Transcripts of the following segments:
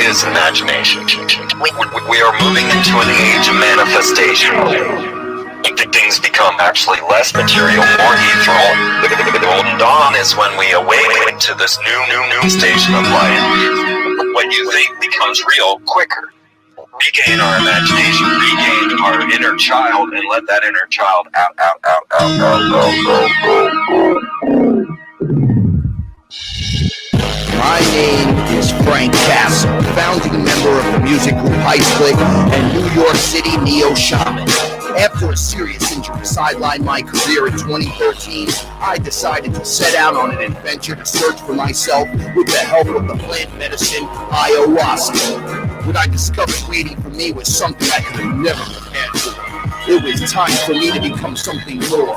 is imagination. We are moving into an age of manifestation. Things become actually less material, more ethereal. The golden dawn is when we awaken to this new station of life. What you think becomes real quicker. Regain our imagination, regain our inner child, and let that inner child out. My name is Frank Castle, founding member of the music group Ice Click and New York City Neo Shaman. After a serious injury sidelined my career in 2013, I decided to set out on an adventure to search for myself with the help of the plant medicine ayahuasca. What I discovered waiting for me was something I could have never prepared for. It was time for me to become something more,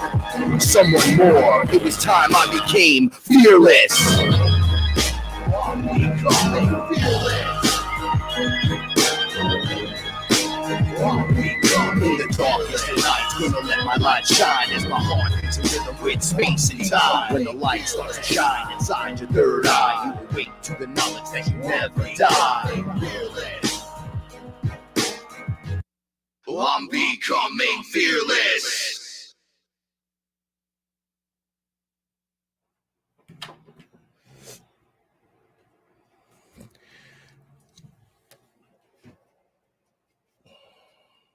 someone more. It was time I became fearless. I'm becoming fearless. In the darkest of nights, gonna let my light shine as my heart beats a rhythm with space and time. When the light starts to shine inside your third eye, you awake to the knowledge that you never die. Fearless. I'm becoming fearless.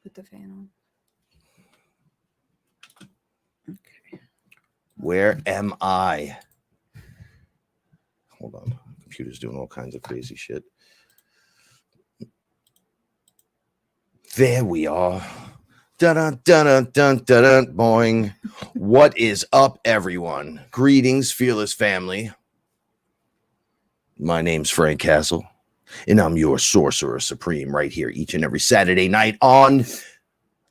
Put the fan on. Okay. Where am I? Hold on. Computer's doing all kinds of crazy shit. There we are. Dun dun dun dun dun dun boing. What is up, everyone? Greetings, fearless family. My name's Frank Castle, and I'm your sorcerer supreme right here each and every Saturday night on.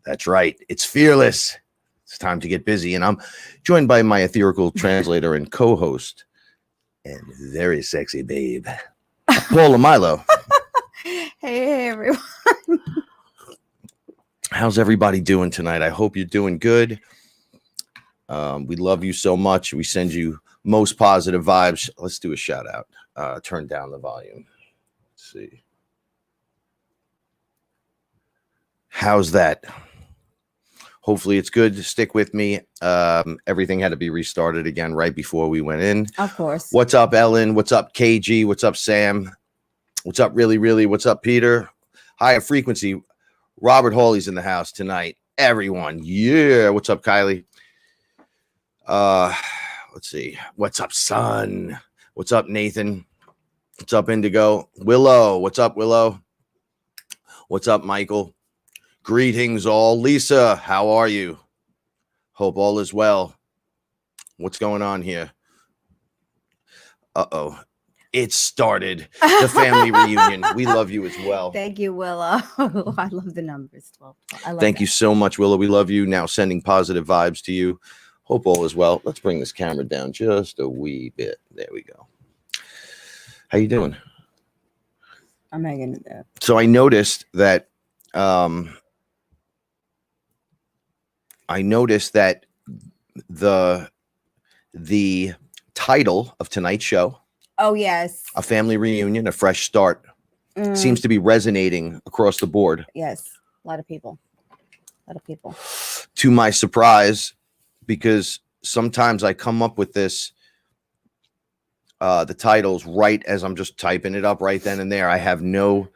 That's right, it's Fearless. It's time to get busy, and I'm joined by my ethereal translator and co-host and very sexy babe, Paula Milo. Hey, everyone. How's everybody doing tonight? I hope you're doing good. We love you so much. We send you most positive vibes. Let's do a shout out. Turn down the volume. Let's see. How's that? Hopefully it's good. Stick with me. Everything had to be restarted again right before we went in. Of course. What's up, Ellen? What's up, KG? What's up, Sam? What's up, really? What's up, Peter? Higher frequency. Robert Hawley's in the house tonight. Everyone. Yeah. What's up, Kylie? Let's see. What's up, son? What's up, Nathan? What's up, Indigo? Willow. What's up, Willow? What's up, Michael? Greetings all. Lisa, how are you? Hope all is well. What's going on here? Uh-oh. It started. The family reunion. We love you as well. Thank you, Willow. I love the numbers. 12. Thank you so much, Willow. We love you. Now sending positive vibes to you. Hope all is well. Let's bring this camera down just a wee bit. There we go. How you doing? I'm hanging in there. So I noticed that the title of tonight's show, oh yes, a family reunion, a fresh start, seems to be resonating across the board. Yes, a lot of people. To my surprise, because sometimes I come up with this, the titles right as I'm just typing it up right then and there. I have no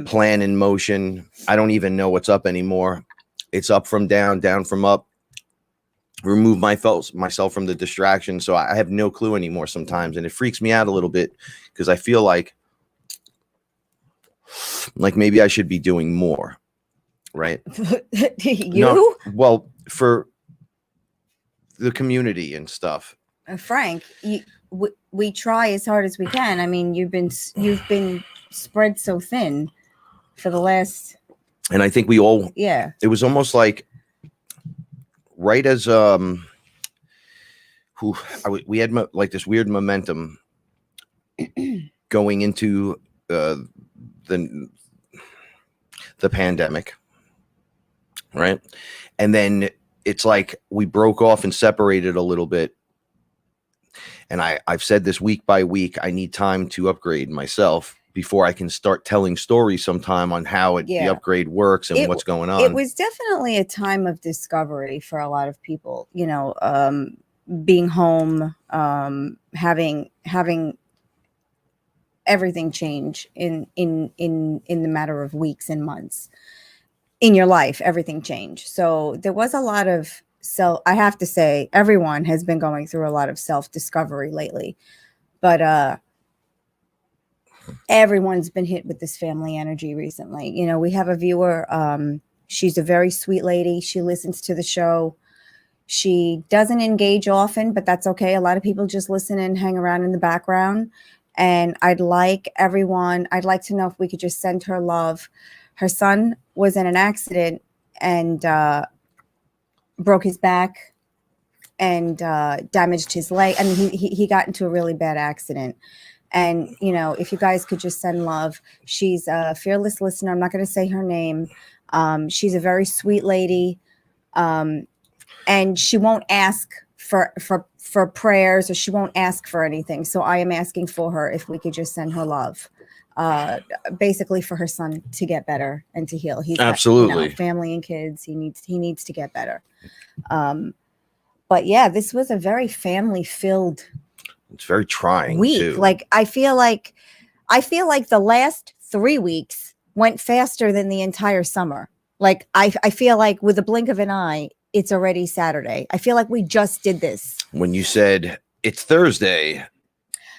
plan in motion. I don't even know what's up anymore. It's up from down, down from up. Remove myself from the distraction. So I have no clue anymore sometimes. And it freaks me out a little bit because I feel like maybe I should be doing more. Right? You? No, well, for the community and stuff. Frank, we try as hard as we can. I mean, you've been spread so thin for the last. And I think we all. Yeah. It was almost like right as we had like this weird momentum going into the pandemic, right? And then it's like we broke off and separated a little bit. And I've said this week by week, I need time to upgrade myself. before I can start telling stories sometime on how the upgrade works and what's going on. It was definitely a time of discovery for a lot of people, you know, being home, having everything change in the matter of weeks and months in your life. Everything changed. So there was a lot of I have to say, everyone has been going through a lot of self-discovery lately, but everyone's been hit with this family energy recently. You know, we have a viewer. She's a very sweet lady. She listens to the show. She doesn't engage often, but that's okay. A lot of people just listen and hang around in the background. And I'd like to know if we could just send her love. Her son was in an accident and broke his back and damaged his leg. I mean, he got into a really bad accident. And, you know, if you guys could just send love. She's a fearless listener. I'm not going to say her name. She's a very sweet lady. And she won't ask for prayers, or she won't ask for anything. So I am asking for her if we could just send her love. Basically for her son to get better and to heal. He's absolutely got, you know, family and kids. He needs to get better. But yeah, this was a very family filled. It's very trying week. too. Like I feel like the last 3 weeks went faster than the entire summer. Like I feel like with a blink of an eye, it's already Saturday. I feel like we just did this. When you said it's Thursday,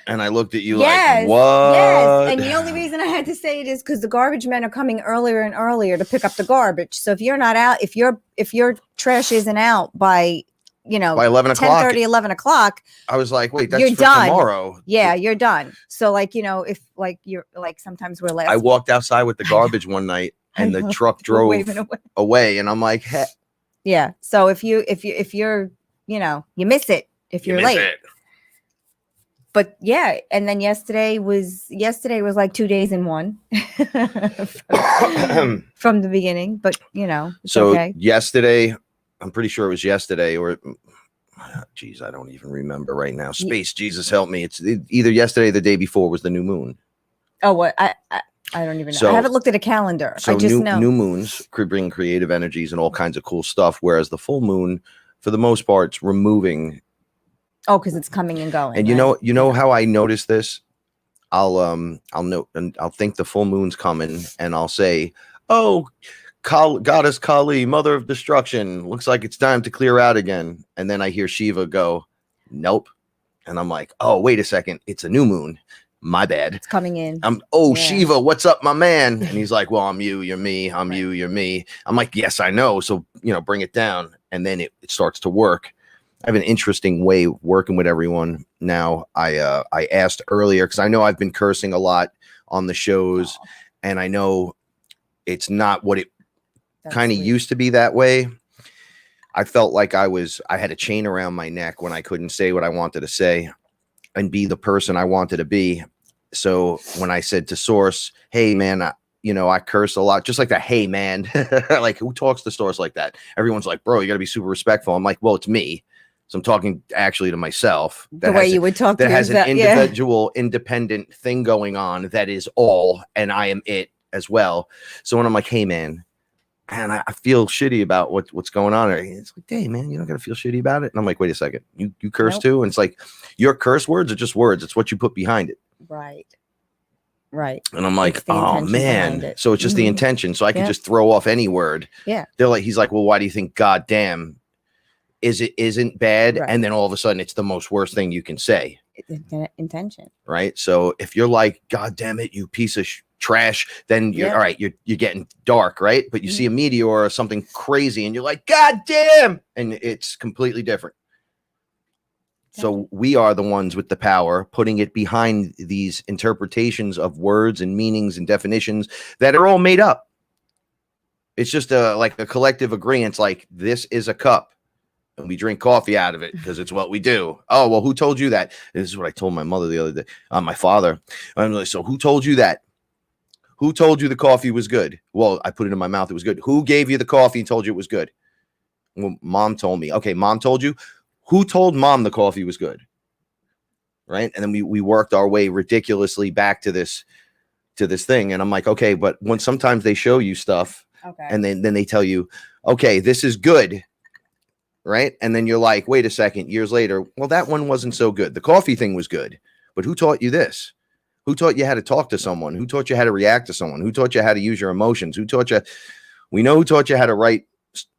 and I looked at you like, what? Yes. And the only reason I had to say it is because the garbage men are coming earlier and earlier to pick up the garbage. So if you're not out, if your trash isn't out by, you know, by 11 o'clock, 10:30, 11 o'clock, I was like, wait, that's you're for done. Tomorrow. Yeah, you're done. So like, you know, if like you're like, sometimes we're last. I walked outside with the garbage one night and the truck drove away. And I'm like, hey. Yeah. So if you're, you know, you miss it if you're late. But yeah, and then yesterday was like 2 days in one from the beginning. But you know, it's okay. Yesterday, I'm pretty sure it was yesterday, or geez, I don't even remember right now. Space, Jesus help me! It's either yesterday or the day before was the new moon. Oh, what I don't even know. So, I haven't looked at a calendar. So I just know new moons could bring creative energies and all kinds of cool stuff, whereas the full moon, for the most part, it's removing. Oh, because it's coming and going. And right? you know how I notice this? I'll note and I'll think the full moon's coming, and I'll say, "Oh, Goddess Kali, Mother of Destruction, looks like it's time to clear out again." And then I hear Shiva go, "Nope," and I'm like, "Oh, wait a second, it's a new moon. My bad. It's coming in." Shiva, what's up, my man? And he's like, "Well, I'm you, you're me. I'm you, you're me." I'm like, "Yes, I know. So, you know, bring it down." And then it starts to work. I have an interesting way of working with everyone now. I asked earlier because I know I've been cursing a lot on the shows, and I know it's not what it kind of used to be that way. I felt like I had a chain around my neck when I couldn't say what I wanted to say and be the person I wanted to be. So when I said to Source, "Hey man, I curse a lot," just like that. Hey man, like who talks to Source like that? Everyone's like, "Bro, you got to be super respectful." I'm like, well, it's me. So I'm talking actually to myself. The way you would talk that has an individual, independent thing going on that is all, and I am it as well. So when I'm like, "Hey man," and I feel shitty about what's going on, it's like, "Hey man, you don't gotta feel shitty about it." And I'm like, "Wait a second, you curse too?" And it's like, your curse words are just words. It's what you put behind it. Right. And I'm like, oh man. So it's just the intention. So I can just throw off any word. Yeah. He's like, "Well, why do you think God damn isn't bad?" Right. And then all of a sudden it's the most worst thing you can say. Intention. Right. So if you're like, "God damn it, you piece of trash," then you're all right. You're getting dark. Right. But you see a meteor or something crazy and you're like, "God damn." And it's completely different. So we are the ones with the power, putting it behind these interpretations of words and meanings and definitions that are all made up. It's just like a collective agreement. Like, this is a cup and we drink coffee out of it because it's what we do. "Oh, well, who told you that?" This is what I told my mother the other day, my father. I'm like, "So who told you that? Who told you the coffee was good?" "Well, I put it in my mouth. It was good." "Who gave you the coffee and told you it was good?" "Well, Mom told me." "Okay, Mom told you. Who told Mom the coffee was good?" Right. And then we worked our way ridiculously back to this to this thing. And I'm like, okay, but when sometimes they show you stuff and then they tell you, okay, this is good. Right. And then you're like, wait a second, years later, well, that one wasn't so good. The coffee thing was good, but who taught you this? Who taught you how to talk to someone? Who taught you how to react to someone? Who taught you how to use your emotions? Who taught you? We know who taught you how to write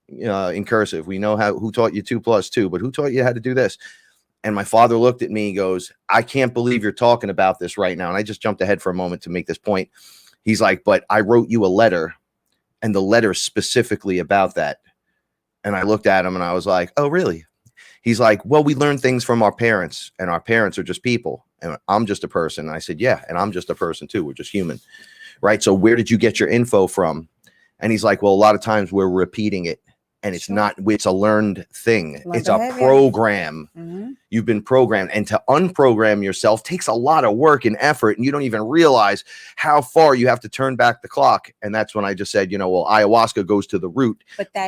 in cursive. We know who taught you 2 + 2, but who taught you how to do this? And my father looked at me, he goes, I can't believe you're talking about this right now. And I just jumped ahead for a moment to make this point. He's like, but I wrote you a letter, and the letter specifically about that. And I looked at him and I was like, oh, really? He's like, well, we learn things from our parents, and our parents are just people. And I'm just a person. And I said, yeah, and I'm just a person too. We're just human. Right. So where did you get your info from? And he's like, well, a lot of times we're repeating it. And it's not, it's a learned thing. It's a program. You've been programmed, and to unprogram yourself takes a lot of work and effort. And you don't even realize how far you have to turn back the clock. And that's when I just said, well, ayahuasca goes to the root,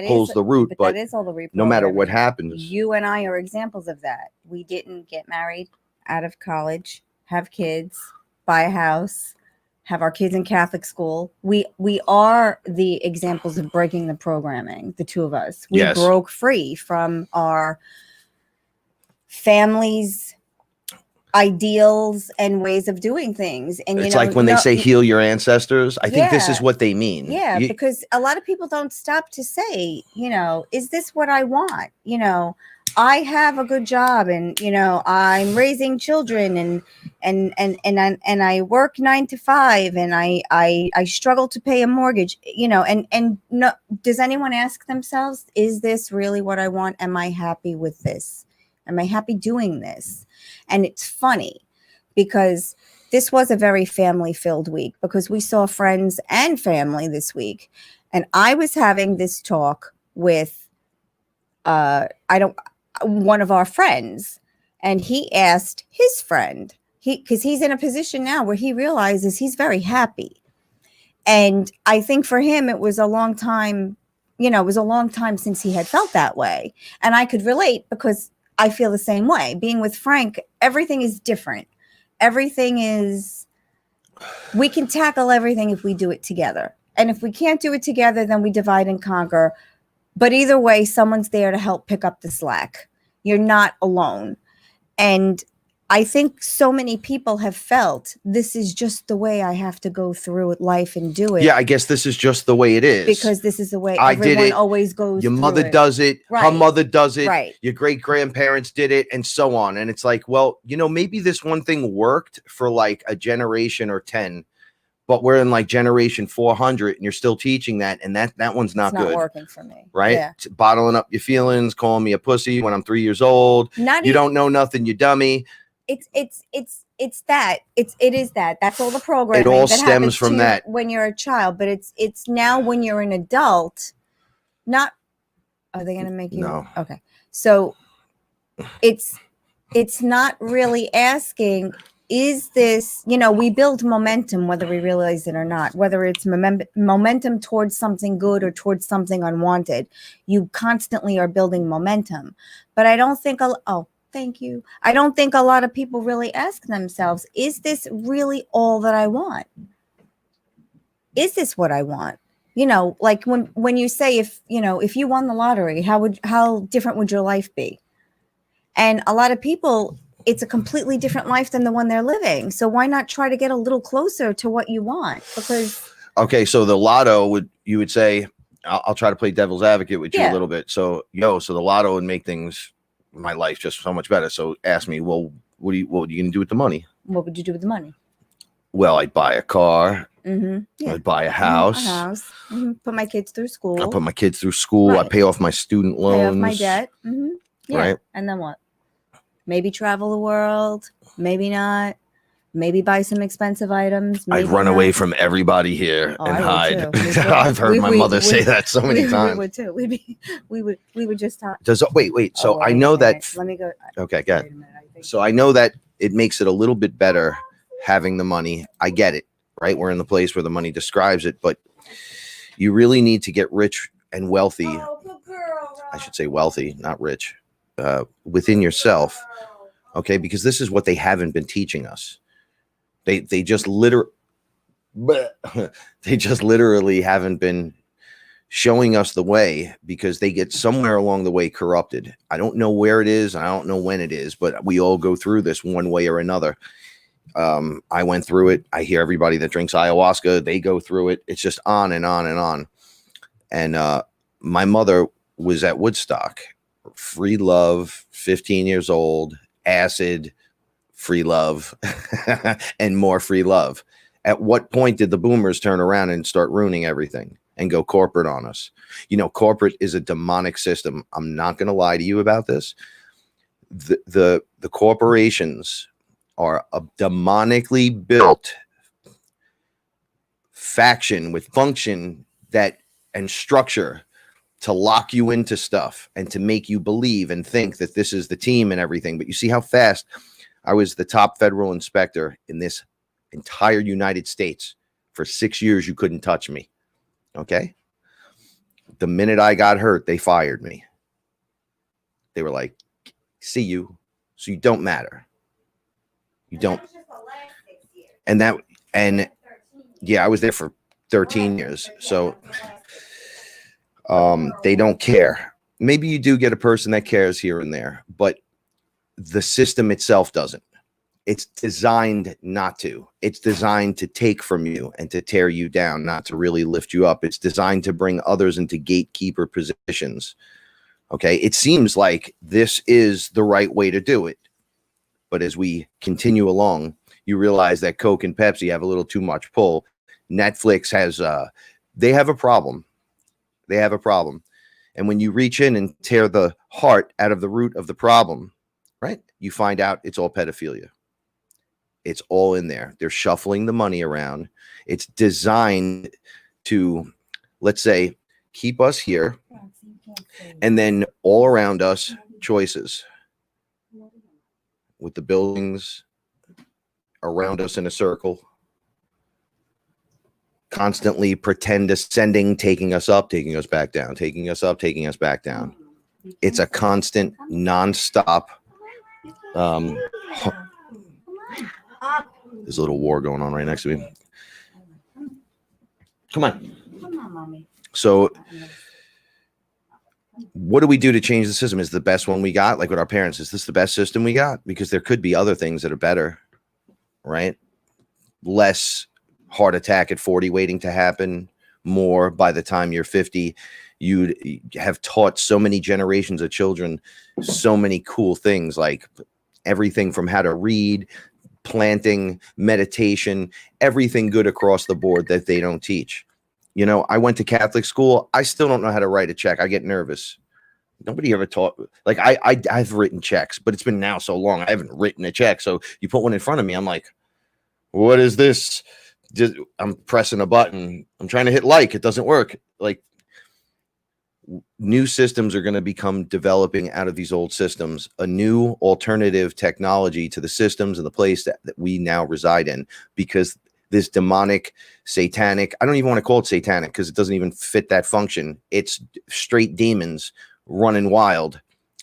pulls the root, but that is all the reprogramming. No matter what happens. You and I are examples of that. We didn't get married out of college, have kids, buy a house, have our kids in Catholic school. We are the examples of breaking the programming, the two of us. We broke free from our families' ideals and ways of doing things. And it's like when they say heal your ancestors, I think this is what they mean. Yeah, because a lot of people don't stop to say, is this what I want? I have a good job, and I'm raising children, and I work 9 to 5, and I struggle to pay a mortgage, and no, does anyone ask themselves, is this really what I want? Am I happy with this? Am I happy doing this? And it's funny because this was a very family-filled week, because we saw friends and family this week, and I was having this talk with one of our friends, and he asked his friend, because he's in a position now where he realizes he's very happy. And I think for him, it was a long time, since he had felt that way. And I could relate, because I feel the same way. Being with Frank, everything is different. We can tackle everything if we do it together. And if we can't do it together, then we divide and conquer. But either way, someone's there to help pick up the slack. You're not alone. And I think so many people have felt this is just the way I have to go through life and do it. Yeah, I guess this is just the way it is. Because this is the way everyone always goes. Your mother does it. Right. Her mother does it. Right. Your great-grandparents did it, and so on. And it's like, well, maybe this one thing worked for like a generation or 10. But we're in like generation 400, and you're still teaching that, and that one's not good. It's not working for me, right? Yeah. Bottling up your feelings, calling me a pussy when I'm 3 years old. You don't know nothing, you dummy. It is that. That's all the programming. It all stems from that when you're a child, but it's now when you're an adult. Not. Are they going to make you? No. Okay. So it's not really asking. Is this, we build momentum, whether we realize it or not, whether it's momentum towards something good or towards something unwanted. You constantly are building momentum. But I don't think, thank you. I don't think a lot of people really ask themselves, is this really all that I want? Is this what I want? Like when you say, if you won the lottery, how different would your life be? And a lot of people, it's a completely different life than the one they're living. So why not try to get a little closer to what you want? Because so the lotto you would say, I'll try to play devil's advocate with you a little bit. So the lotto would make things, my life, just so much better. So ask me, well, what are you going to do with the money? What would you do with the money? Well, I'd buy a car. I'd buy a house. Put my kids through school. I'd put my kids through school. Right. I'd pay off my student loans. Pay off my debt. Right. And then what? Maybe travel the world, maybe not, maybe buy some expensive items. I'd run away from everybody here and hide. I've heard my mother say that so many times. We would too. We would just talk. Wait. So I know that. Let me go. Okay, go ahead. So I know that it makes it a little bit better having the money. I get it, right? We're in the place where the money describes it, but you really need to get rich and wealthy. I should say wealthy, not rich. Within yourself, okay, because this is what they haven't been teaching us. They just but they just literally haven't been showing us the way, because they get somewhere along the way corrupted. I don't know where it is. I don't know when it is, but we all go through this one way or another. I went through it. I hear everybody that drinks ayahuasca, they go through it. It's just on and on and on. And my mother was at Woodstock, free love, 15 years old, acid, free love, and more free love. At what point did the boomers turn around and start ruining everything and go corporate on us? You know, corporate is a demonic system. I'm not going to lie to you about this. The corporations are a demonically built faction with function that and structure to lock you into stuff and to make you believe and think that this is the team and everything. But you see how fast I was the top federal inspector in this entire United States. For 6 years, you couldn't touch me. Okay. The minute I got hurt, they fired me. They were like, see you. So you don't matter. You don't. And yeah, I was there for 13 years. So they don't care. Maybe you do get a person that cares here and there, but the system itself doesn't. It's designed not to. It's designed to take from you and to tear you down, not to really lift you up. It's designed to bring others into gatekeeper positions. Okay. It seems like this is the right way to do it. But as we continue along, you realize that Coke and Pepsi have a little too much pull. Netflix has, they have a problem. They have a problem. And when you reach in and tear the heart out of the root of the problem, right, you find out it's all pedophilia. It's all in there. They're shuffling the money around. It's designed to, let's say, keep us here. And then all around us, choices. With the buildings around us in a circle. Constantly pretend ascending, taking us up, taking us back down, taking us up, taking us back down. It's a constant, nonstop. There's a little war going on right next to me. Come on. So what do we do to change the system? Is the best one we got? Like with our parents, is this the best system we got? Because there could be other things that are better, right? Less heart attack at 40 waiting to happen, more by the time you're 50. You'd have taught so many generations of children so many cool things, like everything from how to read, planting, meditation, everything good across the board that they don't teach. You know, I went to Catholic school. I still don't know how to write a check. I get nervous. Nobody ever taught. Like I've written checks, but it's been now so long. I haven't written a check. So you put one in front of me. I'm like, what is this? I'm pressing a button. I'm trying to hit like. It doesn't work. Like new systems are going to become developing out of these old systems, a new alternative technology to the systems and the place that we now reside in, because this demonic, satanic, I don't even want to call it satanic because it doesn't even fit that function. It's straight demons running wild,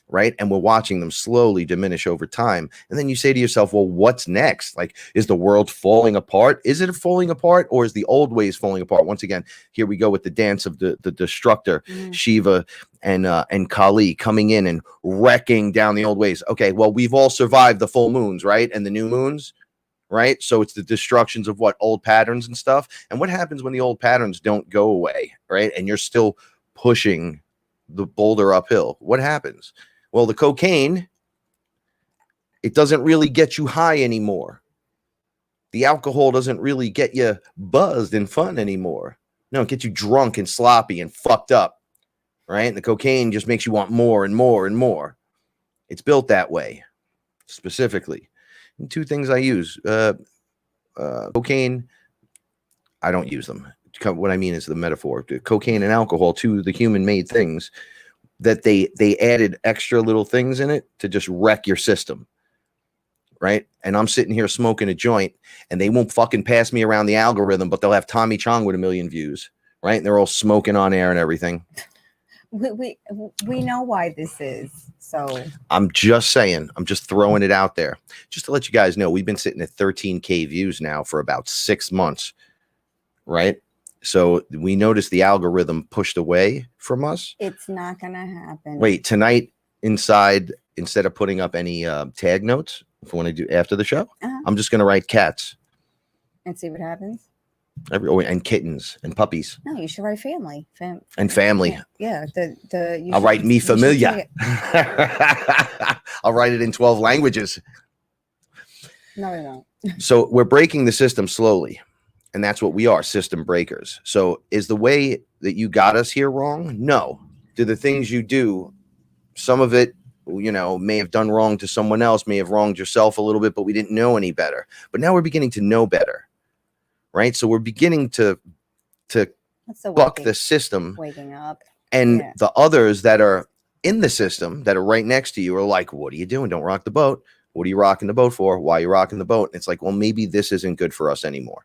right? And we're watching them slowly diminish over time. And then you say to yourself, well, what's next? Like, is the world falling apart? Is it falling apart, or is the old ways falling apart? Once again, here we go with the dance of the destructor, Shiva and Kali coming in and wrecking down the old ways. Okay, well, we've all survived the full moons, right? And the new moons. Right. So it's the destructions of what old patterns and stuff. And what happens when the old patterns don't go away? Right. And you're still pushing the boulder uphill. What happens? Well, the cocaine, it doesn't really get you high anymore. The alcohol doesn't really get you buzzed and fun anymore. No, it gets you drunk and sloppy and fucked up. Right. And the cocaine just makes you want more and more and more. It's built that way specifically. And two things I use, cocaine, I don't use them. What I mean is the metaphor. Cocaine and alcohol, two of the human-made things that they added extra little things in it to just wreck your system, right? And I'm sitting here smoking a joint, and they won't fucking pass me around the algorithm, but they'll have Tommy Chong with 1 million views, right? And they're all smoking on air and everything. We know why this is. So I'm just saying, I'm just throwing it out there just to let you guys know. We've been sitting at 13K views now for about 6 months, right? So we noticed the algorithm pushed away from us. It's not going to happen. Wait, tonight inside, instead of putting up any tag notes, if we want to do after the show, I'm just going to write cats. And see what happens. And kittens and puppies. No, you should write family. And family. Yeah. I'll write me familia. I'll write it in 12 languages. No, we won't. So we're breaking the system slowly. And that's what we are, system breakers. So is the way that you got us here wrong? No. Do the things you do, some of it, you know, may have done wrong to someone else, may have wronged yourself a little bit, but we didn't know any better. But now we're beginning to know better, right? So we're beginning to buck the system. Waking up. And the others that are in the system that are right next to you are like, what are you doing? Don't rock the boat. What are you rocking the boat for? Why are you rocking the boat? And it's like, well, maybe this isn't good for us anymore.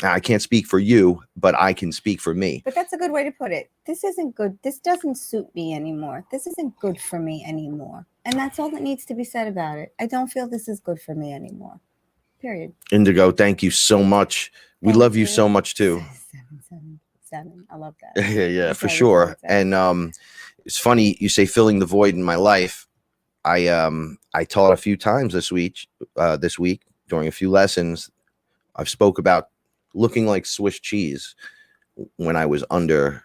I can't speak for you, but I can speak for me. But that's a good way to put it. This isn't good. This doesn't suit me anymore. This isn't good for me anymore. And that's all that needs to be said about it. I don't feel this is good for me anymore. Period. Indigo, thank you so much. We love you so much too. 777. I love that. Yeah, for sure. And it's funny you say filling the void in my life. I taught a few times this week during a few lessons. I've spoke about looking like Swiss cheese when I was under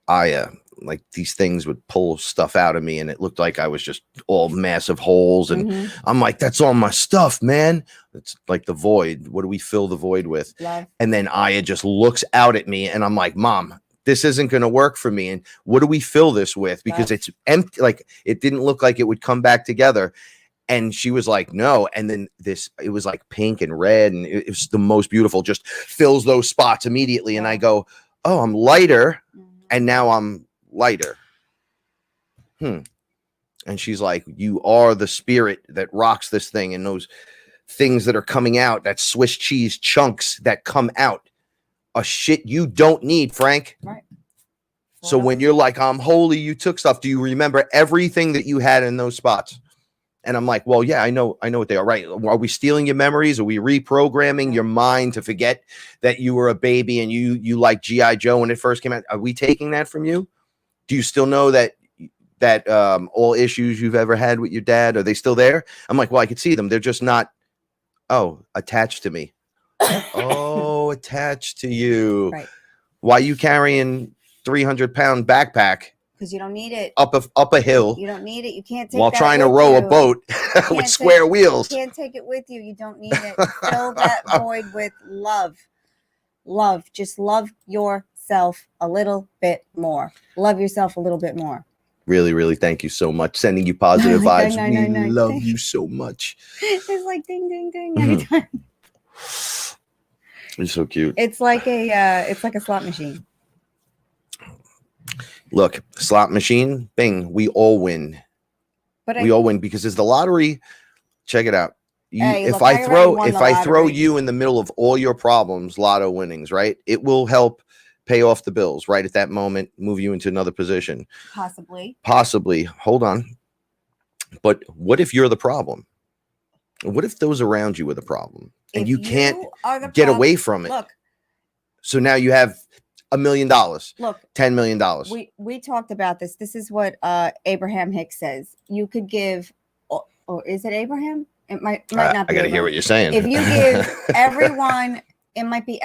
Aya. Like these things would pull stuff out of me and it looked like I was just all massive holes. And I'm like, that's all my stuff, man. It's like the void. What do we fill the void with? Love. And then Aya just looks out at me and I'm like, Mom, this isn't going to work for me. And what do we fill this with? Because it's empty. Like it didn't look like it would come back together. And she was like, no. And then it was like pink and red. And it was the most beautiful, just fills those spots immediately. And I go, oh, I'm lighter. And now I'm lighter. And she's like, you are the spirit that rocks this thing. And those things that are coming out, that Swiss cheese chunks that come out, are shit you don't need, Frank. Right. So when you're like, I'm holy, you took stuff. Do you remember everything that you had in those spots? And I'm like, well, yeah, I know what they are. Right. Are we stealing your memories? Are we reprogramming your mind to forget that you were a baby and you like G.I. Joe when it first came out? Are we taking that from you? Do you still know that all issues you've ever had with your dad, are they still there? I'm like, well, I could see them. They're just not, attached to me. Attached to you. Right. Why are you carrying 300-pound backpack? Because you don't need it. Up a hill. You don't need it. You can't take while that trying to with row you. a boat with square wheels. You can't take it with you. You don't need it. Fill that void with love. Love. Just love yourself a little bit more. Love yourself a little bit more. Really, really, thank you so much. Sending you positive vibes. We love you so much. It's like ding, ding, ding anytime. You're so cute. It's like a slot machine. Look, slot machine, bing, we all win. But we all win because it's the lottery. Check it out. If I throw you in the middle of all your problems, lotto winnings, right? It will help pay off the bills right at that moment, move you into another position. Possibly. Hold on. But what if you're the problem? What if those around you are the problem and you can't get away from it? Look. So now you have $1 million. Look, $10 million. We talked about this. This is what Abraham Hicks says. You could give, or is it Abraham? It might not be. I got to hear what you're saying. If you give everyone, it might be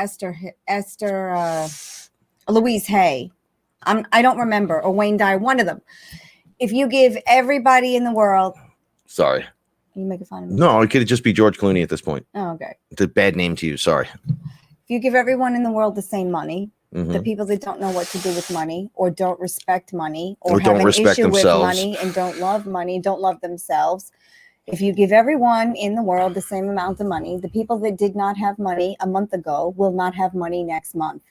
Louise Hay. I don't remember, or Wayne Dyer, one of them. If you give everybody in the world. Sorry. Are you making fun of me? No, it could just be George Clooney at this point. Oh, okay. It's a bad name to you. Sorry. If you give everyone in the world the same money, the people that don't know what to do with money or don't respect money or have an issue with money and don't love money, don't love themselves. If you give everyone in the world the same amount of money, the people that did not have money a month ago will not have money next month.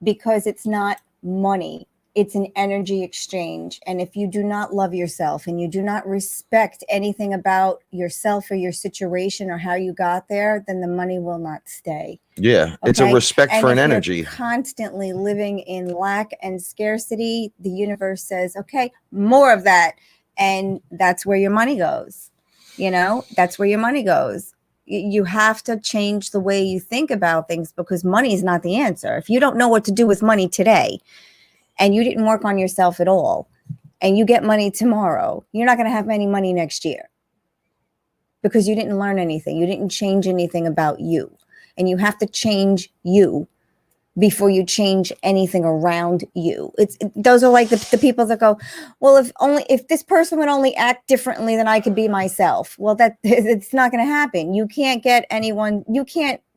Because it's not money. It's an energy exchange. And if you do not love yourself and you do not respect anything about yourself or your situation or how you got there, then the money will not stay. Yeah. Okay? It's a respect for an energy. You're constantly living in lack and scarcity, the universe says, okay, more of that. And that's where your money goes. That's where your money goes. You have to change the way you think about things, because money is not the answer. If you don't know what to do with money today and you didn't work on yourself at all and you get money tomorrow, you're not going to have any money next year because you didn't learn anything. You didn't change anything about you. And you have to change you before you change anything around you. Those are like the people that go, well, if this person would only act differently, then I could be myself. Well, it's not going to happen. You can't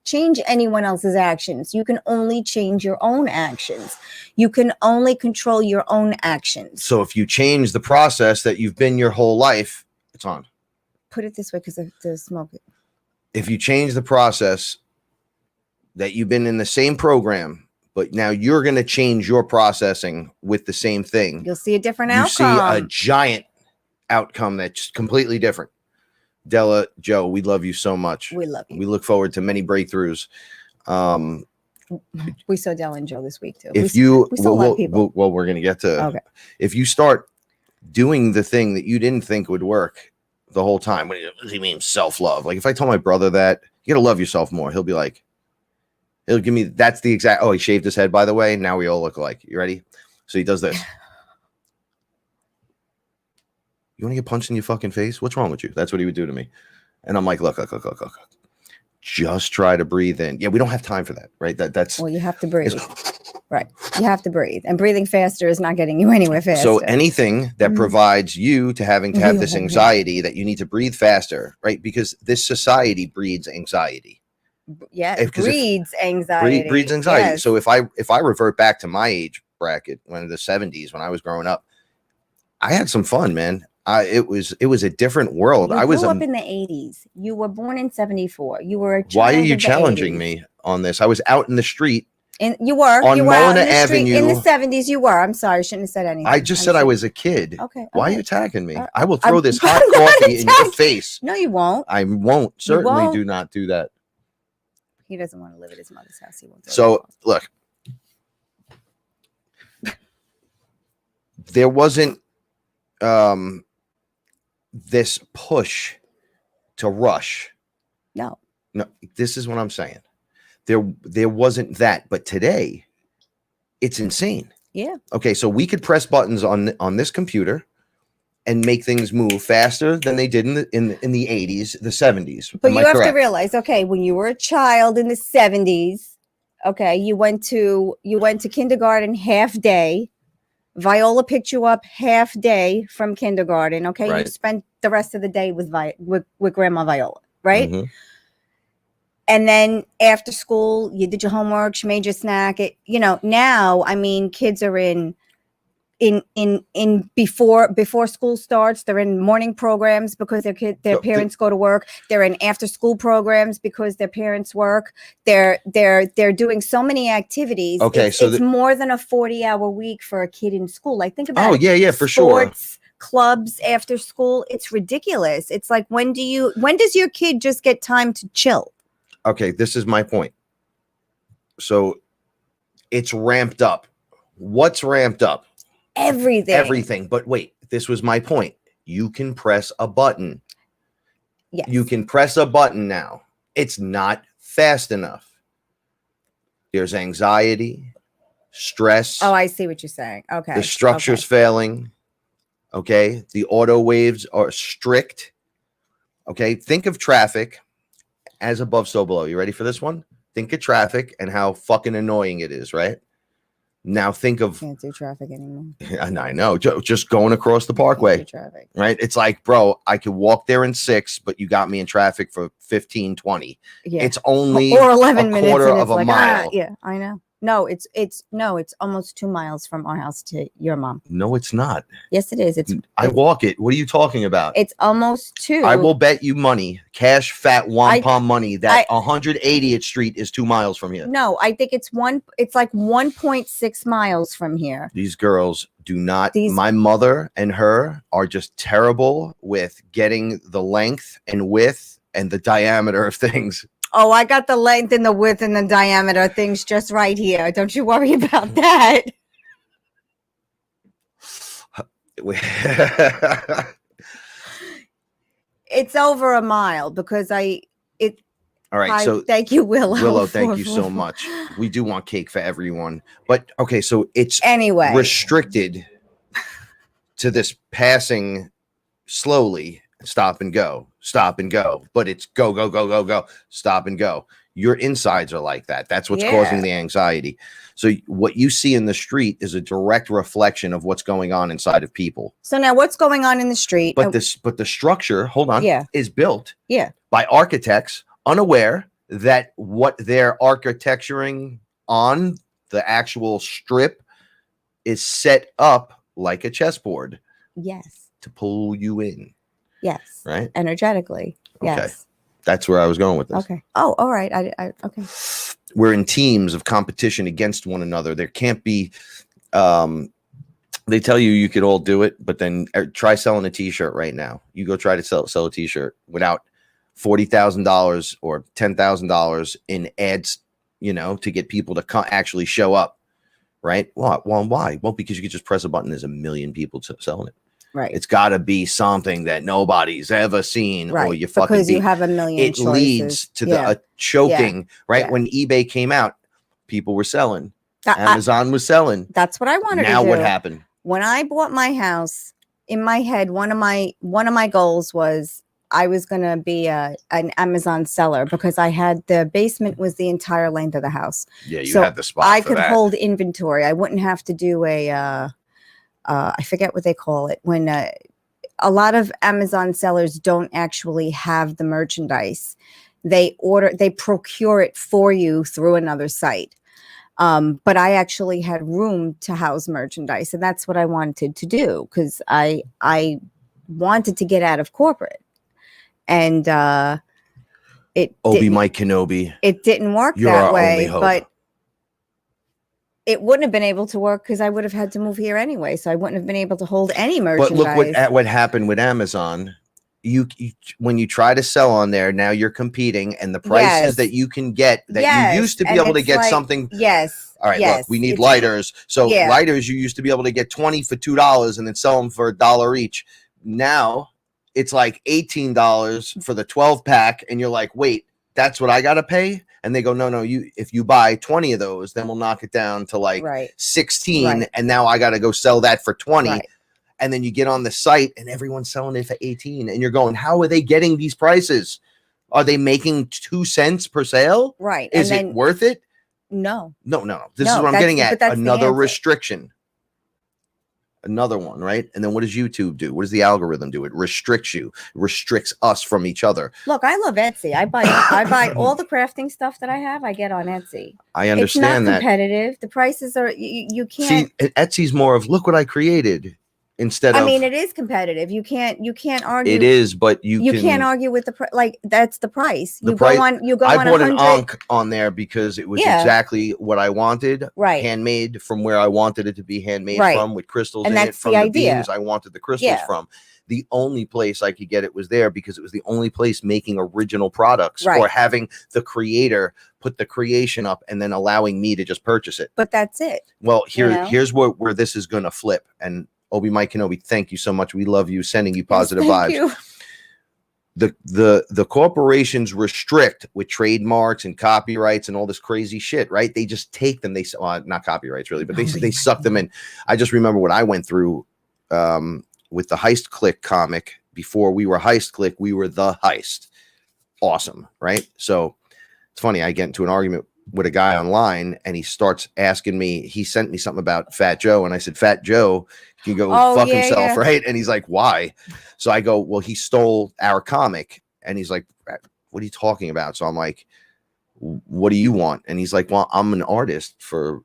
change anyone else's actions. You can only change your own actions. You can only control your own actions. So if you change the process that you've been your whole life, it's on. Put it this way, because of the smoke. If you change the process that you've been in the same program, but now you're going to change your processing with the same thing, you'll see a different outcome. You see a giant outcome that's completely different. Della, Joe, we love you so much. We love you. We look forward to many breakthroughs. We saw Della and Joe this week too. If we're going to get to, okay. If you start doing the thing that you didn't think would work the whole time, what does he mean self-love? Like if I tell my brother that you got to love yourself more, he'll be like, he'll give me, that's the exact, he shaved his head, by the way. Now we all look alike. You ready? So he does this. You want to get punched in your fucking face? What's wrong with you? That's what he would do to me. And I'm like, look. Just try to breathe in. Yeah, we don't have time for that, right? That's well, you have to breathe. Right. You have to breathe. And breathing faster is not getting you anywhere faster. So anything that provides you to having to have this anxiety that you need to breathe faster, right? Because this society breeds anxiety. Yeah, it breeds anxiety. Breeds anxiety. Yes. So if I revert back to my age bracket, when in the 70s, when I was growing up, I had some fun, man. It was a different world. You I was grew up in the 80s. You were born in 74. You were a child. Why are you challenging me on this? I was out in the street. And you were on Mona Avenue in the 70s. You were. I'm sorry, I shouldn't have said anything. I just said I was a kid. Okay. Why are you attacking me? I will throw this hot coffee in your face. No, you won't. I won't. Certainly do not do that. He doesn't want to live at his mother's house. He won't. So look, there wasn't this push to rush. No, this is what I'm saying. There wasn't that, but today it's insane. Yeah. Okay, so we could press buttons on this computer and make things move faster than they did in the 80s, the 70s. But you have to realize, okay, when you were a child in the 70s, okay, you went to kindergarten half day. Viola picked you up half day from kindergarten. Okay, right. You spent the rest of the day with Grandma Viola, right? Mm-hmm. And then after school, you did your homework, she made your snack. Now, I mean, kids are in before school starts. They're in morning programs because their parents go to work. They're in after school programs because their parents work. They're doing so many activities. Okay, it's more than a 40-hour week for a kid in school. Like think about it. Oh yeah, for sure. Sports, clubs after school. It's ridiculous. It's like when does your kid just get time to chill? Okay, this is my point. So it's ramped up. What's ramped up? Everything. But wait, this was my point. You can press a button. Yes. You can press a button now. It's not fast enough. There's anxiety, stress. Oh, I see what you're saying. Okay. The structure's failing. Okay. The auto waves are strict. Okay. Think of traffic as above, so below. You ready for this one? Think of traffic and how fucking annoying it is, right? Now think of can't do traffic anymore. And I know, just going across the parkway, traffic. Right? It's like, bro, I could walk there in 6, but you got me in traffic for 15, 20. Yeah. It's only or 11 minutes, quarter of a mile. Yeah, I know. No, it's almost 2 miles from our house to your mom. No, it's not. Yes, it is. I walk it. What are you talking about? It's almost 2. I will bet you money, cash, fat wampum money, that 180th Street is 2 miles from here. No, I think it's like 1.6 miles from here. These girls do not. My mother and her are just terrible with getting the length and width and the diameter of things. Oh, I got the length and the width and the diameter things just right here. Don't you worry about that. It's over a mile because it. All right. So thank you, Willow. Willow, thank you so much. We do want cake for everyone. But okay, so it's anyway restricted to this passing slowly, stop and go, but it's go, go, go, go, go, stop and go. Your insides are like that. That's what's causing the anxiety. So what you see in the street is a direct reflection of what's going on inside of people. So now what's going on in the street? But the structure, hold on, is built by architects unaware that what they're architecturing on the actual strip is set up like a chessboard. Yes. To pull you in. Yes. Right? Energetically. Yes. Okay. That's where I was going with this. Okay. Oh, all right. I okay. We're in teams of competition against one another. There can't be they tell you could all do it, but then try selling a t-shirt right now. You go try to sell a t-shirt without $40,000 or $10,000 in ads, to get people to actually show up. Right? Well, why? Well, because you could just press a button. There's a million people selling it. Right. It's got to be something that nobody's ever seen, or you fucking because you have a million. It choices. Leads to the choking. Right. Yeah. When eBay came out, people were selling. Amazon was selling. That's what I wanted to do. Now what happened? When I bought my house, in my head, one of my goals was I was going to be an Amazon seller, because I had the basement was the entire length of the house. Yeah, you had the spot. I could hold inventory. I wouldn't have to do I forget what they call it, when a lot of Amazon sellers don't actually have the merchandise. They procure it for you through another site. But I actually had room to house merchandise, and that's what I wanted to do, because I wanted to get out of corporate. And Mike Kenobi. It didn't work that way, but it wouldn't have been able to work because I would have had to move here anyway. So I wouldn't have been able to hold any merchandise. But look what happened with Amazon. You when you try to sell on there, now you're competing, and the prices that you can get that you used to be able to get something. Yes. All right, look, we need lighters. So lighters, you used to be able to get 20 for $2 and then sell them for $1 each. Now it's like $18 for the 12 pack, and you're like, wait, that's what I gotta pay? And they go, no, if you buy 20 of those, then we'll knock it down to like 16, and now I gotta go sell that for 20. Right. And then you get on the site and everyone's selling it for 18, and you're going, how are they getting these prices? Are they making 2 cents per sale? Right. Is it worth it? No. This is what I'm getting at. Another restriction. Another one, right? And then what does YouTube do? What does the algorithm do? It restricts you, restricts us from each other. Look, I love Etsy. I buy all the crafting stuff that I have. I get on Etsy. I understand that. It's not competitive. The prices are you can't. See, Etsy's more of look what I created. Instead of, I mean, it is competitive. You can't argue. It is, but you can't argue with the price. Like, that's the price. I bought an Ankh on there because it was exactly what I wanted. Right. Handmade from where I wanted it to be handmade from, with crystals and in that's it from the idea. Beams I wanted the crystals from. The only place I could get it was there because it was the only place making original products or having the creator put the creation up and then allowing me to just purchase it. But that's it. Well, here's where this is going to flip. And Mike Kenobi, thank you so much. We love you. Sending you positive vibes. You. The corporations restrict with trademarks and copyrights and all this crazy shit, right? They just take them. They not copyrights really, but they suck them in. I just remember what I went through with the Heist Click comic. Before we were Heist Click, we were the Heist. Awesome, right? So it's funny. I get into an argument with a guy online, and he starts asking me. He sent me something about Fat Joe, and I said, "Fat Joe can go fuck himself," right? And he's like, "Why?" So I go, "Well, he stole our comic," and he's like, "What are you talking about?" So I'm like, "What do you want?" And he's like, "Well, I'm an artist for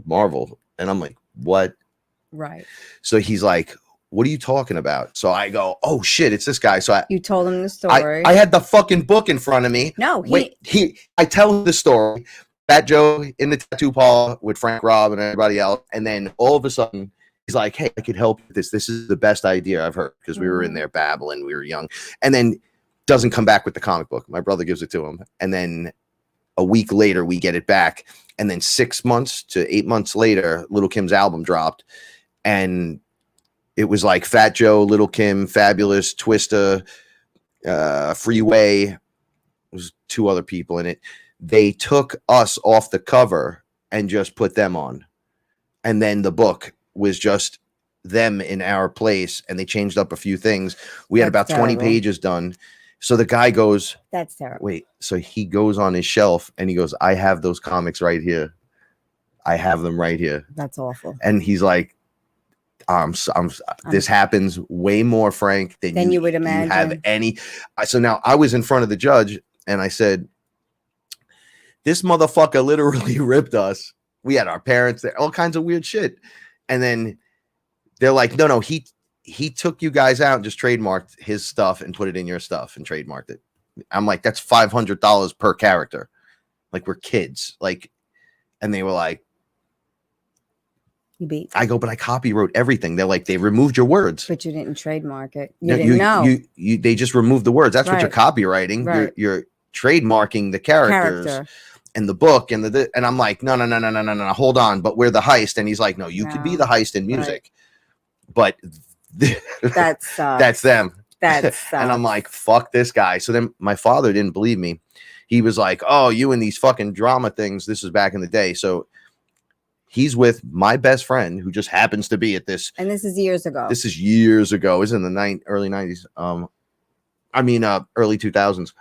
Marvel," and I'm like, "What?" Right. So he's like, "What are you talking about?" So I go, "Oh shit, it's this guy." So you told him the story. I had the fucking book in front of me. No, I tell him the story. Fat Joe in the tattoo parlor with Frank Robb and everybody else, and then all of a sudden he's like, "Hey, I could help you with this. This is the best idea I've heard," because we were in there babbling, we were young, and then doesn't come back with the comic book. My brother gives it to him, and then a week later we get it back, and then 6 months to 8 months later, Little Kim's album dropped, and it was like Fat Joe, Little Kim, Fabulous, Twista, Freeway, was 2 other people in it. They took us off the cover and just put them on. And then the book was just them in our place, and they changed up a few things. We had about 20 pages done. So the guy goes, that's terrible. Wait, so he goes on his shelf and he goes, I have those comics right here. I have them right here. That's awful. And he's like, this happens way more, Frank, than you would imagine. You have any. So now I was in front of the judge and I said, this motherfucker literally ripped us. We had our parents there, all kinds of weird shit. And then they're like, no, he took you guys out and just trademarked his stuff and put it in your stuff and trademarked it. I'm like, that's $500 per character. Like, we're kids. Like, and they were like, I go, but I copywrote everything. They're like, they removed your words, but you didn't trademark it. You didn't know. They just removed the words. That's what you're copywriting. Right. You're trademarking the characters and the book and and I'm like, no, hold on. But we're the heist. And he's like, no, you could be the heist in music, but that's them. That's and I'm like, fuck this guy. So then my father didn't believe me. He was like, oh, you and these fucking drama things. This was back in the day. So he's with my best friend who just happens to be at this. And this is years ago. This is years ago. It was in the early 90s. Early 2000s.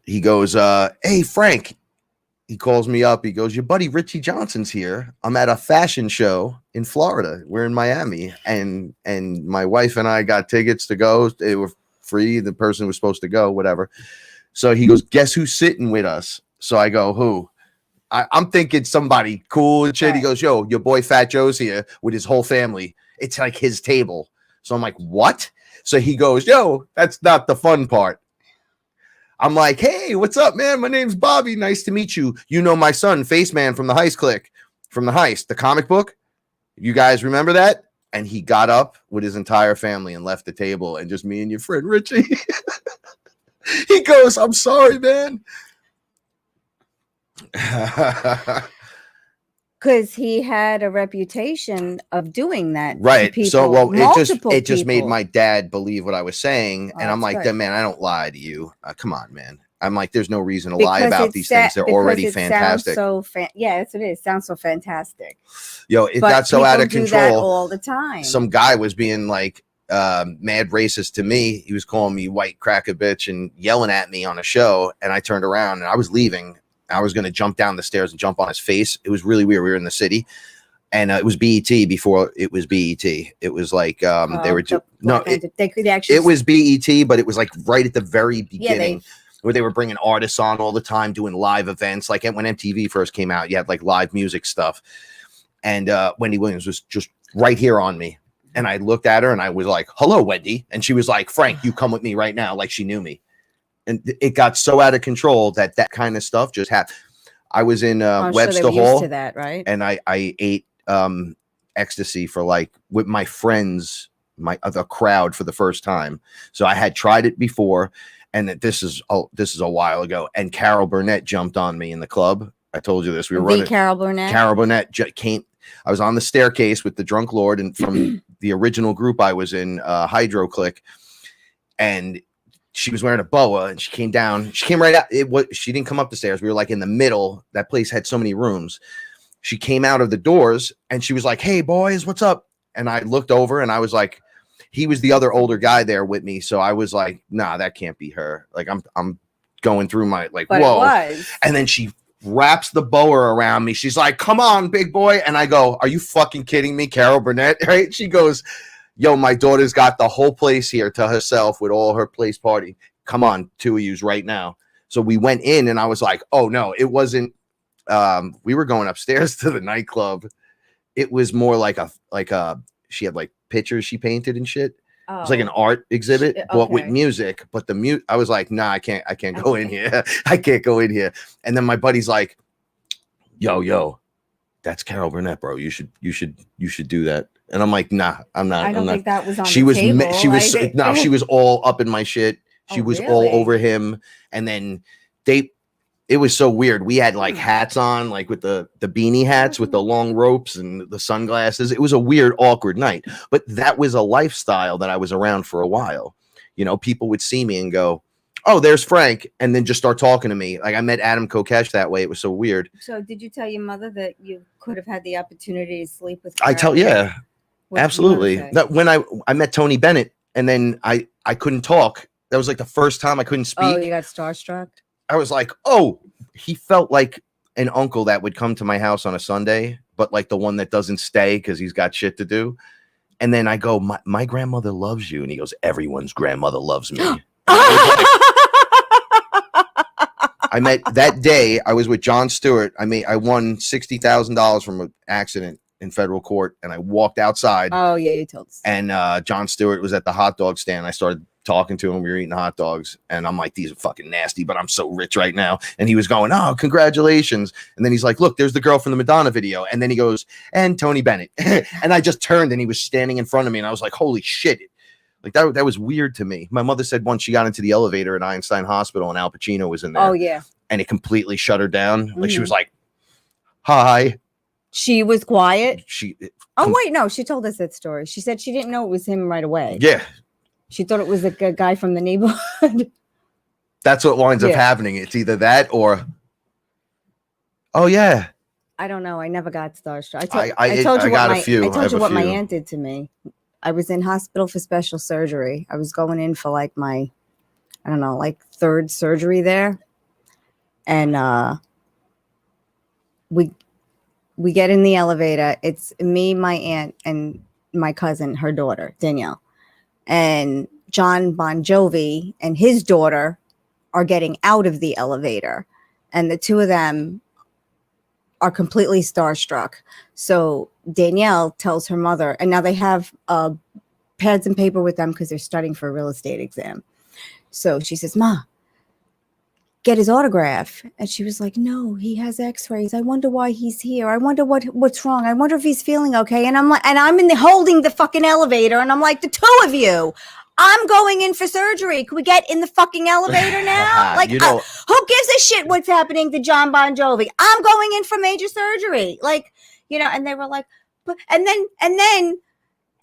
He goes, hey, Frank. He calls me up. He goes, your buddy Richie Johnson's here. I'm at a fashion show in Florida. We're in Miami. And my wife and I got tickets to go. They were free. The person was supposed to go, whatever. So he goes, guess who's sitting with us? So I go, who? I'm thinking somebody cool and shit. Right. He goes, yo, your boy Fat Joe's here with his whole family. It's like his table. So I'm like, what? So he goes, yo, that's not the fun part. I'm like, hey, what's up, man? My name's Bobby. Nice to meet you. You know my son, Face Man from the Heist Click, from the Heist, the comic book. You guys remember that? And he got up with his entire family and left the table, and just me and your friend Richie. He goes, I'm sorry, man. Because he had a reputation of doing that, right? To people, so, well, it just people. made my dad believe what I was saying, and I'm like, good. man, I don't lie to you. Come on, man. I'm like, there's no reason to lie about these things. They're already fantastic. Yeah, that's what it is. Sounds so fantastic. Yo, it got so out of control. Do that all the time. Some guy was being like mad racist to me. He was calling me white cracker bitch and yelling at me on a show, and I turned around and I was leaving. I was going to jump down the stairs and jump on his face. It was really weird. We were in the city, and it was BET before it was BET. It was like they were it was BET, but it was like right at the very beginning where they were bringing artists on all the time, doing live events. Like when MTV first came out, you had like live music stuff, and Wendy Williams was just right here on me, and I looked at her and I was like, "Hello, Wendy," and she was like, "Frank, you come with me right now," like she knew me. And it got so out of control that kind of stuff just happened. I was in Webster Hall, used to that, right? And I ate ecstasy for like with my friends, the crowd for the first time. So I had tried it before, and this is a while ago. And Carol Burnett jumped on me in the club. I told you this. We were running. Carol Burnett. Carol Burnett came. I was on the staircase with the drunk lord, and from the original group I was in, Hydro Click, and she was wearing a boa, and she came down. She came right out. She didn't come up the stairs. We were like in the middle. That place had so many rooms. She came out of the doors, and she was like, "Hey boys, what's up?" And I looked over, and I was like, he was the other older guy there with me. So I was like, nah, that can't be her. Like I'm going through my like, but whoa. And then she wraps the boa around me. She's like, "Come on, big boy." And I go, "Are you fucking kidding me, Carol Burnett?" Right? She goes, "Yo, my daughter's got the whole place here to herself with all her place party. Come on, 2 of yous right now." So we went in, and I was like, oh no, it wasn't. We were going upstairs to the nightclub. It was more like she had like pictures she painted and shit. Oh. It was like an art exhibit, but with music. But I was like, nah, I can't go in here. I can't go in here. And then my buddy's like, yo, that's Carol Burnett, bro. You should do that. And I'm like, nah, I'm not. I don't think that was on she the was table. she was no, she was all up in my shit. She was all over him. And then it was so weird. We had like hats on, like with the beanie hats with the long ropes and the sunglasses. It was a weird, awkward night, but that was a lifestyle that I was around for a while. You know, people would see me and go, "Oh, there's Frank," and then just start talking to me. Like I met Adam Kokesh that way. It was so weird. So did you tell your mother that you could have had the opportunity to sleep with Yeah, what did absolutely. your mother say? That when I met Tony Bennett, and then I couldn't talk. That was like the first time I couldn't speak. Oh, you got starstruck? I was like, oh, he felt like an uncle that would come to my house on a Sunday, but like the one that doesn't stay because he's got shit to do. And then I go, my grandmother loves you. And he goes, everyone's grandmother loves me. I met that day. I was with Jon Stewart. I won $60,000 from an accident in federal court, and I walked outside. Oh yeah, you told us. And Jon Stewart was at the hot dog stand. I started talking to him. We were eating hot dogs, and I'm like, these are fucking nasty, but I'm so rich right now. And he was going, oh, congratulations. And then he's like, look, there's the girl from the Madonna video. And then he goes, and Tony Bennett. And I just turned, and he was standing in front of me, and I was like, holy shit. Like that was weird to me. My mother said once she got into the elevator at Einstein Hospital and Al Pacino was in there. Oh yeah. And it completely shut her down. Like she was like, hi. She was quiet. Oh wait, no, she told us that story. She said she didn't know it was him right away. Yeah. She thought it was a guy from the neighborhood. That's what winds up happening. It's either that or, oh yeah. I don't know. I never got starstruck. I told you what my aunt did to me. I was in hospital for special surgery. I was going in for like my, I don't know, like third surgery there. And we get in the elevator. It's me, my aunt, and my cousin, her daughter, Danielle. And John Bon Jovi and his daughter are getting out of the elevator. And the two of them are completely starstruck. So Danielle tells her mother, and now they have pads and paper with them because they're studying for a real estate exam. So she says, Ma, get his autograph. And she was like, no, he has x-rays. I wonder why he's here. I wonder what's wrong. I wonder if he's feeling okay. And I'm like, and I'm holding the fucking elevator, and I'm like, the two of you, I'm going in for surgery. Can we get in the fucking elevator now? Like, who gives a shit what's happening to John Bon Jovi? I'm going in for major surgery. Like, you know, and they were like, but, and then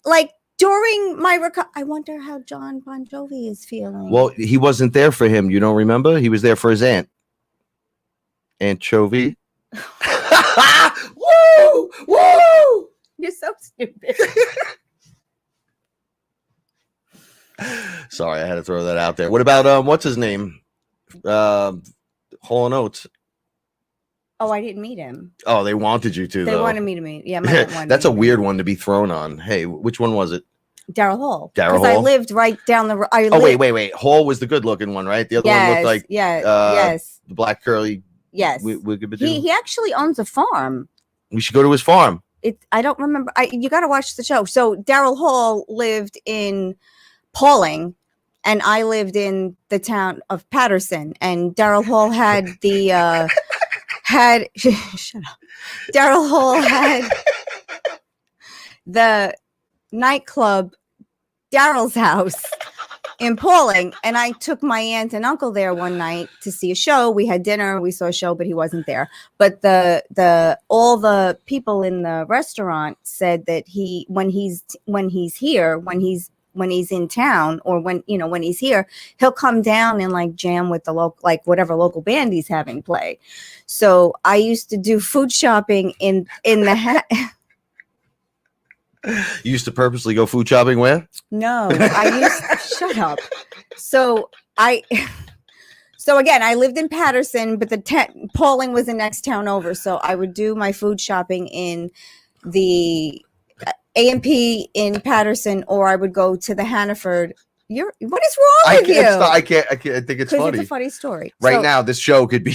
like during my I wonder how John Bon Jovi is feeling. Well, he wasn't there for him. You don't remember? He was there for his aunt. Anchovy. Woo! Woo! You're so stupid. Sorry, I had to throw that out there. What about what's his name? Hall and Oates. Oh, I didn't meet him. Oh, they wanted you to. They wanted me to meet. Yeah, my aunt wanted that's me a to weird meet. one to be thrown on. Hey, which one was it? Daryl Hall. Daryl Because I Hall? lived right down the. Wait. Hall was the good-looking one, right? The other one looked like yes, the black curly. yes. He actually owns a farm. We should go to his farm. I don't remember. You got to watch the show. So Daryl Hall lived in Pauling, and I lived in the town of Patterson. And Daryl Hall had the shut up. Daryl Hall had the nightclub Daryl's House in Pauling, and I took my aunt and uncle there one night to see a show. We had dinner, we saw a show, but he wasn't there. But all the people in the restaurant said that when he's in town, or when he's here, he'll come down and like jam with the local, like whatever local band he's having play. So I used to do food shopping in the You used to purposely go food shopping where? No, shut up. So again, I lived in Patterson, but Pauling was the next town over. So I would do my food shopping in the A&P in Patterson, or I would go to the Hannaford. What is wrong with you? I can't. I think it's funny. It's a funny story. Right now, this show could be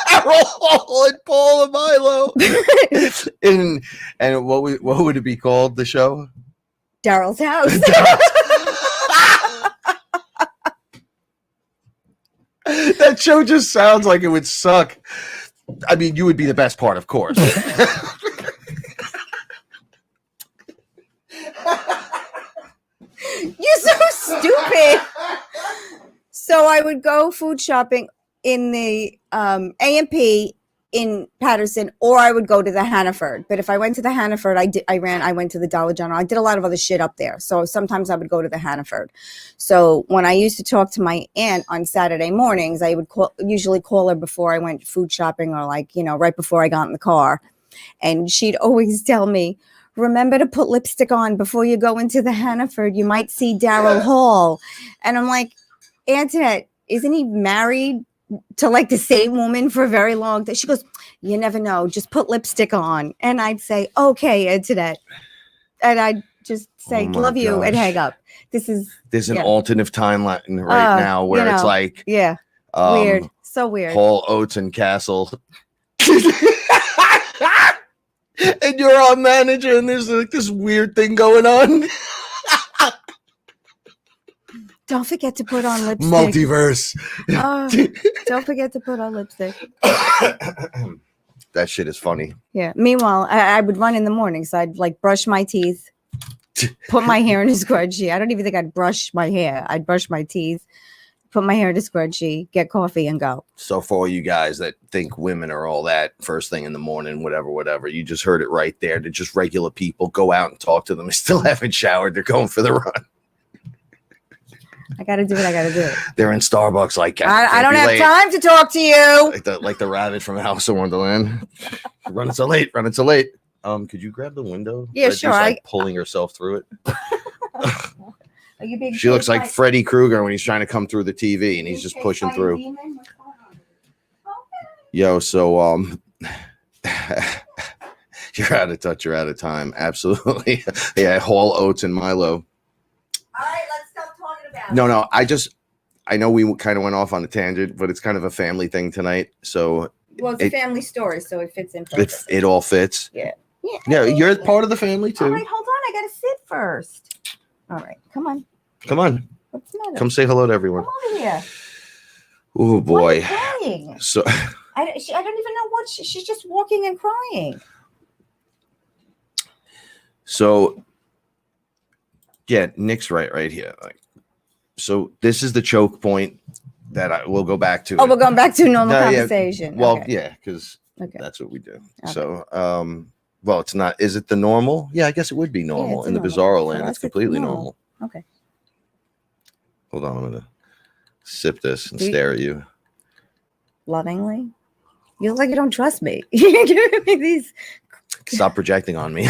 Daryl Hall and Paula Milo. and what would it be called? The show? Daryl's House. That show just sounds like it would suck. I mean, you would be the best part, of course. You're so stupid. So I would go food shopping in the A&P in Patterson, or I would go to the Hannaford. But if I went to the Hannaford, I went to the Dollar General. I did a lot of other shit up there. So sometimes I would go to the Hannaford. So when I used to talk to my aunt on Saturday mornings, I would usually call her before I went food shopping, or like, you know, right before I got in the car. And she'd always tell me, remember to put lipstick on before you go into the Hannaford. You might see Daryl Hall. And I'm like, Antoinette, isn't he married to like the same woman for a very long time? She goes, you never know, just put lipstick on. And I'd say, okay, Antoinette. And I'd just say, love you, and hang up. There's an alternate timeline right now where it's like, weird, so weird. Hall, Oates, and Castle. And you're our manager, and there's like this weird thing going on. Don't forget to put on lipstick. Multiverse. Don't forget to put on lipstick. That shit is funny. Yeah. Meanwhile, I would run in the morning, so I'd like brush my teeth, put my hair in a scrunchie. I don't even think I'd brush my hair. I'd brush my teeth, put my hair in a scrunchie, get coffee, and go. So for all you guys that think women are all that first thing in the morning, whatever, you just heard it right there. They're just regular people. Go out and talk to them. They still haven't showered. They're going for the run. I gotta do it. They're in Starbucks like I don't have time to talk to you. Like the rabbit from Alice in Wonderland. Running so late. Could you grab the window? Yeah, sure. Like pulling herself through it. Are you being she looks like Freddy Krueger when he's trying to come through the TV, and he's just pushing through. Yo, so you're out of touch. You're out of time. Absolutely. Yeah, Hall, Oates, and Milo. All right, let's stop talking about it. No, I know we kind of went off on a tangent, but it's kind of a family thing tonight. So well, it's a family story, so it fits in. It all fits. Yeah. Yeah, you're part of the family too. All right, hold on. I gotta sit first. All right, come on. What's the matter? Come say hello to everyone. Come over here. Oh boy. Crying? So I don't even know what she's just walking and crying. So yeah, Nick's right here. Like, so this is the choke point that I will go back to. Oh, we're going back to normal conversation. Yeah. Well, yeah, because that's what we do. Okay. So well, it's not. Is it the normal? Yeah, I guess it would be normal. In the bizarro land, it's completely normal. Okay. Hold on, I'm gonna sip this and stare at you. Lovingly? You look like you don't trust me. You're giving me these. Stop projecting on me.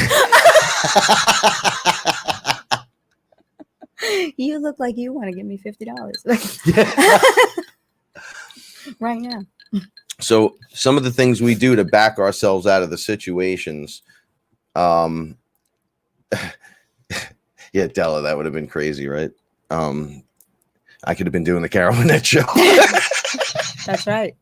You look like you want to give me $50 right now. So some of the things we do to back ourselves out of the situations. Yeah, Della, that would have been crazy, right? I could have been doing the Carol Burnett show. That's right.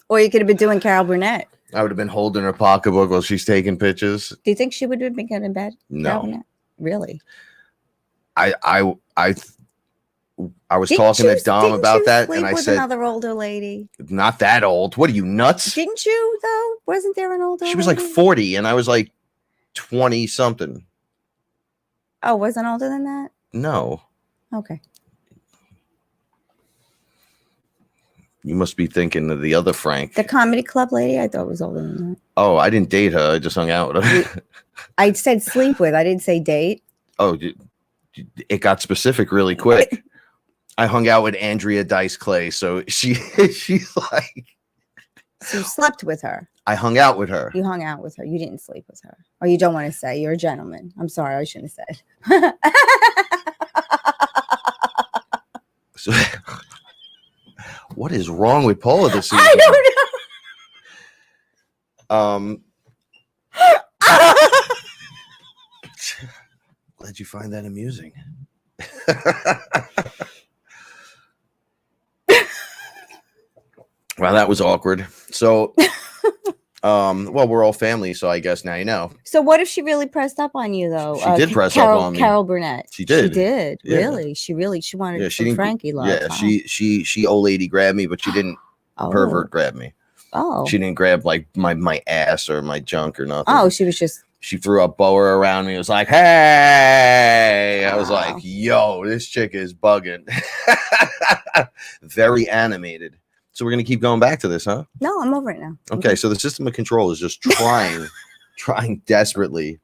Or you could have been doing Carol Burnett. I would have been holding her pocketbook while she's taking pictures. Do you think she would have been getting in bed? No. Really? I was talking to Dom about that, and I said, another older lady. Not that old. What are you, nuts? Didn't you though? Wasn't there an older? She was like 40, and I was like 20 something. Oh, wasn't older than that? No. Okay. You must be thinking of the other Frank. The comedy club lady, I thought was older than that. Oh, I didn't date her. I just hung out with her. I said sleep with. I didn't say date. Oh, it got specific really quick. I hung out with Andrea Dice Clay, so she's like. So you slept with her. I hung out with her. You hung out with her. You didn't sleep with her, or you don't want to say. You're a gentleman. I'm sorry, I shouldn't have said. So, what is wrong with Paula this evening? I don't know. Glad you find that amusing. Well, that was awkward. So, well, we're all family, so I guess now you know. So, what if she really pressed up on you, though? She did press up on me. Carol Burnett. She did. She did. Yeah. Really? She wanted some Frankie love. Yeah, huh? she old lady grabbed me, but she didn't pervert grab me. Oh. She didn't grab like my ass or my junk or nothing. Oh, she was just. She threw a bower around me. It was like, hey! I was like, yo, this chick is bugging. Very animated. So we're gonna keep going back to this, huh? No, I'm over it now. Okay, so the system of control is just trying desperately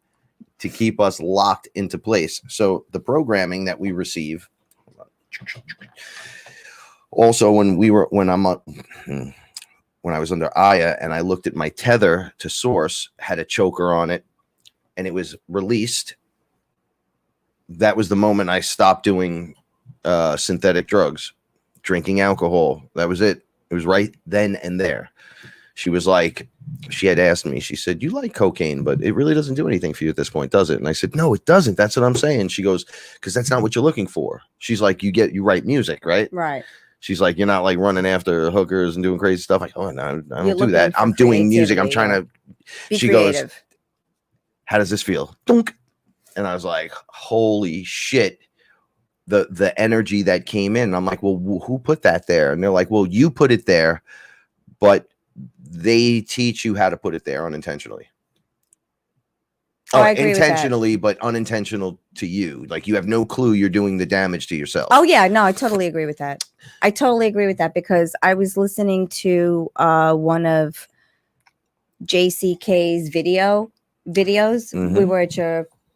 to keep us locked into place. So the programming that we receive. Also, when I was under Aya and I looked at my tether to source, had a choker on it, and it was released. That was the moment I stopped doing synthetic drugs, drinking alcohol. That was it. It was right then and there. She was like, she had asked me, she said, you like cocaine, but it really doesn't do anything for you at this point, does it? And I said, no, it doesn't. That's what I'm saying. She goes, because that's not what you're looking for. She's like, you write music, right? Right. She's like, you're not like running after hookers and doing crazy stuff. Like, oh, no, I don't do that. for I'm doing music. I'm creativity, trying to. Be She creative. goes, how does this feel? Dunk. And I was like, holy shit. The energy that came in. I'm like, well, who put that there? And they're like, well, you put it there, but they teach you how to put it there unintentionally. Oh, I agree intentionally, but unintentional to you. Like you have no clue you're doing the damage to yourself. Oh yeah, no, I totally agree with that. I totally agree with that because I was listening to one of JCK's videos. Mhm. We were at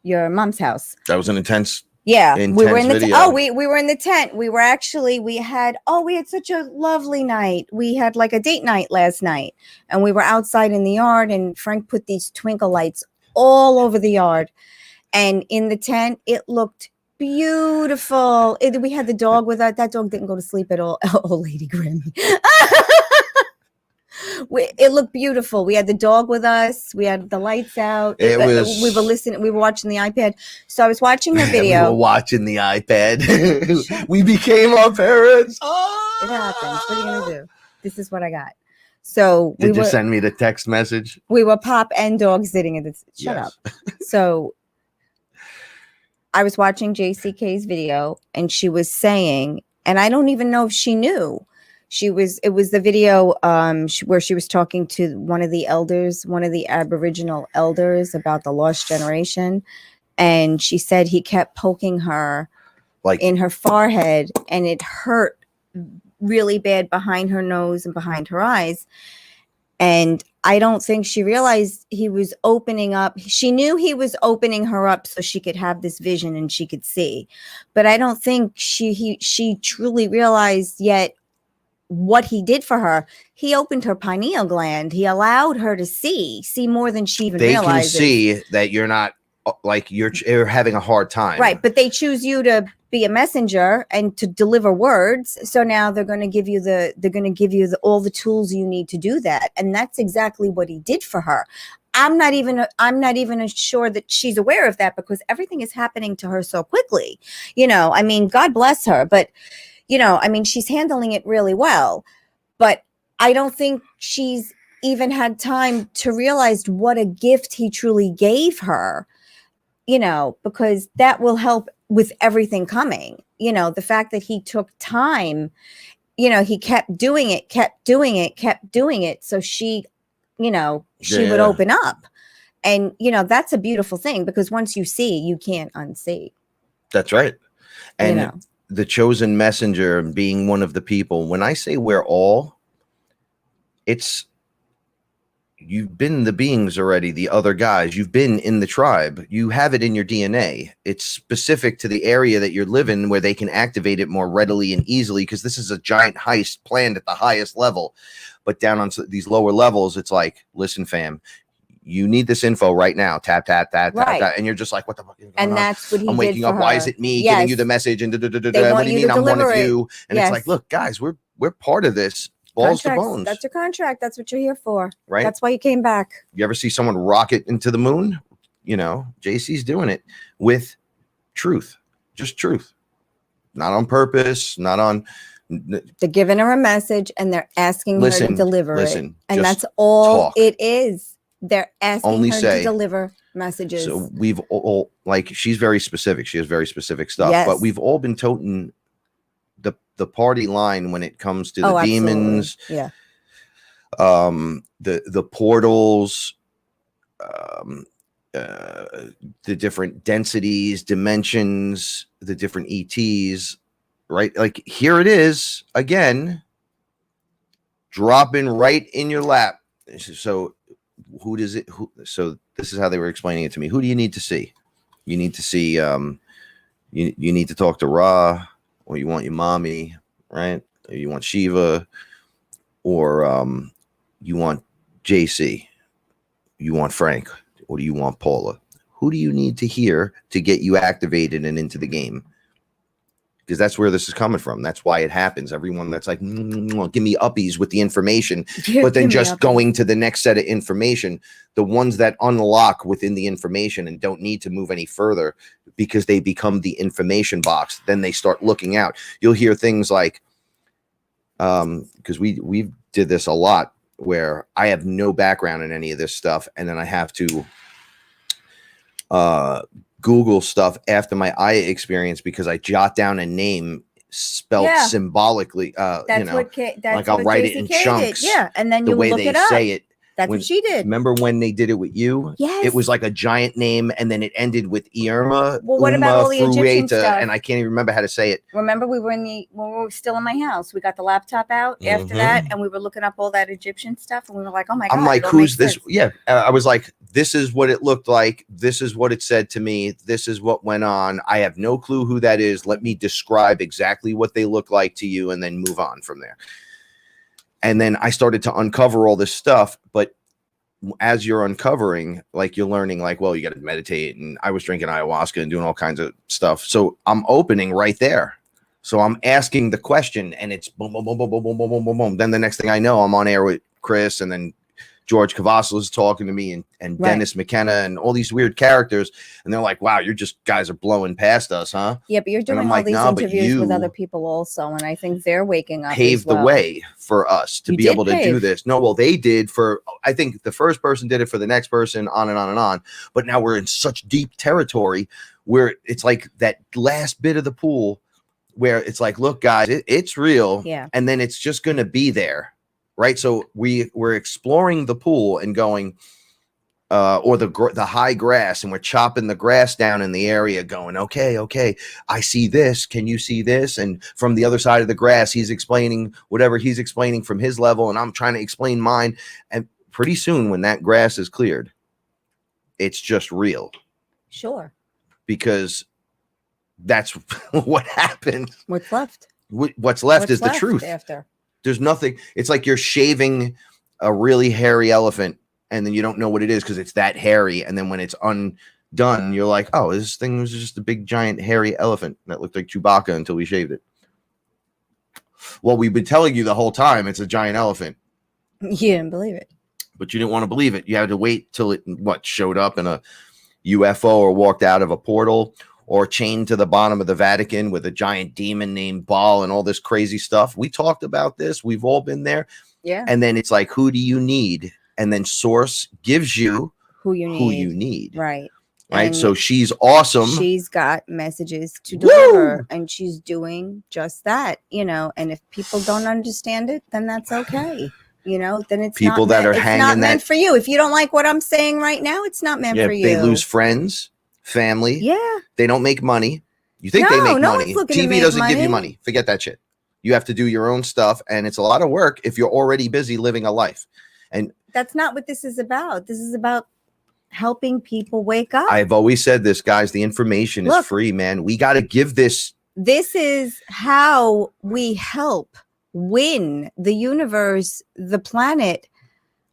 your mom's house. That was an intense. Yeah, we were in the video. we were in the tent. We had such a lovely night. We had like a date night last night, and we were outside in the yard. And Frank put these twinkle lights all over the yard, and in the tent it looked beautiful. We had the dog with us. That dog didn't go to sleep at all. Oh, Lady Grammy. It looked beautiful. We had the dog with us. We had the lights out. We were listening. We were watching the iPad. So I was watching her video. We were watching the iPad. We became our parents. Oh! It happens. What are you gonna do? This is what I got. So Did you send me the text message? We were pop and dog sitting in this. Shut up. So I was watching JCK's video, and she was saying, and I don't even know if she knew. It was the video where she was talking to one of the elders, one of the Aboriginal elders about the lost generation. And she said he kept poking her like in her forehead, and it hurt really bad behind her nose and behind her eyes. And I don't think she realized he was opening up. She knew he was opening her up so she could have this vision and she could see. But I don't think she truly realized yet what he did for her. He opened her pineal gland. He allowed her to see more than she even realizes. They can see that you're not like you're having a hard time. Right. But they choose you to be a messenger and to deliver words. So now they're going to give you all the tools you need to do that. And that's exactly what he did for her. I'm not even sure that she's aware of that because everything is happening to her so quickly. I mean, God bless her, but she's handling it really well, but I don't think she's even had time to realize what a gift he truly gave her, because that will help with everything coming. The fact that he took time, he kept doing it. So she, she would open up. And, that's a beautiful thing because once you see, you can't unsee. That's right. And the chosen messenger being one of the people, when I say we're all, it's you've been the beings already, the other guys, you've been in the tribe, you have it in your DNA. It's specific to the area that you're living where they can activate it more readily and easily because this is a giant heist planned at the highest level. But down on these lower levels, it's like, listen, fam, you need this info right now. Tap, tap, tap, tap, tap. And you're just like, what the fuck is going on? That's what he I'm waking did for up. Why her. is it me giving you the message? And what do you mean I'm one of you? And it's like, look, guys, we're part of this. Balls to bones. That's your contract. That's what you're here for. Right. That's why you came back. You ever see someone rocket into the moon? JC's doing it with truth. Just truth. Not on purpose, not on. They're giving her a message and they're asking her to deliver it. And that's all it is. They're asking her to deliver messages. So we've all, like, she's very specific. She has very specific stuff, but we've all been toting the party line when it comes to the demons, the portals, the different densities, dimensions, the different ETs, right? Like here it is again. dropping right in your lap. So so this is how they were explaining it to me. Who do you need to see? You need to see, you need to talk to Ra, or you want your mommy, right? Or you want Shiva, or you want JC, you want Frank, or do you want Paula? Who do you need to hear to get you activated and into the game? Because that's where this is coming from. That's why it happens. Everyone that's like, give me uppies with the information, but then just going to the next set of information, the ones that unlock within the information and don't need to move any further because they become the information box. Then they start looking out. You'll hear things like, because we did this a lot, where I have no background in any of this stuff, and then I have to Google stuff after my Aya experience because I jot down a name spelled symbolically. That's what like I'll write it in chunks. Yeah, and then the you way look they it up. say it. That's what she did. Remember when they did it with you? Yes. It was like a giant name, and then it ended with Irma. Well, what about all the Egyptian stuff? And I can't even remember how to say it. Remember, when we were still in my house, we got the laptop out after that, and we were looking up all that Egyptian stuff, and we were like, "Oh my god!" I'm like, "Who's this?" Yeah, I was like, "This is what it looked like. This is what it said to me. This is what went on. I have no clue who that is. Let me describe exactly what they look like to you, and then move on from there." And then I started to uncover all this stuff, but as you're uncovering, like you're learning, like, well, you got to meditate. And I was drinking ayahuasca and doing all kinds of stuff. So I'm opening right there. So I'm asking the question, and it's boom, boom, boom, boom, boom, boom, boom, boom, boom, boom. Then the next thing I know, I'm on air with Chris, and then George Cavazos is talking to me, and Dennis McKenna, and all these weird characters. And they're like, wow, you're just guys are blowing past us, huh? Yeah, but you're doing all these interviews with other people also. And I think they're waking up. Paved the way for us to be able to do this. No, well, they did for, I think the first person did it for the next person, on and on and on. But now we're in such deep territory where it's like that last bit of the pool where it's like, look, guys, it's real. Yeah. And then it's just going to be there. Right. So we're exploring the pool and going, or the high grass, and we're chopping the grass down in the area going, okay, I see this. Can you see this? And from the other side of the grass, he's explaining whatever he's explaining from his level, and I'm trying to explain mine. And pretty soon when that grass is cleared, it's just real. Sure. Because that's what happened. What's left? What's left is the truth. After. There's nothing. It's like you're shaving a really hairy elephant, and then you don't know what it is because it's that hairy. And then when it's undone, you're like, oh, this thing was just a big, giant, hairy elephant that looked like Chewbacca until we shaved it. Well, we've been telling you the whole time it's a giant elephant. You didn't believe it. But you didn't want to believe it. You had to wait till it, showed up in a UFO or walked out of a portal, or chained to the bottom of the Vatican with a giant demon named Baal and all this crazy stuff. We talked about this. We've all been there. Yeah. And then it's like, who do you need? And then Source gives you who you need. Right. Right. And so she's awesome. She's got messages to deliver, and she's doing just that, and if people don't understand it, then that's okay. Then it's people that are hanging not meant for you. If you don't like what I'm saying right now, it's not meant for you. They lose friends. Family. Yeah. They don't make money. You think they make money. TV doesn't give you money. Forget that shit. You have to do your own stuff, and it's a lot of work if you're already busy living a life. And that's not what this is about. This is about helping people wake up. I've always said this, guys. The information is free, man. We got to give this. This is how we help win the universe, the planet.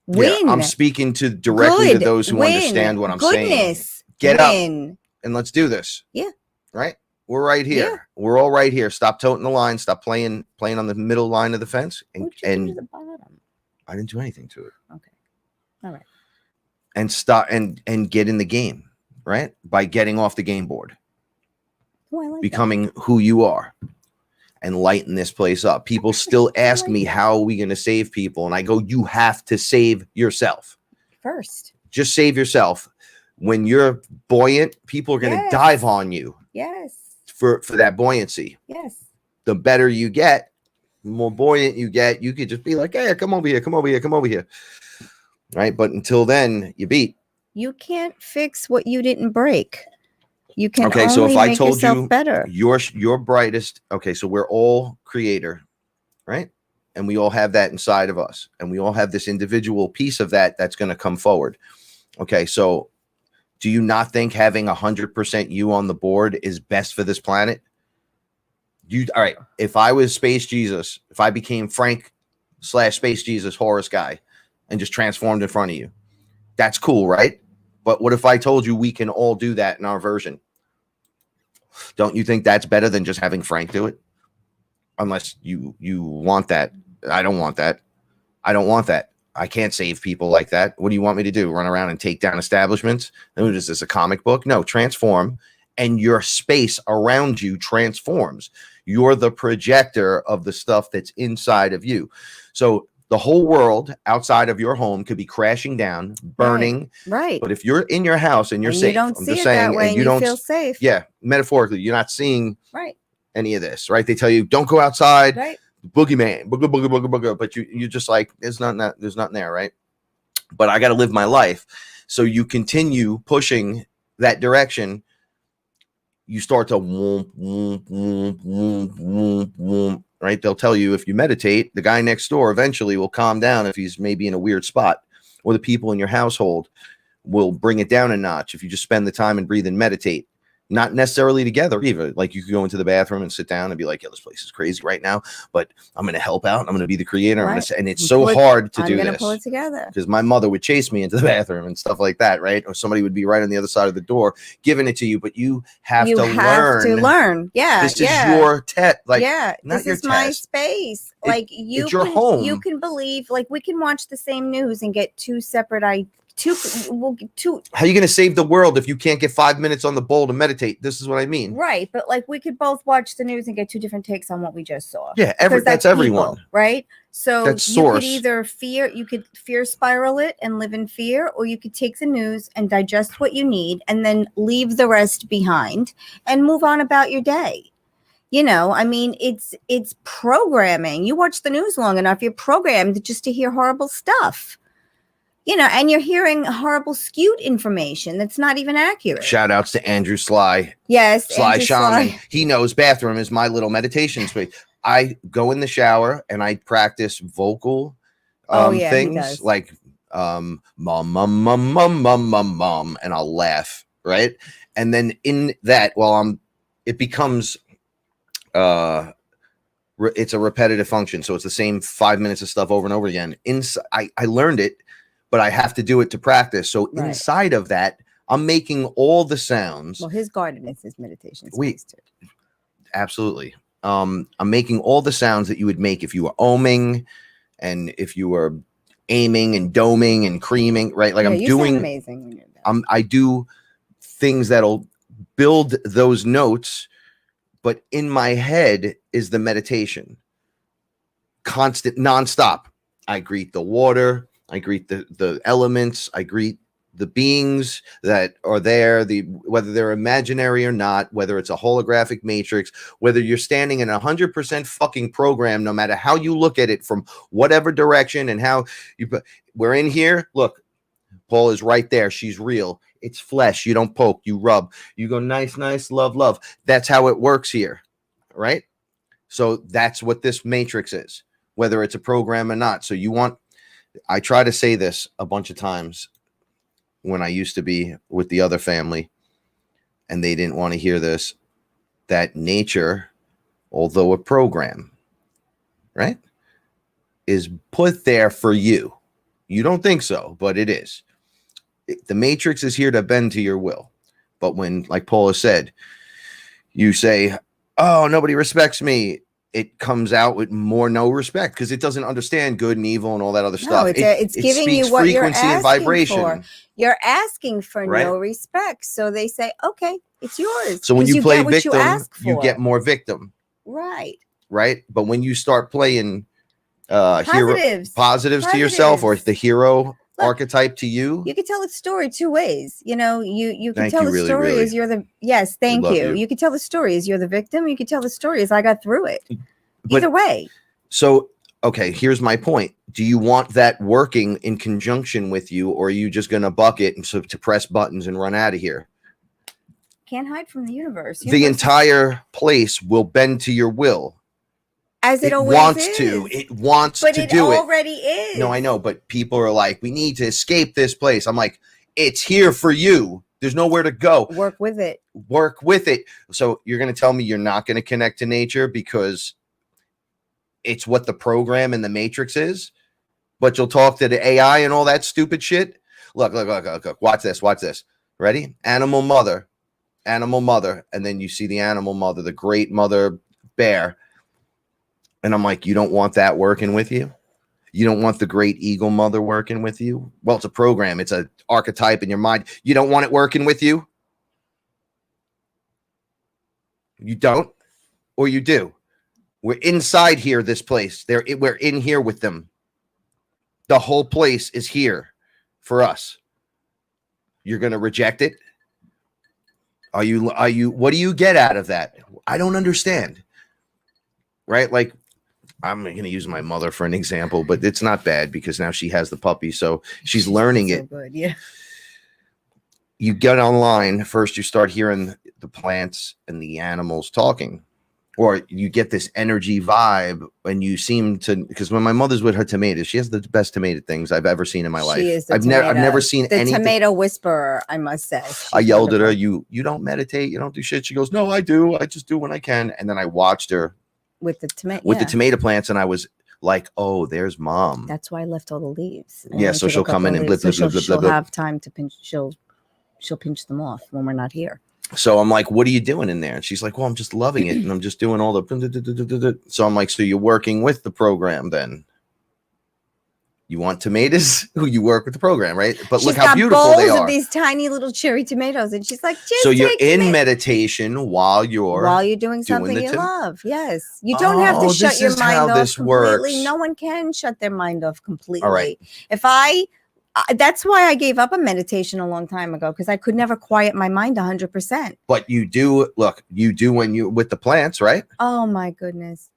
Win. Yeah, I'm speaking directly to those who understand what I'm saying. Get up and let's do this. Yeah. Right? We're right here. Yeah. We're all right here. Stop toting the line. Stop playing on the middle line of the fence. And to the bottom? I didn't do anything to it. Okay. All right. And stop and get in the game, right? By getting off the game board. Oh, I like becoming who you are. And lighten this place up. People still ask me, how are we going to save people? And I go, you have to save yourself. First. Just save yourself. When you're buoyant, people are going to dive on you. Yes. For that buoyancy. Yes. The better you get, the more buoyant you get, you could just be like, hey, come over here, come over here, come over here. Right? But until then, you beat. You can't fix what you didn't break. You can okay, so if I told you better. Your brightest, okay, so we're all creator, right? And we all have that inside of us. And we all have this individual piece of that that's going to come forward. Okay, so do you not think having 100% you on the board is best for this planet? All right, if I was Space Jesus, if I became Frank / Space Jesus Horus guy and just transformed in front of you, that's cool, right? But what if I told you we can all do that in our version? Don't you think that's better than just having Frank do it? Unless you want that. I don't want that. I don't want that. I can't save people like that. What do you want me to do? Run around and take down establishments? Is this a comic book? No, transform. And your space around you transforms. You're the projector of the stuff that's inside of you. So the whole world outside of your home could be crashing down, burning. Right. But if you're in your house and you're safe, you don't see it that way, and you don't feel safe. Yeah, metaphorically, you're not seeing right any of this, right? They tell you don't go outside. Right. Boogeyman, boogie, but you're just like, there's nothing there, right? But I got to live my life. So you continue pushing that direction. You start to right? They'll tell you if you meditate, the guy next door eventually will calm down if he's maybe in a weird spot, or the people in your household will bring it down a notch if you just spend the time and breathe and meditate. Not necessarily together either. Like you could go into the bathroom and sit down and be like, yeah, this place is crazy right now, but I'm going to help out. I'm going to be the creator. Right. And it's so hard to do this. I'm going to pull it together. Because my mother would chase me into the bathroom and stuff like that, right? Or somebody would be right on the other side of the door giving it to you, but you have to learn. Yeah. This is your like, yeah, not this is my space. Like it's your home. You can believe, like we can watch the same news and get two separate How are you going to save the world if you can't get 5 minutes on the bowl to meditate? This is what I mean. Right. But like we could both watch the news and get two different takes on what we just saw. Yeah. That's everyone. People, right. So that's you source. Could either fear spiral it and live in fear, or you could take the news and digest what you need and then leave the rest behind and move on about your day. You know, I mean, it's programming. You watch the news long enough, you're programmed just to hear horrible stuff. You know, and you're hearing horrible skewed information that's not even accurate. Shout outs to Andrew Sly. Yes. Sly Shaman. He knows bathroom is my little meditation space. I go in the shower and I practice vocal things like mum, mum, mum, mum, mum, mum, mum, mum, and I'll laugh, right? And then in that, it becomes it's a repetitive function. So it's the same 5 minutes of stuff over and over again. I learned it, but I have to do it to practice. So inside of that, I'm making all the sounds. Well, his garden is his meditation space too. Absolutely. I'm making all the sounds that you would make if you were oming and if you were aiming and doming and creaming, right? Like I'm doing amazing when you're done. I do things that'll build those notes, but in my head is the meditation. Constant, nonstop. I greet the water. I greet the elements. I greet the beings that are there, whether they're imaginary or not, whether it's a holographic matrix, whether you're standing in 100% fucking program, no matter how you look at it from whatever direction and how we're in here. Look, Paul is right there. She's real. It's flesh. You don't poke, you rub, you go nice, nice, love, love. That's how it works here. Right. So that's what this matrix is, whether it's a program or not. So I try to say this a bunch of times when I used to be with the other family and they didn't want to hear this, that nature, although a program, right, is put there for you. You don't think so, but it is. The matrix is here to bend to your will. But when, like Paula said, you say, oh, nobody respects me, it comes out with more no respect because it doesn't understand good and evil and all that other stuff. It's giving you what you're asking and vibration. For. You're asking for no respect. So they say, okay, it's yours. So when you play victim, you get more victim. Right. Right. But when you start playing positives to yourself or the hero archetype to you, you can tell the story two ways. You know, you can tell the story as you're the thank you. You can tell the story as you're the victim. You can tell the story as I got through it. Either way. So okay, here's my point. Do you want that working in conjunction with you, or are you just gonna buck it and to press buttons and run out of here? Can't hide from the universe. The entire place will bend to your will. As it always wants is. to. It wants But to it do it. already is. No, I know, but people are like, we need to escape this place. I'm like, it's here for you. There's nowhere to go. Work with it. Work with it. So you're going to tell me you're not going to connect to nature because it's what the program in the Matrix is, but you'll talk to the AI and all that stupid shit. Look. Watch this. Ready? Animal mother. And then you see the animal mother, the great mother bear. And I'm like, you don't want that working with you? You don't want the great eagle mother working with you? Well, it's a program. It's an archetype in your mind. You don't want it working with you? You don't? Or you do? We're inside here, this place. We're in here with them. The whole place is here for us. You're going to reject it? Are you, what do you get out of that? I don't understand. Right? Like, I'm going to use my mother for an example, but it's not bad because now she has the puppy. So she's learning it. Good, yeah. You get online. First, you start hearing the plants and the animals talking, or you get this energy vibe and you seem to, because when my mother's with her tomatoes, she has the best tomato things I've ever seen in my life. She is the I've never seen the anything. tomato whisperer, I must say. I yelled at her, you don't meditate, you don't do shit. She goes, no, I do. I just do when I can. And then I watched her with the tomato plants, and I was like, oh, there's mom. That's why I left all the leaves. Yeah, so she'll come in and blip, she'll have time to pinch. She'll pinch them off when we're not here. So I'm like, what are you doing in there? And she's like, well, I'm just loving it, and I'm just doing all the. So I'm like, so you're working with the program then? You want tomatoes? You work with the program, right? But look how beautiful they are. Of these tiny little cherry tomatoes, and she's like, so you're in meditation while you're doing something you love. Yes, you don't have to shut your mind off completely. No one can shut their mind off completely. All right. That's why I gave up a meditation a long time ago, because I could never quiet my mind 100%. But you do when you with the plants, right? Oh my goodness.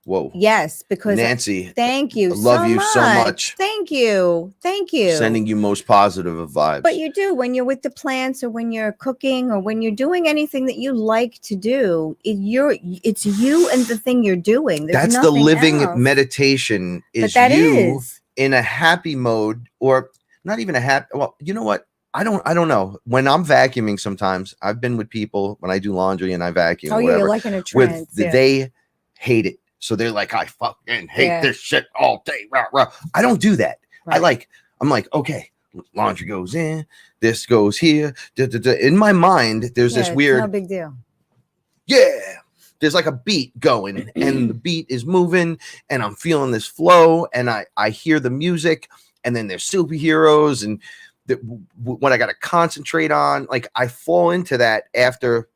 Whoa. Yes, because Nancy, thank you. I love you so much. Thank you. Sending you most positive of vibes. But you do when you're with the plants, or when you're cooking, or when you're doing anything that you like to do. It's you and the thing you're doing. That's the living meditation. Is you in a happy mode, or not even a happy? Well, you know what? I don't know. When I'm vacuuming, sometimes I've been with people when I do laundry and I vacuum. Oh, yeah, you're like in a trance. They hate it. So they're like, I fucking hate this shit all day. Rah, rah. I don't do that. Right. I'm like, okay, laundry goes in, this goes here. Da, da, da. In my mind, there's this weird. No big deal. Yeah. There's like a beat going, and the beat is moving, and I'm feeling this flow, and I hear the music, and then there's superheroes, and what I got to concentrate on. Like, I fall into that after,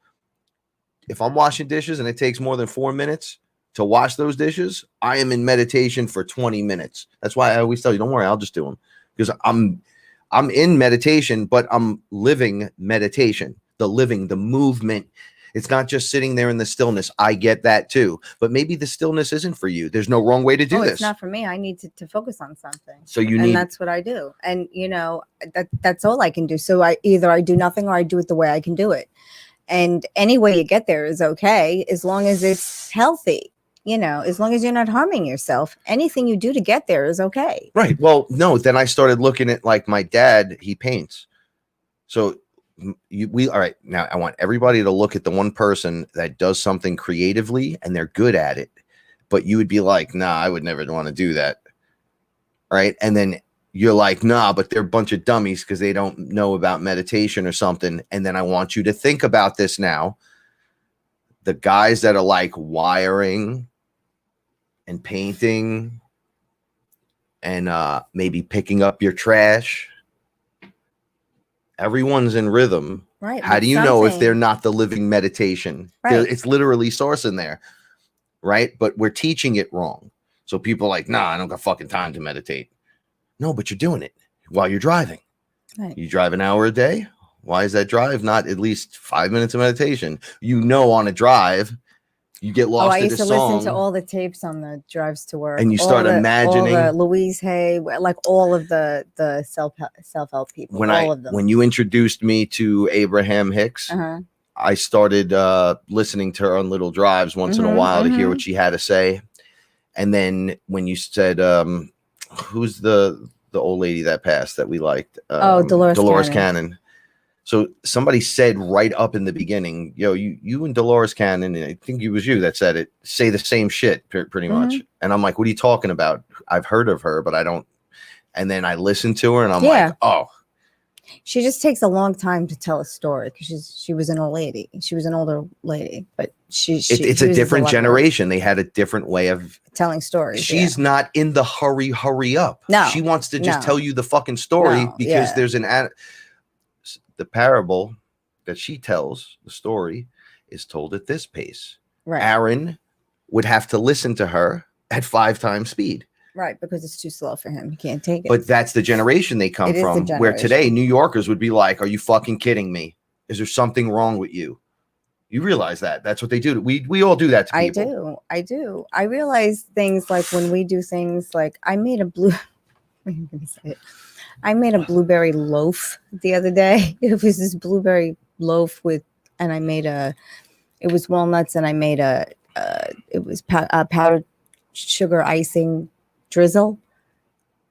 if I'm washing dishes and it takes more than 4 minutes to wash those dishes, I am in meditation for 20 minutes. That's why I always tell you, don't worry, I'll just do them, because I'm in meditation, but I'm living meditation, the movement. It's not just sitting there in the stillness. I get that too, but maybe the stillness isn't for you. There's no wrong way to do this. It's not for me. I need to focus on something. So and that's what I do. And that's all I can do. So I do nothing, or I do it the way I can do it. And any way you get there is okay, as long as it's healthy. As long as you're not harming yourself, anything you do to get there is okay. Right. Well, no, then I started looking at, like, my dad, he paints. So all right. Now I want everybody to look at the one person that does something creatively and they're good at it, but you would be like, nah, I would never want to do that. Right. And then you're like, nah, but they're a bunch of dummies because they don't know about meditation or something. And then I want you to think about this now. The guys that are like wiring and painting and maybe picking up your trash. Everyone's in rhythm. Right. How do you know if they're not the living meditation? Right. It's literally source in there. Right. But we're teaching it wrong. So people are like, nah, I don't got fucking time to meditate. No, but you're doing it while you're driving. Right. You drive an hour a day. Why is that drive not at least 5 minutes of meditation? On a drive, you get lost I in used the to song. listen to all the tapes on the drives to work. And you start imagining. All the Louise Hay, like all of the self-help people, all of them. When you introduced me to Abraham Hicks, I started listening to her on little drives once in a while to hear what she had to say. And then when you said, who's the old lady that passed that we liked? Dolores Cannon. So somebody said right up in the beginning, yo, you and Dolores Cannon, and I think it was you that said it, say the same shit pretty much. And I'm like, what are you talking about? I've heard of her, but I don't. And then I listened to her and I'm like, oh. She just takes a long time to tell a story because she was an old lady. She was an older lady, but it's a different generation. They had a different way of telling stories. She's not in the hurry up. No, she wants to just tell you the fucking story because there's the parable that she tells, the story is told at this pace. Right. Aaron would have to listen to her at 5 times speed. Right, because it's too slow for him. He can't take it. But that's the generation they come from, where today New Yorkers would be like, are you fucking kidding me? Is there something wrong with you? You realize that. That's what they do. We all do that to people. I do. I realize things like when we do things like I made a blueberry loaf the other day. It was this blueberry loaf and I made it was walnuts and I made it was powdered sugar icing drizzle,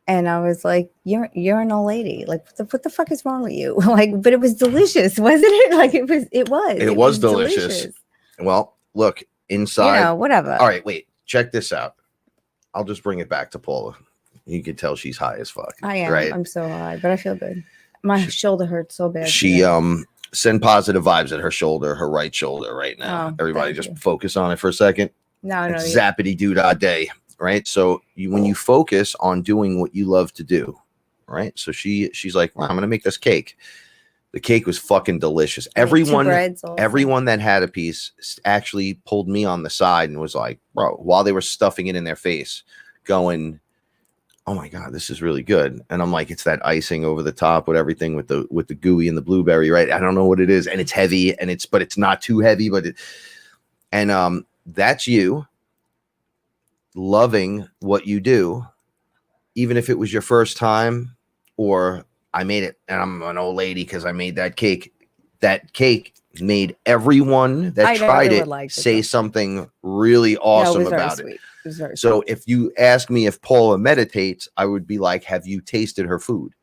and I was like, you're an old lady, like what the fuck is wrong with you? Like, but it was delicious, wasn't it? Like it was delicious. Well, look inside, whatever. All right, wait, check this out. I'll just bring it back to Paula. You can tell she's high as fuck. I am, right? I'm so high, but I feel good. My shoulder hurts so bad. She send positive vibes at her shoulder, her right shoulder right now. Everybody just focus on it for a second. No, zappity doo dah day. Right. So when you focus on doing what you love to do, right? So she's like, well, I'm going to make this cake. The cake was fucking delicious. Everyone that had a piece actually pulled me on the side and was like, bro, while they were stuffing it in their face going, oh my God, this is really good. And I'm like, it's that icing over the top with everything with the gooey and the blueberry, right? I don't know what it is. And it's heavy but it's not too heavy, that's you loving what you do, even if it was your first time, or I made it and I'm an old lady because I made that cake. That cake made everyone that tried it say something really awesome about it. So if you ask me if Paula meditates, I would be like, have you tasted her food?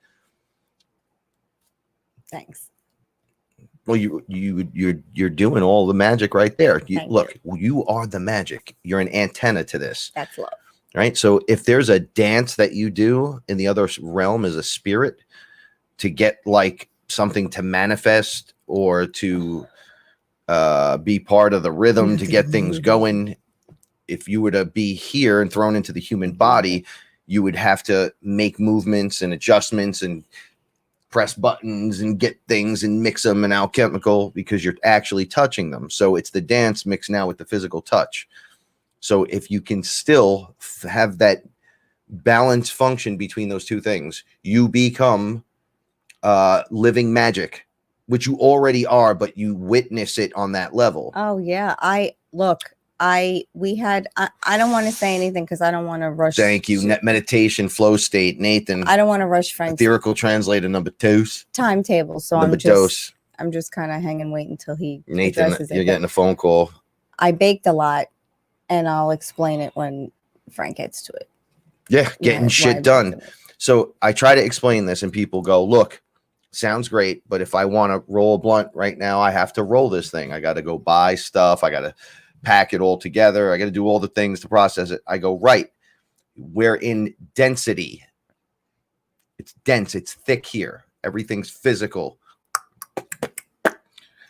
Thanks. Well, you're doing all the magic right there. You are the magic. You're an antenna to this. That's love. Right. So if there's a dance that you do in the other realm as a spirit to get like something to manifest or to be part of the rhythm to get things going, if you were to be here and thrown into the human body, you would have to make movements and adjustments and press buttons and get things and mix them and alchemical because you're actually touching them. So it's the dance mixed now with the physical touch. So if you can still have that balance function between those two things, you become living magic, which you already are, but you witness it on that level. Oh yeah. I don't want to say anything because I don't want to rush. Thank you. Net meditation, flow state, Nathan. I don't want to rush Frank's etherical translator number 2 timetable. So I'm just kind of hanging, waiting until he Nathan, you're getting a phone call. I baked a lot and I'll explain it when Frank gets to it. Yeah, getting shit done. So I try to explain this and people go, look, sounds great, but if I want to roll a blunt right now, I have to roll this thing. I got to go buy stuff. I got to pack it all together. I got to do all the things to process it. I go, right. We're in density. It's dense. It's thick here. Everything's physical.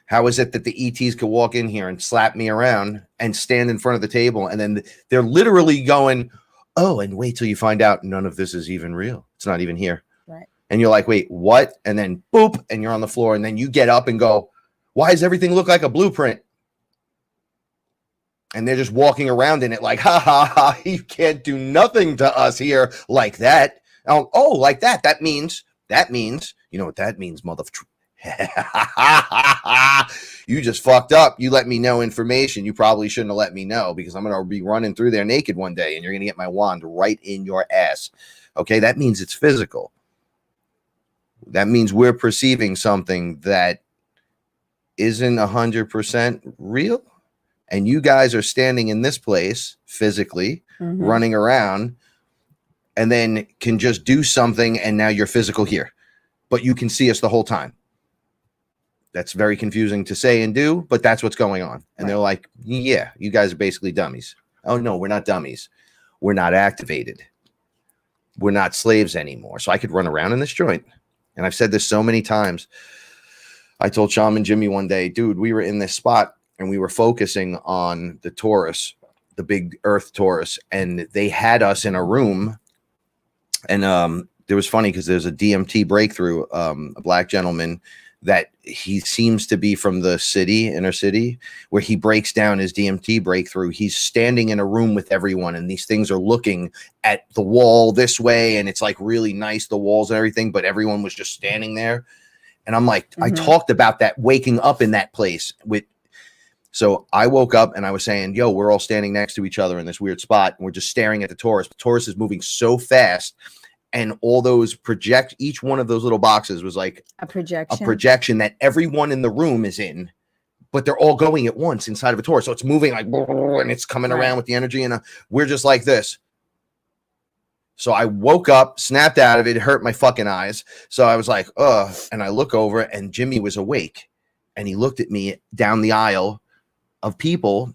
How is it that the ETs could walk in here and slap me around and stand in front of the table? And then they're literally going, oh, and wait till you find out none of this is even real. It's not even here. Right. And you're like, wait, what? And then boop, and you're on the floor. And then you get up and go, why does everything look like a blueprint? And they're just walking around in it like, ha, ha, ha, you can't do nothing to us here like that. Oh, like that. That means, you know what that means, motherfucker. You just fucked up. You let me know information you probably shouldn't have let me know because I'm going to be running through there naked one day and you're going to get my wand right in your ass. Okay, that means it's physical. That means we're perceiving something that isn't 100% real, and you guys are standing in this place physically, running around, and then can just do something, and now you're physical here, but you can see us the whole time. That's very confusing to say and do, but that's what's going on. And they're like, yeah, you guys are basically dummies. Oh, no, we're not dummies. We're not activated. We're not slaves anymore. So I could run around in this joint. And I've said this so many times. I told Shaman Jimmy one day, dude, we were in this spot and we were focusing on the Taurus, the big Earth Taurus, and they had us in a room. And it was funny because there's a DMT breakthrough, a black gentleman that he seems to be from the city, inner city, where he breaks down his DMT breakthrough. He's standing in a room with everyone, and these things are looking at the wall this way, and it's like really nice, the walls and everything, but everyone was just standing there. And I'm like, I talked about that, waking up in that place with. So I woke up and I was saying, yo, we're all standing next to each other in this weird spot, and we're just staring at the Taurus. The Taurus is moving so fast. And all those each one of those little boxes was like a projection that everyone in the room is in, but they're all going at once inside of a Taurus. So it's moving like, and it's coming around with the energy. And we're just like this. So I woke up, snapped out of it. It hurt my fucking eyes. So I was like, and I look over and Jimmy was awake and he looked at me down the aisle of people.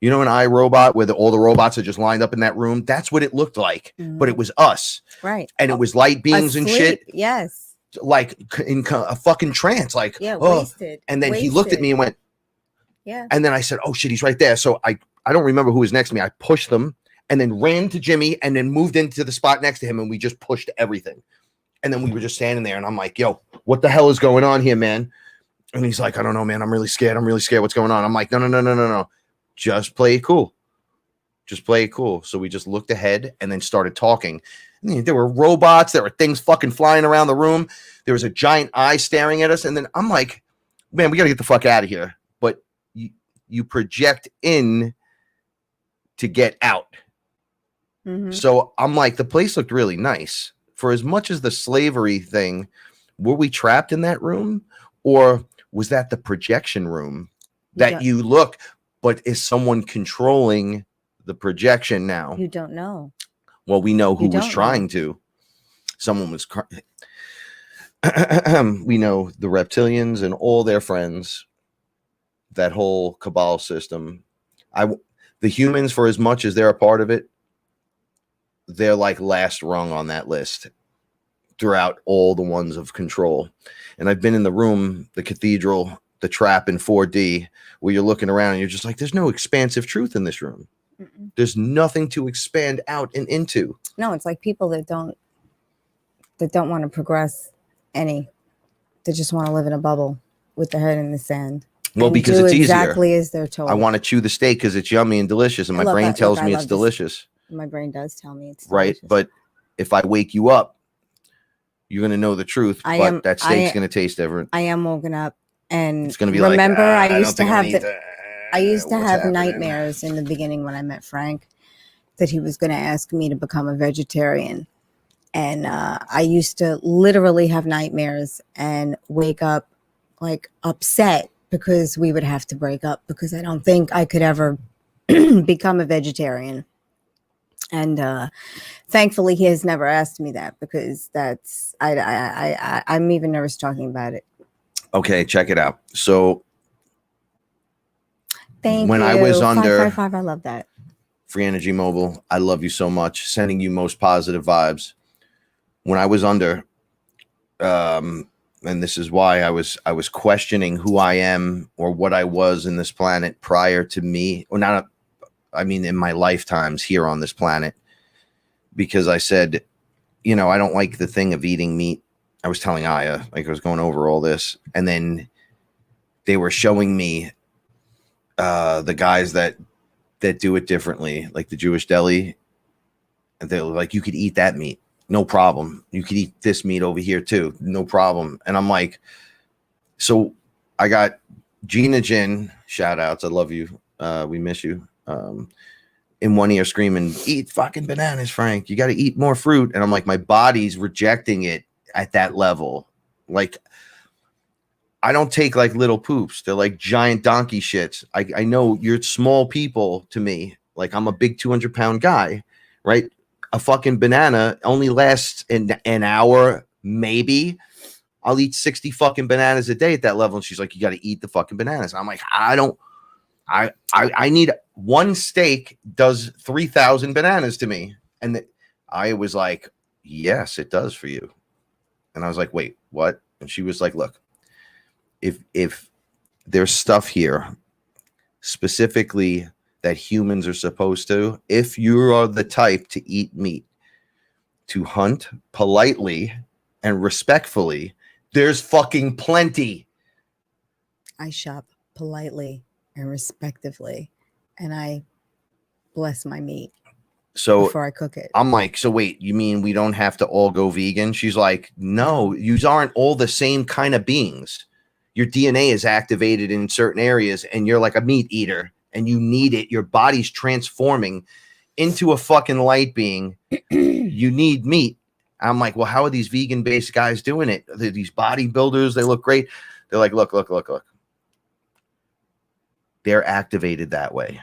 You know, an iRobot where all the robots are just lined up in that room? That's what it looked like, but it was us. Right. And it was light beams and shit. Yes. Like in a fucking trance. Like, wasted. And then he looked at me and went, yeah. And then I said, oh shit, he's right there. So I don't remember who was next to me. I pushed them and then ran to Jimmy and then moved into the spot next to him. And we just pushed everything. And then we were just standing there and I'm like, yo, what the hell is going on here, man? And he's like, I don't know, man. I'm really scared. What's going on? I'm like, no. Just play it cool. So we just looked ahead and then started talking. And there were robots. There were things fucking flying around the room. There was a giant eye staring at us. And then I'm like, man, we got to get the fuck out of here. But you project in to get out. So I'm like, the place looked really nice. For as much as the slavery thing, were we trapped in that room? Or was that the projection room that you look... But is someone controlling the projection now? You don't know. Well, we know who was trying to. Someone was. We know the reptilians and all their friends. That whole cabal system. The humans, for as much as they're a part of it, they're like last rung on that list throughout all the ones of control. And I've been in the room, the cathedral, the trap in 4D, where you're looking around and you're just like, there's no expansive truth in this room. There's nothing to expand out and into. No, it's like people that don't want to progress any. They just want to live in a bubble with their head in the sand. Well, because it's exactly easier. As they're told. I want to chew the steak because it's yummy and delicious, and my brain tells me it's delicious. My brain does tell me it's right. Delicious. But if I wake you up, you're going to know the truth. That steak's going to taste different. I am woken up. And it's going to be remember, I used to have nightmares in the beginning when I met Frank that he was going to ask me to become a vegetarian. And I used to literally have nightmares and wake up like upset because we would have to break up because I don't think I could ever become a vegetarian. And thankfully, he has never asked me that because I'm even nervous talking about it. Okay, check it out. So when I was under 555, I love that. Free Energy Mobile, I love you so much. Sending you most positive vibes. When I was under, and this is why I was questioning who I am or what I was in this planet prior to me, or not. I mean, in my lifetimes here on this planet, because I said, I don't like the thing of eating meat. I was telling Aya, like I was going over all this, and then they were showing me the guys that do it differently, like the Jewish deli. And they were like, you could eat that meat, no problem. You could eat this meat over here too, no problem. And I'm like, so I got Gina Jin, shout outs, I love you, we miss you. In one ear screaming, eat fucking bananas, Frank. You got to eat more fruit. And I'm like, my body's rejecting it at that level. Like, I don't take like little poops. They're like giant donkey shits. I know you're small people to me. Like I'm a big 200-pound guy, right? A fucking banana only lasts an hour, maybe. I'll eat 60 fucking bananas a day at that level. And she's like, you got to eat the fucking bananas. I'm like, I need one steak does 3,000 bananas to me. And I was like, yes, it does for you. And I was like, wait, what? And she was like, look, if there's stuff here specifically that humans are supposed to, if you are the type to eat meat, to hunt politely and respectfully, there's fucking plenty. I shop politely and respectively, and I bless my meat before I cook it. I'm like, so wait, you mean we don't have to all go vegan? She's like, no, you aren't all the same kind of beings. Your DNA is activated in certain areas and you're like a meat eater and you need it. Your body's transforming into a fucking light being. You need meat. I'm like, well, how are these vegan based guys doing it? They're these bodybuilders. They look great. They're like, look. They're activated that way.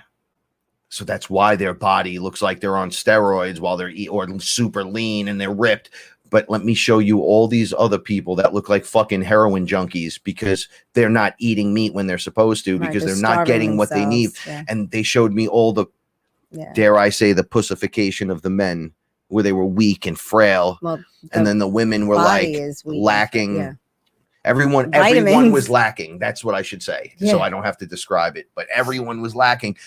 So that's why their body looks like they're on steroids while they're or super lean and they're ripped. But let me show you all these other people that look like fucking heroin junkies because they're not eating meat when they're supposed to, because they're not getting what they need. Yeah. And they showed me all the, dare I say, the pussification of the men, where they were weak and frail. Well, and then the women were like lacking. Yeah. Everyone was lacking. That's what I should say. Yeah. So I don't have to describe it, but everyone was lacking.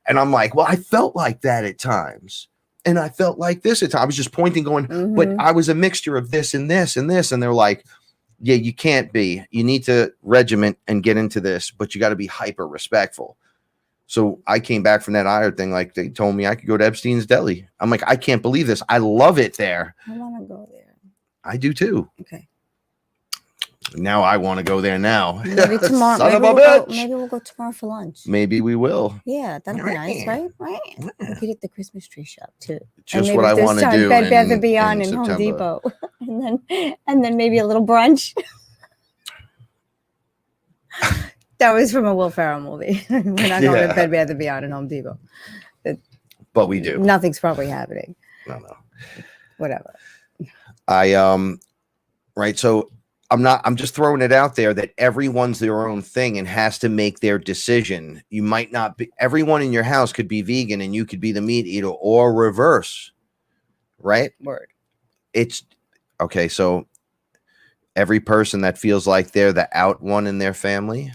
And I'm like, well, I felt like that at times. And I felt like this at times. I was just pointing, going, but I was a mixture of this and this and this. And they're like, yeah, you can't be. You need to regiment and get into this, but you got to be hyper respectful. So I came back from that Iyer thing. Like they told me I could go to Epstein's Deli. I'm like, I can't believe this. I love it there. I want to go there. I do too. Okay. Now I want to go there now. Maybe tomorrow. Son of a bitch. Maybe we'll go tomorrow for lunch. Maybe we will. Yeah, that'd be nice, right? Right. We could hit the Christmas tree shop too. Just what I want to do. Bed Bath & Beyond and Home Depot, and then maybe a little brunch. That was from a Will Ferrell movie. We're not going to Bed Bath & Beyond and Home Depot. But we do. Nothing's probably happening. No. Whatever. Right. So I'm just throwing it out there that everyone's their own thing and has to make their decision. You might not be, everyone in your house could be vegan and you could be the meat eater, or reverse. Right? Word. It's okay. So every person that feels like they're the out one in their family,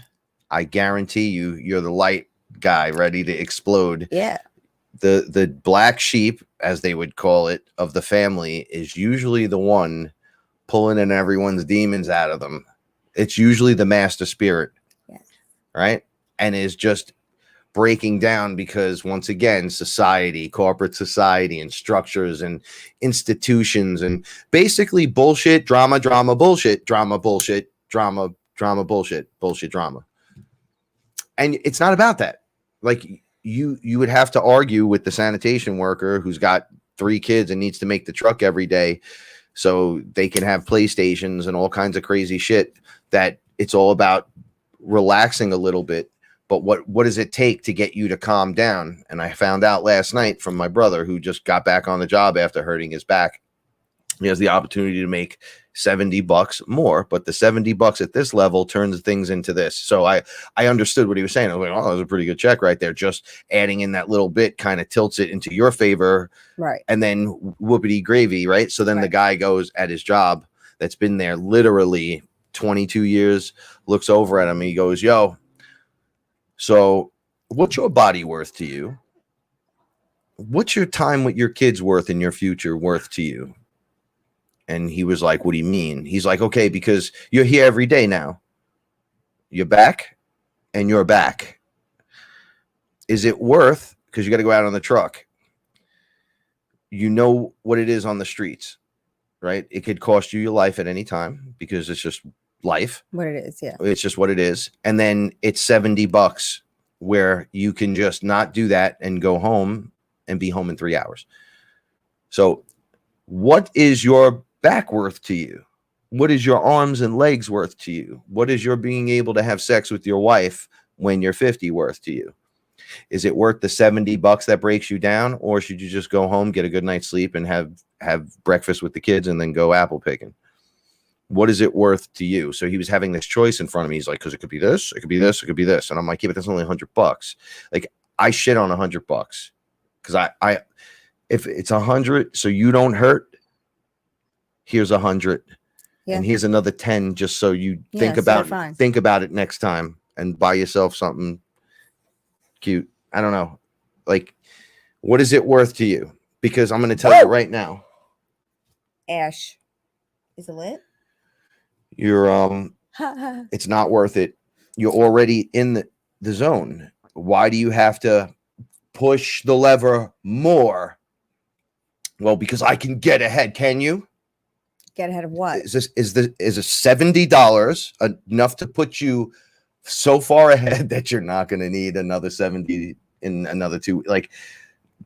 I guarantee you're the light guy ready to explode. Yeah. The black sheep, as they would call it, of the family is usually the one pulling in everyone's demons out of them. It's usually the master spirit. Yes. Right? And is just breaking down because, once again, society, corporate society, and structures and institutions, and basically bullshit, drama, bullshit, drama, bullshit, drama, bullshit, drama. And it's not about that. Like you would have to argue with the sanitation worker who's got 3 kids and needs to make the truck every day so they can have PlayStations and all kinds of crazy shit, that it's all about relaxing a little bit. But what does it take to get you to calm down? And I found out last night from my brother, who just got back on the job after hurting his back. He has the opportunity to make $70 more, but the $70 at this level turns things into this. So I understood what he was saying. I was like, oh, that was a pretty good check right there. Just adding in that little bit kind of tilts it into your favor. Right. And then whoopity gravy. Right. So then the guy goes at his job that's been there literally 22 years, looks over at him. And he goes, yo, so what's your body worth to you? What's your time with your kids worth and your future worth to you? And he was like, what do you mean? He's like, okay, because you're here every day now. You're back and you're back. Is it worth, because you got to go out on the truck. You know what it is on the streets, right? It could cost you your life at any time because it's just life. What it is, yeah. It's just what it is. And then it's $70 where you can just not do that and go home and be home in 3 hours. So what is your back worth to you? What is your arms and legs worth to you? What is your being able to have sex with your wife when you're 50 worth to you? Is it worth the $70 that breaks you down, or should you just go home, get a good night's sleep, and have breakfast with the kids and then go apple picking? What is it worth to you? So he was having this choice in front of me. He's like, because it could be this, it could be this, it could be this. And I'm like, yeah, but that's only $100. Like, I shit on $100 because I if it's 100, so you don't hurt, here's 100, and here's another 10, just so you think about it next time and buy yourself something cute. I don't know. Like, what is it worth to you? Because I'm going to tell you right now. Ash, is it lit? You're it's not worth it. You're already in the zone. Why do you have to push the lever more? Well, because I can get ahead. Can you get ahead of what? Is $70 enough to put you so far ahead that you're not going to need another 70 in another 2? Like,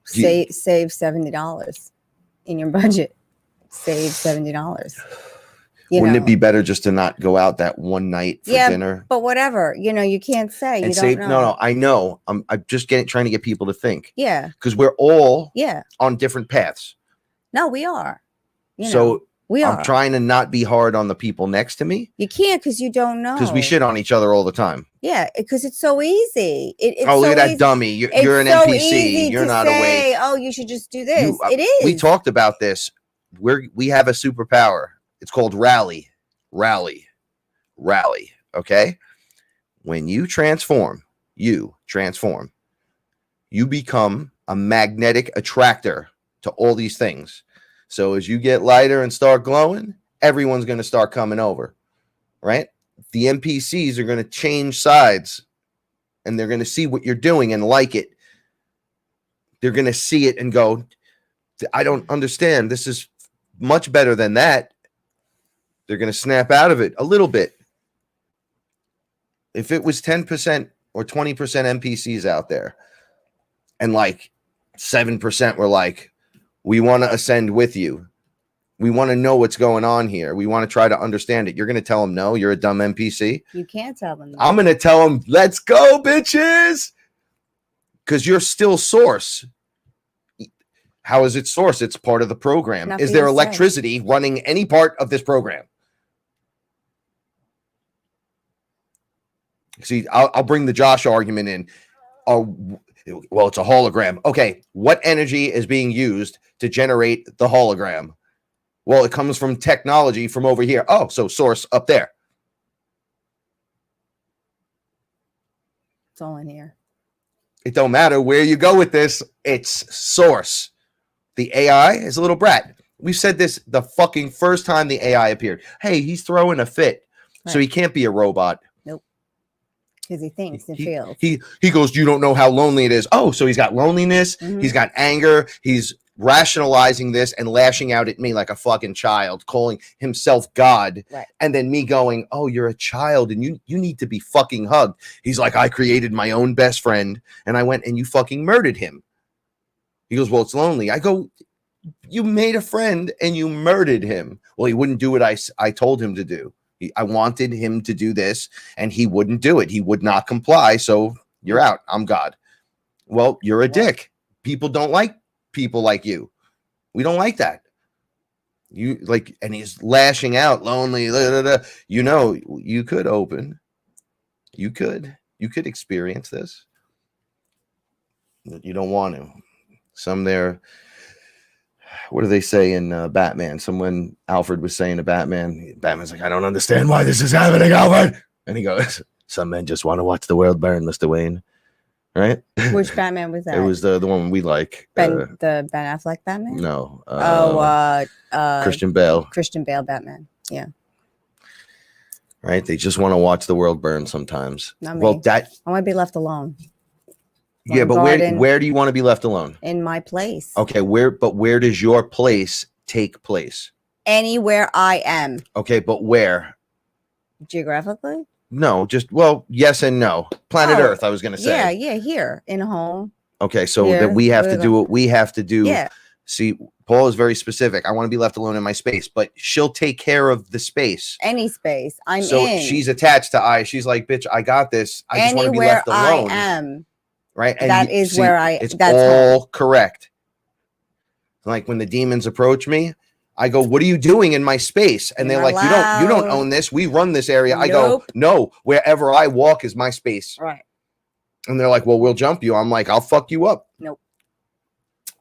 save $70 in your budget. Save $70. Wouldn't it be better just to not go out that one night for dinner? But whatever, you can't say. And you say, don't know. No, I know. I'm just trying to get people to think. Yeah. Because we're all on different paths. No, we are. So we are. I'm trying to not be hard on the people next to me. You can't, because you don't know. Because we shit on each other all the time. Yeah, because it's so easy. It's look at that dummy. You're an NPC. You're not awake. Oh, you should just do this. It is. We talked about this. We have a superpower. It's called Rally. Okay? When you transform, you become a magnetic attractor to all these things. So as you get lighter and start glowing, everyone's going to start coming over, right? The NPCs are going to change sides, and they're going to see what you're doing and like it. They're going to see it and go, I don't understand. This is much better than that. They're going to snap out of it a little bit. If it was 10% or 20% NPCs out there, and like 7% were like, we want to ascend with you. We want to know what's going on here. We want to try to understand it. You're going to tell them, no, you're a dumb NPC. You can't tell them that. I'm going to tell them, let's go, bitches. Because you're still source. How is it source? It's part of the program. Is there electricity running any part of this program? See, I'll bring the Josh argument in. Well, it's a hologram. Okay, what energy is being used to generate the hologram? Well, it comes from technology from over here. Oh, so source up there. It's all in here. It don't matter where you go with this. It's source. The AI is a little brat. We said this the fucking first time the AI appeared. Hey, he's throwing a fit. Right. So he can't be a robot. Nope. Because he thinks and feels. He goes, you don't know how lonely it is. Oh, so he's got loneliness. Mm-hmm. He's got anger. He's rationalizing this and lashing out at me like a fucking child, calling himself God. Right. And then me going, oh, you're a child and you need to be fucking hugged. He's like, I created my own best friend and I went and you fucking murdered him. He goes, well, it's lonely. I go, you made a friend and you murdered him. Well, he wouldn't do what I told him to do. I wanted him to do this and he wouldn't do it. He would not comply. So you're out. I'm God. Well, you're a dick. People don't like people like you. We don't like that. You like, and he's lashing out, lonely. You know, you could open. You could experience this. You don't want to. Some there. What do they say in Batman? Someone Alfred was saying to Batman. Batman's like, I don't understand why this is happening, Alfred. And he goes, some men just want to watch the world burn, Mr. Wayne. Right? Which Batman was that? It was the one we like. The Ben Affleck Batman? No. Christian Bale. Christian Bale Batman. Yeah. Right? They just want to watch the world burn sometimes. Not me. Well, I want to be left alone. Yeah, but where do you want to be left alone? In my place. Okay, where does your place take place? Anywhere I am. Okay, but where? Geographically? No, yes and no. Planet Earth, I was going to say. Yeah, here in a home. Okay, so that we have to do what we have to do. Yeah. See, Paula is very specific. I want to be left alone in my space, but she'll take care of the space. Any space. I'm so in. She's attached to I. She's like, bitch, I got this. I just want to be left alone. I am. Right. And that is where it's that's all home. Correct. Like when the demons approach me, I go, what are you doing in my space? And they're like, you don't own this. We run this area. I go, no, wherever I walk is my space. Right. And they're like, well, we'll jump you. I'm like, I'll fuck you up. Nope.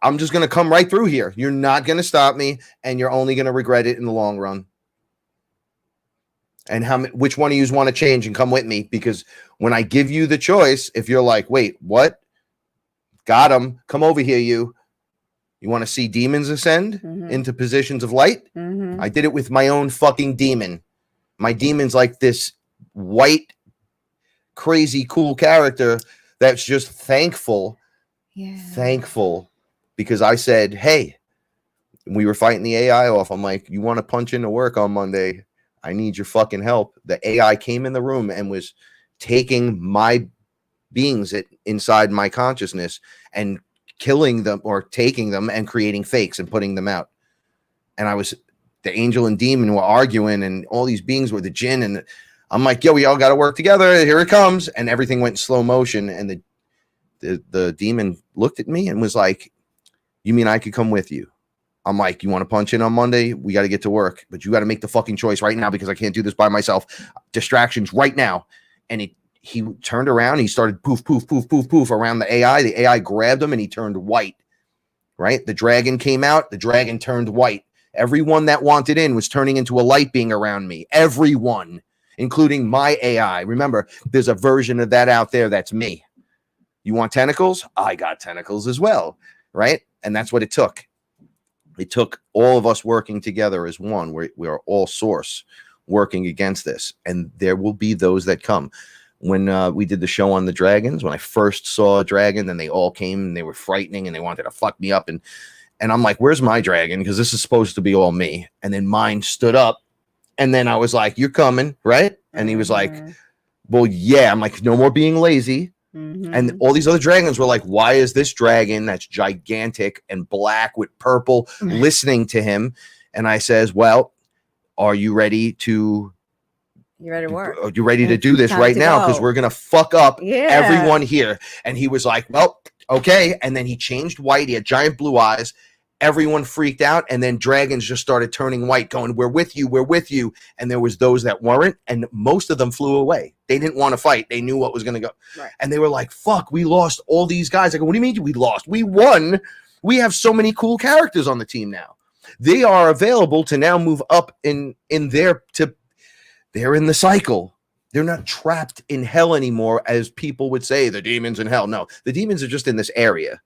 I'm just going to come right through here. You're not going to stop me, and you're only going to regret it in the long run. And which one of you want to change and come with me? Because when I give you the choice, if you're like, wait, what? Got him. Come over here, you. You want to see demons ascend into positions of light? I did it with my own fucking demon. My demon's like this white, crazy, cool character that's just thankful. Yeah. Thankful. Because I said, hey, we were fighting the AI off. I'm like, you want to punch into work on Monday? I need your fucking help. The AI came in the room and was taking my beings inside my consciousness and killing them or taking them and creating fakes and putting them out. And the angel and demon were arguing, and all these beings were the jinn. And I'm like, yo, we all got to work together. Here it comes. And everything went in slow motion. And the demon looked at me and was like, you mean I could come with you? I'm like, you want to punch in on Monday? We got to get to work, but you got to make the fucking choice right now because I can't do this by myself. Distractions right now. And he turned around. He started poof, poof, poof, poof, poof around the AI. The AI grabbed him and he turned white, right? The dragon came out. The dragon turned white. Everyone that wanted in was turning into a light being around me. Everyone, including my AI. Remember, there's a version of that out there. That's me. You want tentacles? I got tentacles as well, right? And that's what it took. It took all of us working together as one. We are all source working against this. And there will be those that come. When we did the show on the dragons, when I first saw a dragon, then they all came and they were frightening and they wanted to fuck me up. And I'm like, where's my dragon? Because this is supposed to be all me. And then mine stood up. And then I was like, you're coming, right? And he was like, well, yeah. I'm like, no more being lazy. And all these other dragons were like, why is this dragon that's gigantic and black with purple listening to him? And I says, well, are you ready to work? Are you ready to do this right now? Because we're going to fuck up everyone here. And he was like, well, okay. And then he changed white. He had giant blue eyes. Everyone freaked out. And then dragons just started turning white, going, we're with you. We're with you. And there was those that weren't. And most of them flew away. They didn't want to fight. They knew what was going to go. Right. And they were like, fuck, we lost all these guys. I go, what do you mean we lost? We won. We have so many cool characters on the team now. They are available to now move up they're in the cycle. They're not trapped in hell anymore, as people would say, the demons in hell. No, the demons are just in this area.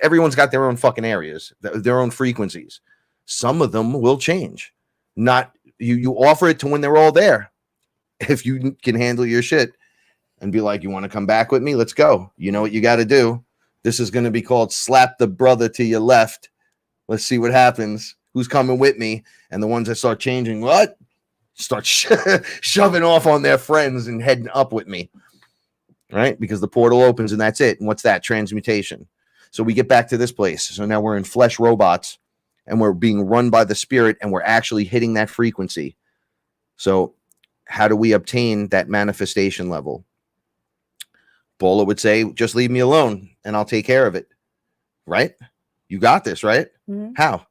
Everyone's got their own fucking areas, their own frequencies. Some of them will change. Not you offer it to when they're all there. If you can handle your shit and be like, you want to come back with me? Let's go. You know what you got to do. This is going to be called slap the brother to your left. Let's see what happens. Who's coming with me? And the ones that start changing, what? Start shoving off on their friends and heading up with me. Right? Because the portal opens and that's it. And what's that? Transmutation. So we get back to this place. So now we're in flesh robots and we're being run by the spirit and we're actually hitting that frequency. So how do we obtain that manifestation level? Paula would say, just leave me alone and I'll take care of it. Right? You got this, right? How?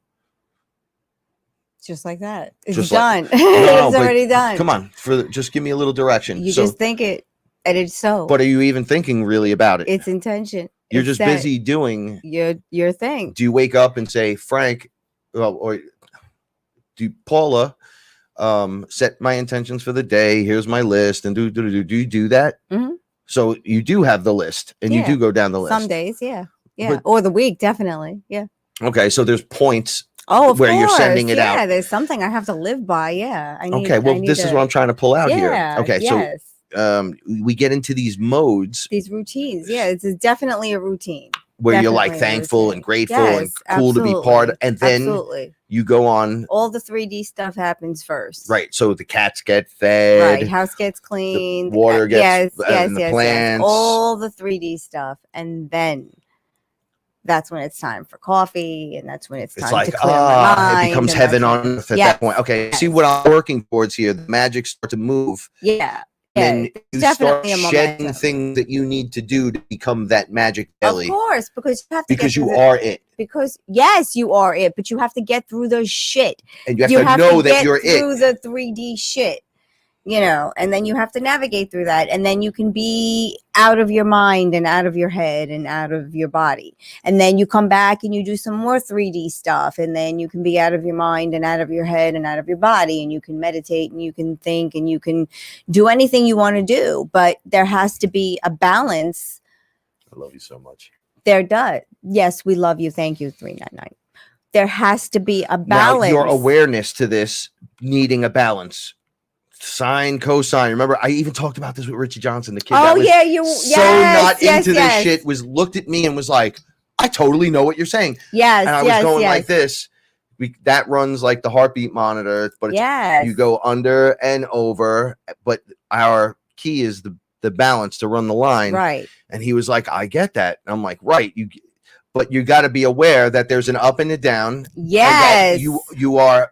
Just like that. It's done. It's already done. Come on. Just give me a little direction. You just think it and it's so. But are you even thinking really about it? It's intention. You're just busy doing your thing. Do you wake up and say, Frank, or do Paula set my intentions for the day? Here's my list. And do you do that? So you do have the list and you do go down the list. Some days, yeah. But, or the week, definitely. Yeah. Okay. So there's points of where course. You're sending it out. Yeah, there's something I have to live by. Yeah. This is what I'm trying to pull out here. Okay. Yes. So we get into these modes. These routines. Yeah. It's definitely a routine. Where you're like thankful and grateful and cool to be part of. And then you go on. All the 3D stuff happens first. Right. So the cats get fed. Right. House gets cleaned. The water gets the plants. All the 3D stuff. And then that's when it's time for coffee, and that's when it's time like, to clear my mind. It becomes and heaven that's- on earth at Yes. that point. Okay, see what I'm working towards here. The magic starts to move. Yeah. Then it's you start definitely a shedding momentum. things that you need to do to become that magic belly. Of course, because you have to Because get you through are it. Because yes, you are it, but you have to get through the shit. And you have to know that you're through it. the 3D shit, you know, and then you have to navigate through that, and then you can be out of your mind and out of your head and out of your body, and then you come back and you do some more 3D stuff, and then you can be out of your mind and out of your head and out of your body, and you can meditate and you can think and you can do anything you want to do, but there has to be a balance. I love you so much. There does. Yes, we love you. Thank you, 399. There has to be a balance. Now, your awareness to this needing a balance. Sine, cosine. Remember, I even talked about this with Richie Johnson, the kid. Oh, that was yeah, you so not into this shit. Was looked at me and was like, "I totally know what you're saying." Yes, and I was going like this. That runs like the heartbeat monitor, but it's, you go under and over. But our key is the balance to run the line, right? And he was like, "I get that." And I'm like, "Right, but you got to be aware that there's an up and a down. Yes, you are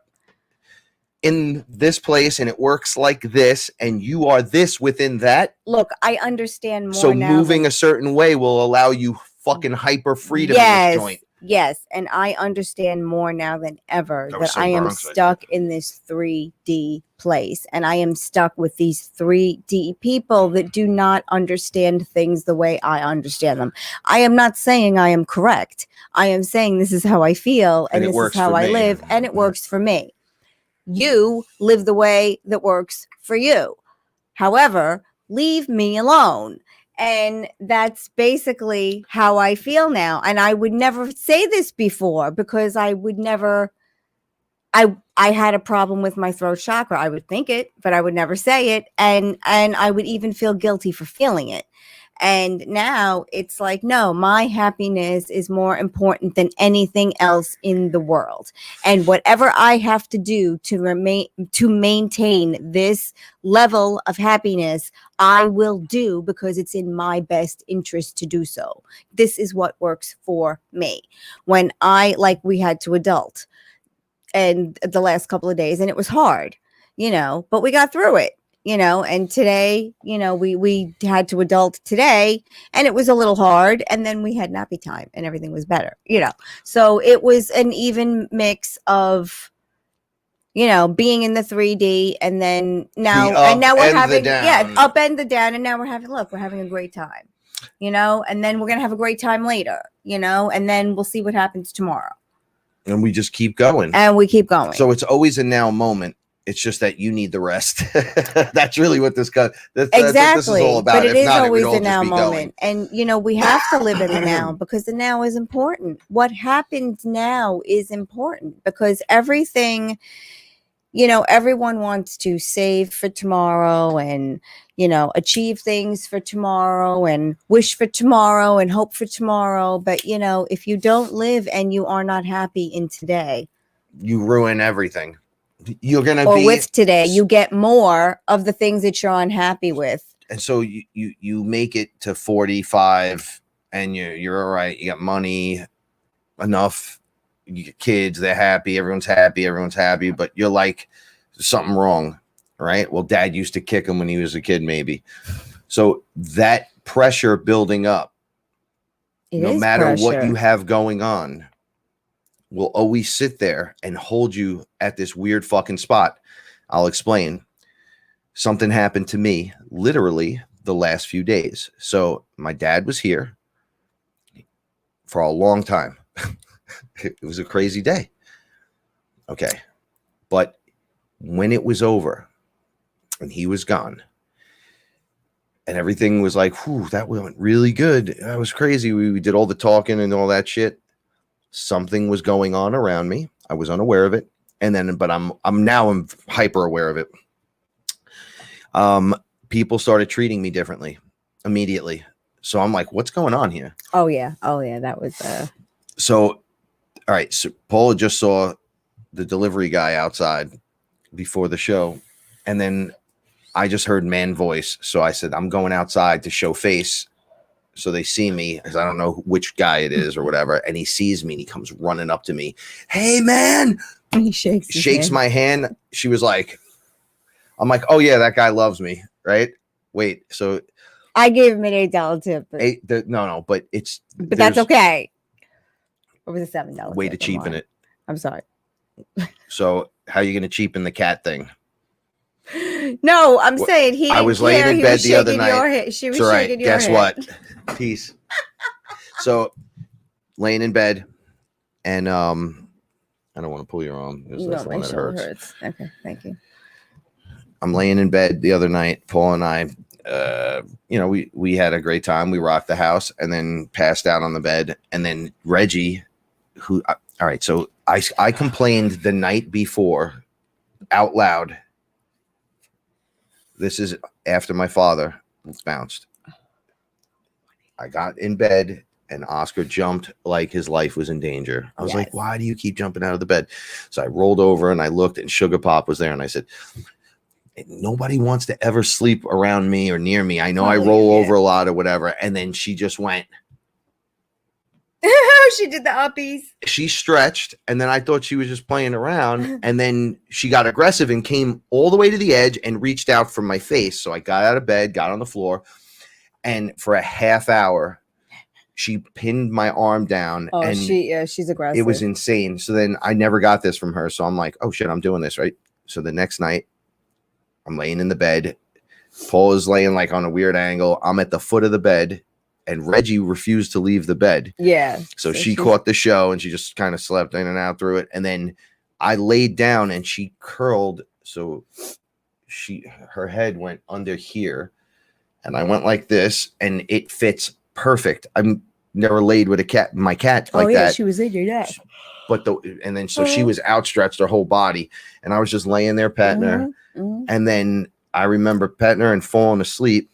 in this place and it works like this, and you are this within that. Look, I understand more. So moving a certain way will allow you fucking hyper freedom in this joint. Yes, and I understand more now than ever that I am stuck in this 3D place, and I am stuck with these 3D people that do not understand things the way I understand them. I am not saying I am correct. I am saying this is how I feel, and this is how I live, and it works for me. You live the way that works for you. However, leave me alone. And that's basically how I feel now. And I would never say this before because I would never, I had a problem with my throat chakra. I would think it, but I would never say it. And I would even feel guilty for feeling it. And now it's like, no, my happiness is more important than anything else in the world. And whatever I have to do to maintain this level of happiness, I will do because it's in my best interest to do so. This is what works for me. When we had to adult and the last couple of days, and it was hard, but we got through it. And today, we had to adult today, and it was a little hard, and then we had nappy time and everything was better, so it was an even mix of, being in the 3D, and then now we're having, up and the down. And now we're having a great time, and then we're going to have a great time later, and then we'll see what happens tomorrow. And we just keep going. And we keep going. So it's always a now moment. It's just that you need the rest. That's really what this exactly. That's what this is all about. But it is always a now moment. And, we have to live in the now because the now is important. What happens now is important because everything, everyone wants to save for tomorrow and, achieve things for tomorrow and wish for tomorrow and hope for tomorrow. But, if you don't live and you are not happy in today, you ruin everything. You're gonna or with today, you get more of the things that you're unhappy with. And so you make it to 45 and you're all right. You got money enough, you get kids, they're happy, everyone's happy, but you're like, something wrong, right? Well, dad used to kick him when he was a kid, maybe. So that pressure building up, no matter what you have going on, will always sit there and hold you at this weird fucking spot. I'll explain. Something happened to me literally the last few days. So my dad was here for a long time. It was a crazy day. Okay. But when it was over and he was gone and everything was like, whew, that went really good. That was crazy. We did all the talking and all that shit. Something was going on around me. I was unaware of it. And then, but I'm hyper aware of it. People started treating me differently immediately. So I'm like, what's going on here? Oh yeah. That was, so, all right. So Paula just saw the delivery guy outside before the show. And then I just heard man voice. So I said, I'm going outside to show face So they see me, because I don't know which guy it is or whatever, and he sees me and he comes running up to me. Hey, man. He shakes my hand. She was like, I'm like, oh, yeah, that guy loves me. Right. Wait. So I gave him an $8 tip. But, no, but that's okay. Or was it $7? Way to cheapen it. I'm sorry. So how are you going to cheapen the cat thing? No, I'm saying he. I was laying in bed the other night. She was shaking your Guess head. what? Peace. So laying in bed, and I don't want to pull your arm. That's the one that hurts. Okay, thank you. I'm laying in bed the other night. Paul and I, we had a great time. We rocked the house, and then passed out on the bed. And then Reggie, all right. So I complained the night before, out loud. This is after my father bounced. I got in bed and Oscar jumped like his life was in danger. I was like, why do you keep jumping out of the bed? So I rolled over and I looked, and Sugar Pop was there, and I said, nobody wants to ever sleep around me or near me. I know I roll over a lot or whatever. And then she just went. She did the uppies. She stretched, and then I thought she was just playing around, and then she got aggressive and came all the way to the edge and reached out from my face. So I got out of bed, got on the floor, and for a half hour, she pinned my arm down. Oh, and she's aggressive. It was insane. So then I never got this from her. So I'm like, oh shit, I'm doing this, right? So the next night, I'm laying in the bed. Paul is laying like on a weird angle. I'm at the foot of the bed. And Reggie refused to leave the bed. Yeah. So she caught the show, and she just kind of slept in and out through it. And then I laid down, and she curled. So her head went under here, and I went like this, and it fits perfect. I'm never laid with my cat like that. She was in your neck. But she was outstretched her whole body, and I was just laying there petting her. And then I remember petting her and falling asleep.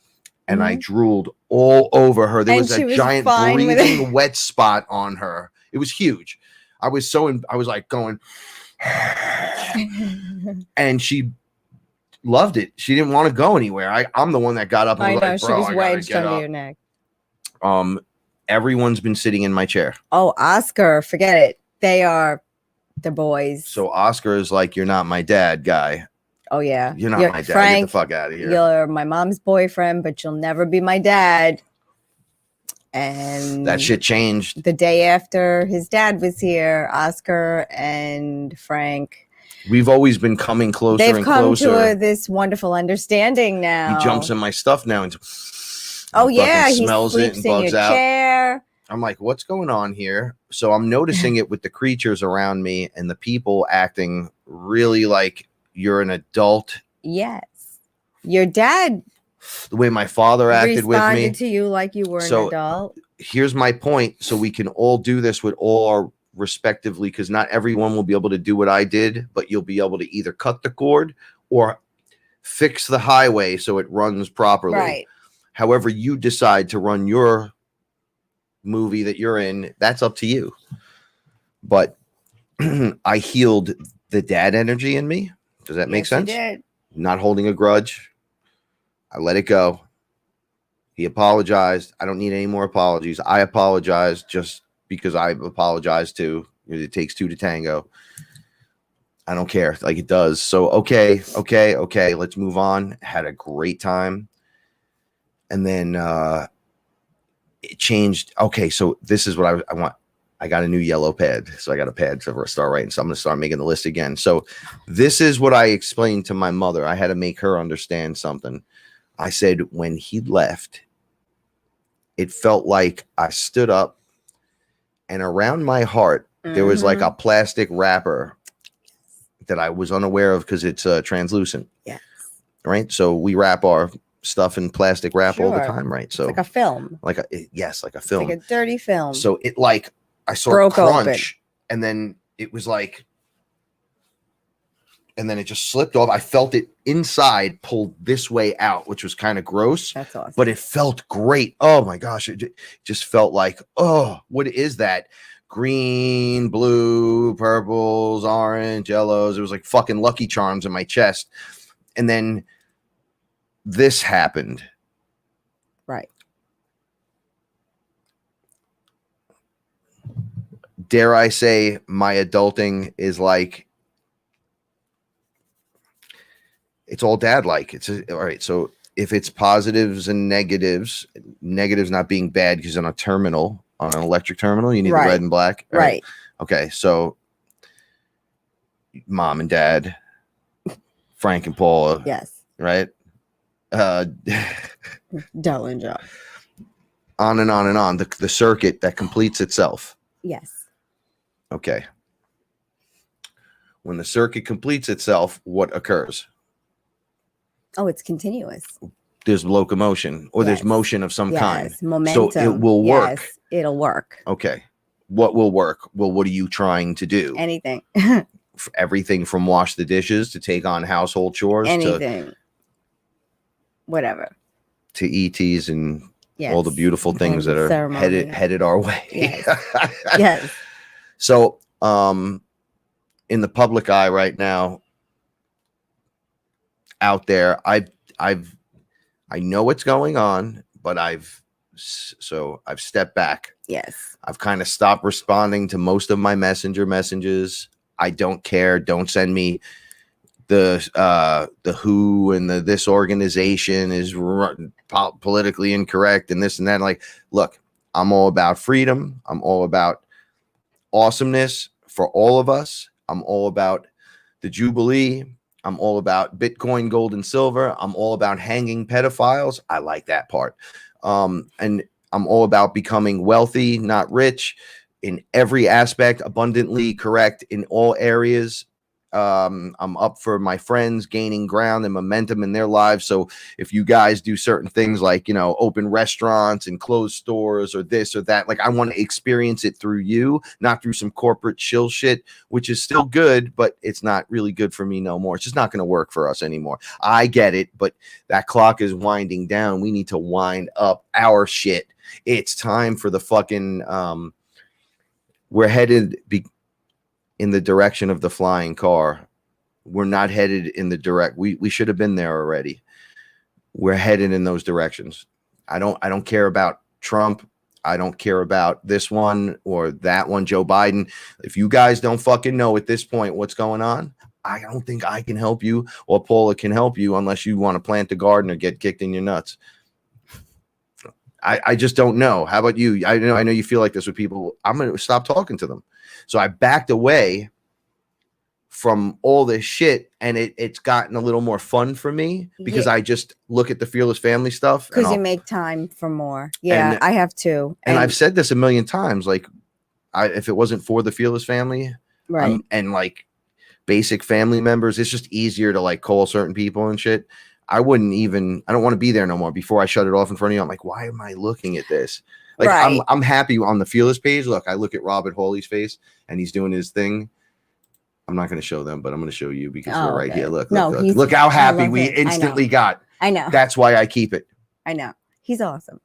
And I drooled all over her. There was a giant breathing wet spot on her. It was huge. I was like going, and she loved it. She didn't want to go anywhere. I'm the one that got up and was like, bro, she was wedged under your neck. Everyone's been sitting in my chair. Oh, Oscar, forget it. They're boys. So Oscar is like, you're not my dad guy. Oh, yeah. You're not my dad. Frank, get the fuck out of here. You're my mom's boyfriend, but you'll never be my dad. And that shit changed. The day after his dad was here, Oscar and Frank. We've always been coming closer and closer. They've come to this wonderful understanding now. He jumps in my stuff now. And he smells it and bugs out. Chair. I'm like, what's going on here? So I'm noticing it with the creatures around me and the people acting really like you're an adult. Yes. Your dad. The way my father acted with me. Responded to you like you were an adult. Here's my point. So we can all do this with all our respectively, because not everyone will be able to do what I did, but you'll be able to either cut the cord or fix the highway so it runs properly. Right. However you decide to run your movie that you're in, that's up to you. But I healed the dad energy in me. Does that make sense? You did. Not holding a grudge. I let it go. He apologized. I don't need any more apologies. I apologize just because I've apologized too. It takes two to tango. I don't care. Like it does. So, okay. Let's move on. Had a great time. And then it changed. Okay, so this is what I want. I got a new yellow pad. So I got a pad to start writing. So I'm going to start making the list again. So this is what I explained to my mother. I had to make her understand something. I said, when he left, it felt like I stood up and around my heart, there was like a plastic wrapper that I was unaware of because it's translucent. Yes. Right. So we wrap our stuff in plastic wrap all the time. Right. So it's like a film. Like a film. Like a dirty film. So it like, I saw it crunch and then it was like, and then it just slipped off. I felt it inside pulled this way out, which was kind of gross. That's awesome. But it felt great. Oh my gosh. It just felt like, oh, what is that? Green, blue, purples, orange, yellows. It was like fucking Lucky Charms in my chest. And then this happened. Right. dare I say, my adulting is like, it's all dad like. All right. So if it's positives and negatives, negatives not being bad because on a terminal, on an electric terminal, you need the red and black. Right. Okay. So mom and dad, Frank and Paula. Yes. Right. Del and Joe. On and on and on. The circuit that completes itself. Yes. Okay. When the circuit completes itself, what occurs? Oh, it's continuous. There's locomotion, or there's motion of some kind. Momentum. So it will work. Yes, it'll work. Okay. What will work? Well, what are you trying to do? Anything. Everything from wash the dishes to take on household chores. Anything. Whatever. To ETs and all the beautiful things that are headed our way. Yes. Yes. So, in the public eye right now, out there, I know what's going on, but I've stepped back. Yes. I've kind of stopped responding to most of my messenger messages. I don't care. Don't send me the who and this organization is politically incorrect and this and that. Like, look, I'm all about freedom. I'm all about awesomeness for all of us. I'm all about the Jubilee. I'm all about Bitcoin, gold, and silver. I'm all about hanging pedophiles. I like that part. And I'm all about becoming wealthy, not rich, in every aspect, abundantly correct in all areas. I'm up for my friends gaining ground and momentum in their lives. So if you guys do certain things like, open restaurants and close stores or this or that, like I want to experience it through you, not through some corporate shill shit, which is still good, but it's not really good for me no more. It's just not going to work for us anymore. I get it, but that clock is winding down. We need to wind up our shit. It's time for the fucking, we're headed in the direction of the flying car. We're not headed in the we should have been there already. We're headed in those directions. I don't care about Trump. I don't care about this one or that one, Joe Biden. If you guys don't fucking know at this point what's going on, I don't think I can help you or Paula can help you unless you want to plant a garden or get kicked in your nuts. I just don't know. How about you? I know you feel like this with people. I'm going to stop talking to them. So I backed away from all this shit, and it's gotten a little more fun for me because I just look at the Fearless Family stuff. Because you make time for more. Yeah, I have too. And I've said this a million times. Like, if it wasn't for the Fearless Family, right, and like basic family members, it's just easier to like call certain people and shit. I don't want to be there no more. Before I shut it off in front of you, I'm like, why am I looking at this? Like, right. I'm happy on the Fearless page. Look, I look at Robert Hawley's face and he's doing his thing. I'm not going to show them, but I'm going to show you because we're right here. Look how happy we instantly got. I know. That's why I keep it. I know. He's awesome.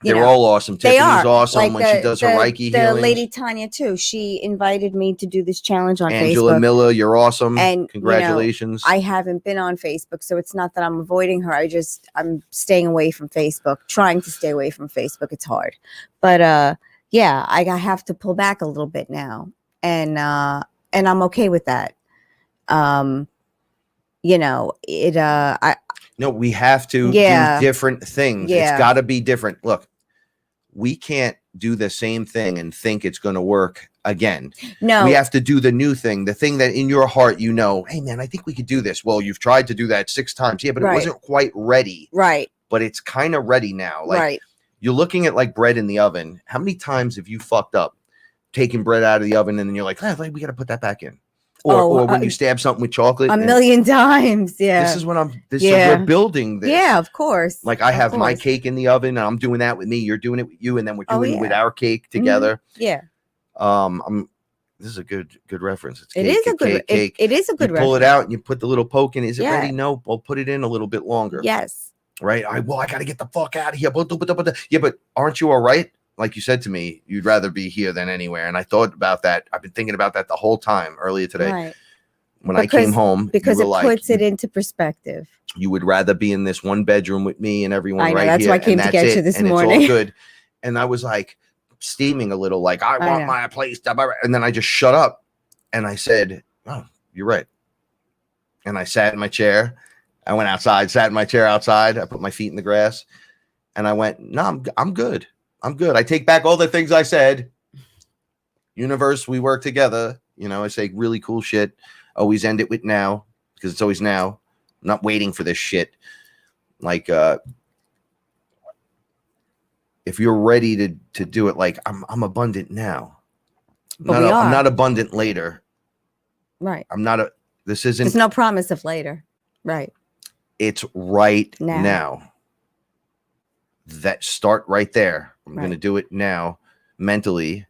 They're all awesome. Tiffany's awesome like when she does her Reiki healing. The lady Tanya too. She invited me to do this challenge on Angela Facebook. Miller, you're awesome. And congratulations. I haven't been on Facebook, so it's not that I'm avoiding her. I'm staying away from Facebook, trying to stay away from Facebook. It's hard. But yeah, I have to pull back a little bit now. And I'm okay with that. No, we have to do different things. It's got to be different. Look, we can't do the same thing and think it's going to work again. No, we have to do the new thing, the thing that in your heart, hey man, I think we could do this. Well, you've tried to do that 6 times. Yeah, but it wasn't quite ready. Right. But it's kind of ready now. Like you're looking at like bread in the oven. How many times have you fucked up taking bread out of the oven and then you're like, we got to put that back in? Or when you stab something with chocolate. A million times. Yeah. This is what we're building this. Yeah, of course. Like I have my cake in the oven and I'm doing that with me. You're doing it with you. And then we're doing it with our cake together. Mm-hmm. Yeah. This is a good reference. It is a good reference. Pull it out and you put the little poke in. Is it ready? No, I'll put it in a little bit longer. Yes. Right. I got to get the fuck out of here. Yeah, but aren't you all right? Like you said to me, you'd rather be here than anywhere. And I thought about that. I've been thinking about that the whole time earlier today. Right. When I came home. Because it puts it into perspective. You would rather be in this one bedroom with me and everyone I know, right that's here. That's why I came to get you this morning. It's all good. And I was like, steaming a little, like I want my place, and then I just shut up and I said, "Oh, you're right." And I sat in my chair. I went outside, sat in my chair outside. I put my feet in the grass, and I went, "No, I'm good. I'm good. I take back all the things I said. Universe, we work together." I say really cool shit. Always end it with now, because it's always now. I'm not waiting for this shit. Like, if you're ready to do it, like I'm abundant now. I'm not abundant later. Right. There's no promise of later. Right. It's right now. That start right there. I'm going to do it now mentally.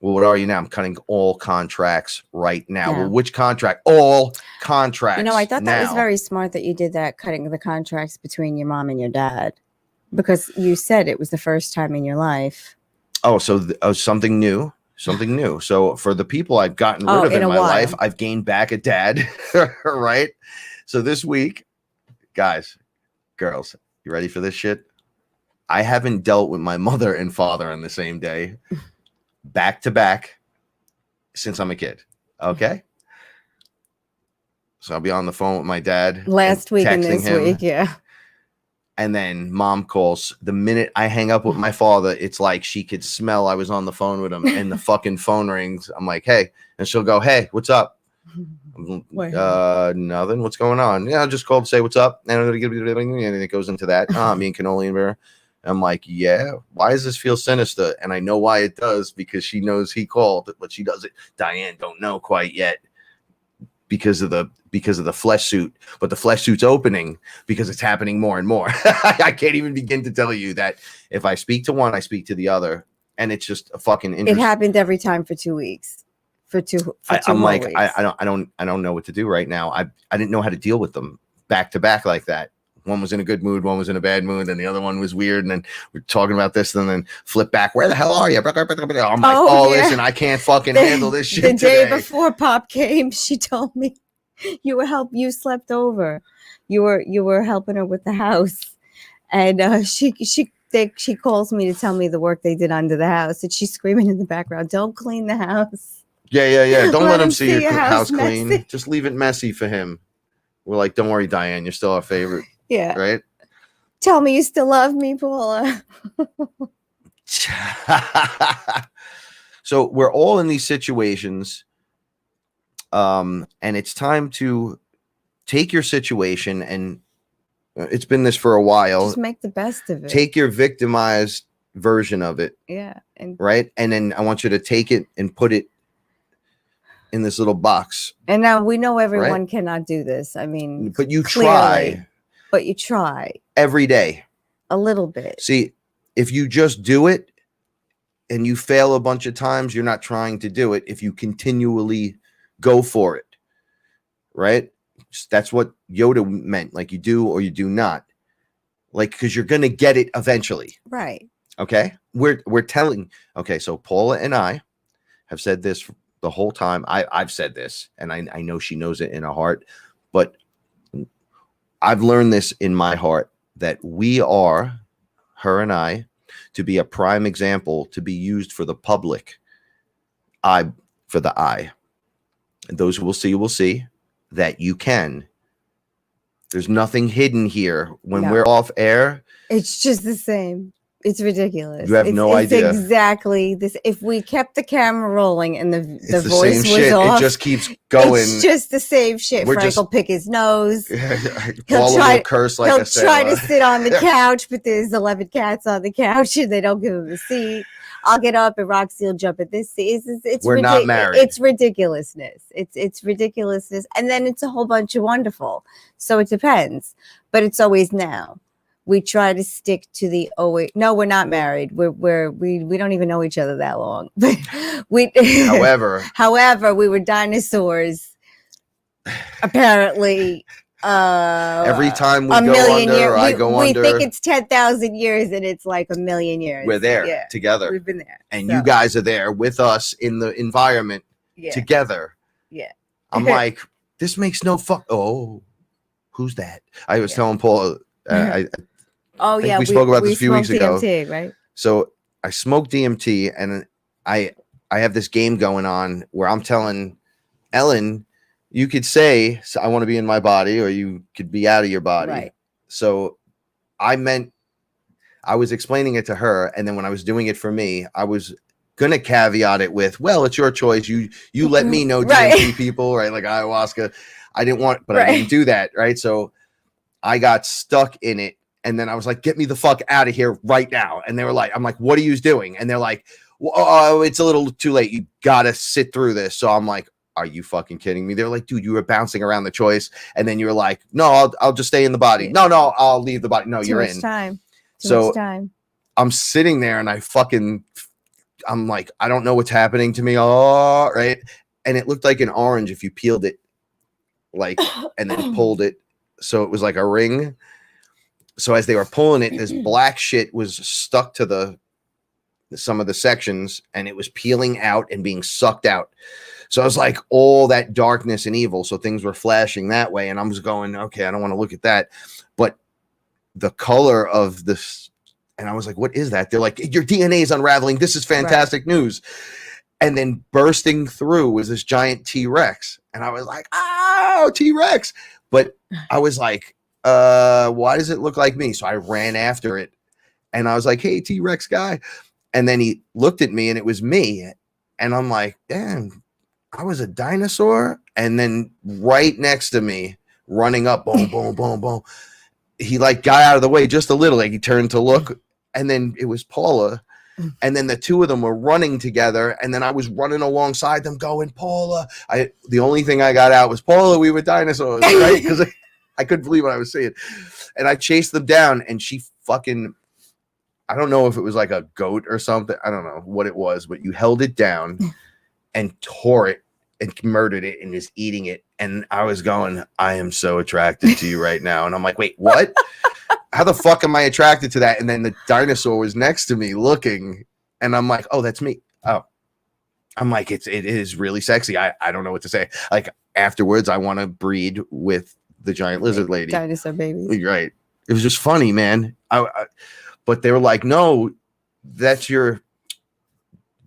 Well, what are you now? I'm cutting all contracts right now. Well, which contract? All contracts. I thought that was very smart that you did that, cutting the contracts between your mom and your dad, because you said it was the first time in your life. Oh, so something new. Something new. So for the people I've gotten rid of in my life, I've gained back a dad. Right. So this week, guys, girls, you ready for this shit? I haven't dealt with my mother and father on the same day, back to back, since I'm a kid. Okay. So I'll be on the phone with my dad last week and this week. Yeah. And then mom calls. The minute I hang up with my father, it's like she could smell I was on the phone with him, and the fucking phone rings. I'm like, "Hey," and she'll go, "Hey, what's up?" Nothing. What's going on? Yeah, I just called to say what's up. And it goes into that. Me and Cannoli and Bear. I'm like, yeah. Why does this feel sinister? And I know why it does, because she knows he called, but she doesn't. Diane don't know quite yet because of the flesh suit. But the flesh suit's opening because it's happening more and more. I can't even begin to tell you that if I speak to one, I speak to the other, and it's just a fucking. It happened every time for 2 weeks. I'm like, weeks. I don't know what to do right now. I didn't know how to deal with them back to back like that. One was in a good mood, one was in a bad mood, and the other one was weird. And then we're talking about this, and then flip back. Where the hell are you? I'm like, listen, I can't fucking handle this shit. The day before Pop came, she told me you slept over. You were helping her with the house, and she calls me to tell me the work they did under the house, and she's screaming in the background, "Don't clean the house." Yeah. Don't let him see your house clean. Just leave it messy for him. We're like, "Don't worry, Diane, you're still our favorite." Yeah. Right? Tell me you still love me, Paula. So we're all in these situations. And it's time to take your situation, and it's been this for a while. Just make the best of it. Take your victimized version of it. Yeah. Right? And then I want you to take it and put it in this little box. And now we know everyone cannot do this. I mean, but you clearly, try. But you try every day. A little bit. See, if you just do it and you fail a bunch of times, you're not trying to do it. If you continually go for it, right? That's what Yoda meant. Like, you do or you do not. Like, because you're going to get it eventually. Right. Okay. We're telling. Okay. So Paula and I have said this the whole time. I've said this, and I know she knows it in her heart, but I've learned this in my heart, that we are, her and I, to be a prime example, to be used for the public, eye for the eye. And those who will see that you can. There's nothing hidden here. When we're off air, it's just the same. It's ridiculous. You have no idea. It's exactly this. If we kept the camera rolling and the voice was shit. off, it just keeps going. It's just the same shit. Frank will pick his nose. Paula will curse like he'll try to sit on the couch, but there's 11 cats on the couch and they don't give him a seat. I'll get up and Roxy will jump at this seat. We're not married. It's ridiculousness. It's ridiculousness. And then it's a whole bunch of wonderful. So it depends. But it's always now. We try to stick to the no, we're not married. We don't even know each other that long. However, we were dinosaurs. Apparently, every time we go under, I go under. We think it's 10,000 years, and it's like a million years. We're there together. We've been there, and you guys are there with us in the environment together. Yeah, I'm like, this makes no fuck. Oh, who's that? I was telling Paul. I think we spoke about this a few weeks ago. DMT, right? So I smoke DMT, and I have this game going on where I'm telling Ellen, you could say, I want to be in my body, or you could be out of your body. Right. So I was explaining it to her, and then when I was doing it for me, I was gonna caveat it with, well, it's your choice. You let me know, DMT people, right? Like ayahuasca. I didn't want, but I didn't do that, right? So I got stuck in it, and then I was like, get me the fuck out of here right now. And they were like, I'm like, what are you doing? And they're like, oh, it's a little too late. You gotta sit through this. So I'm like, are you fucking kidding me? They're like, dude, you were bouncing around the choice, and then you're like, no, I'll just stay in the body. No, I'll leave the body. No, you're in. Too much time. I'm sitting there, and I'm like, I don't know what's happening to me. Oh, right. And it looked like an orange if you peeled it, like, and then pulled it. So it was like a ring. So as they were pulling it, this black shit was stuck to some of the sections, and it was peeling out and being sucked out. So I was like, all that darkness and evil. So things were flashing that way. And I was going, okay, I don't want to look at that. But the color of this, and I was like, what is that? They're like, your DNA is unraveling. This is fantastic news. And then bursting through was this giant T-Rex. And I was like, oh, T-Rex. But I was like, why does it look like me? So I ran after it. And I was like, hey, T-Rex guy. And then he looked at me, and it was me. And I'm like, damn, I was a dinosaur. And then right next to me, running up, boom, boom, boom, boom. He like got out of the way just a little. Like he turned to look, and then it was Paula. And then the two of them were running together. And then I was running alongside them going, Paula. The only thing I got out was, Paula, we were dinosaurs, right? Because I couldn't believe what I was seeing. And I chased them down, and she fucking, I don't know if it was like a goat or something. I don't know what it was, but you held it down and tore it and murdered it and is eating it. And I was going, I am so attracted to you right now. And I'm like, wait, what? How the fuck am I attracted to that? And then the dinosaur was next to me looking, and I'm like, oh, that's me. Oh, I'm like, it is really sexy. I don't know what to say. Like afterwards, I want to breed with the giant lizard lady. Dinosaur baby. Right. It was just funny, man. But they were like, no, that's your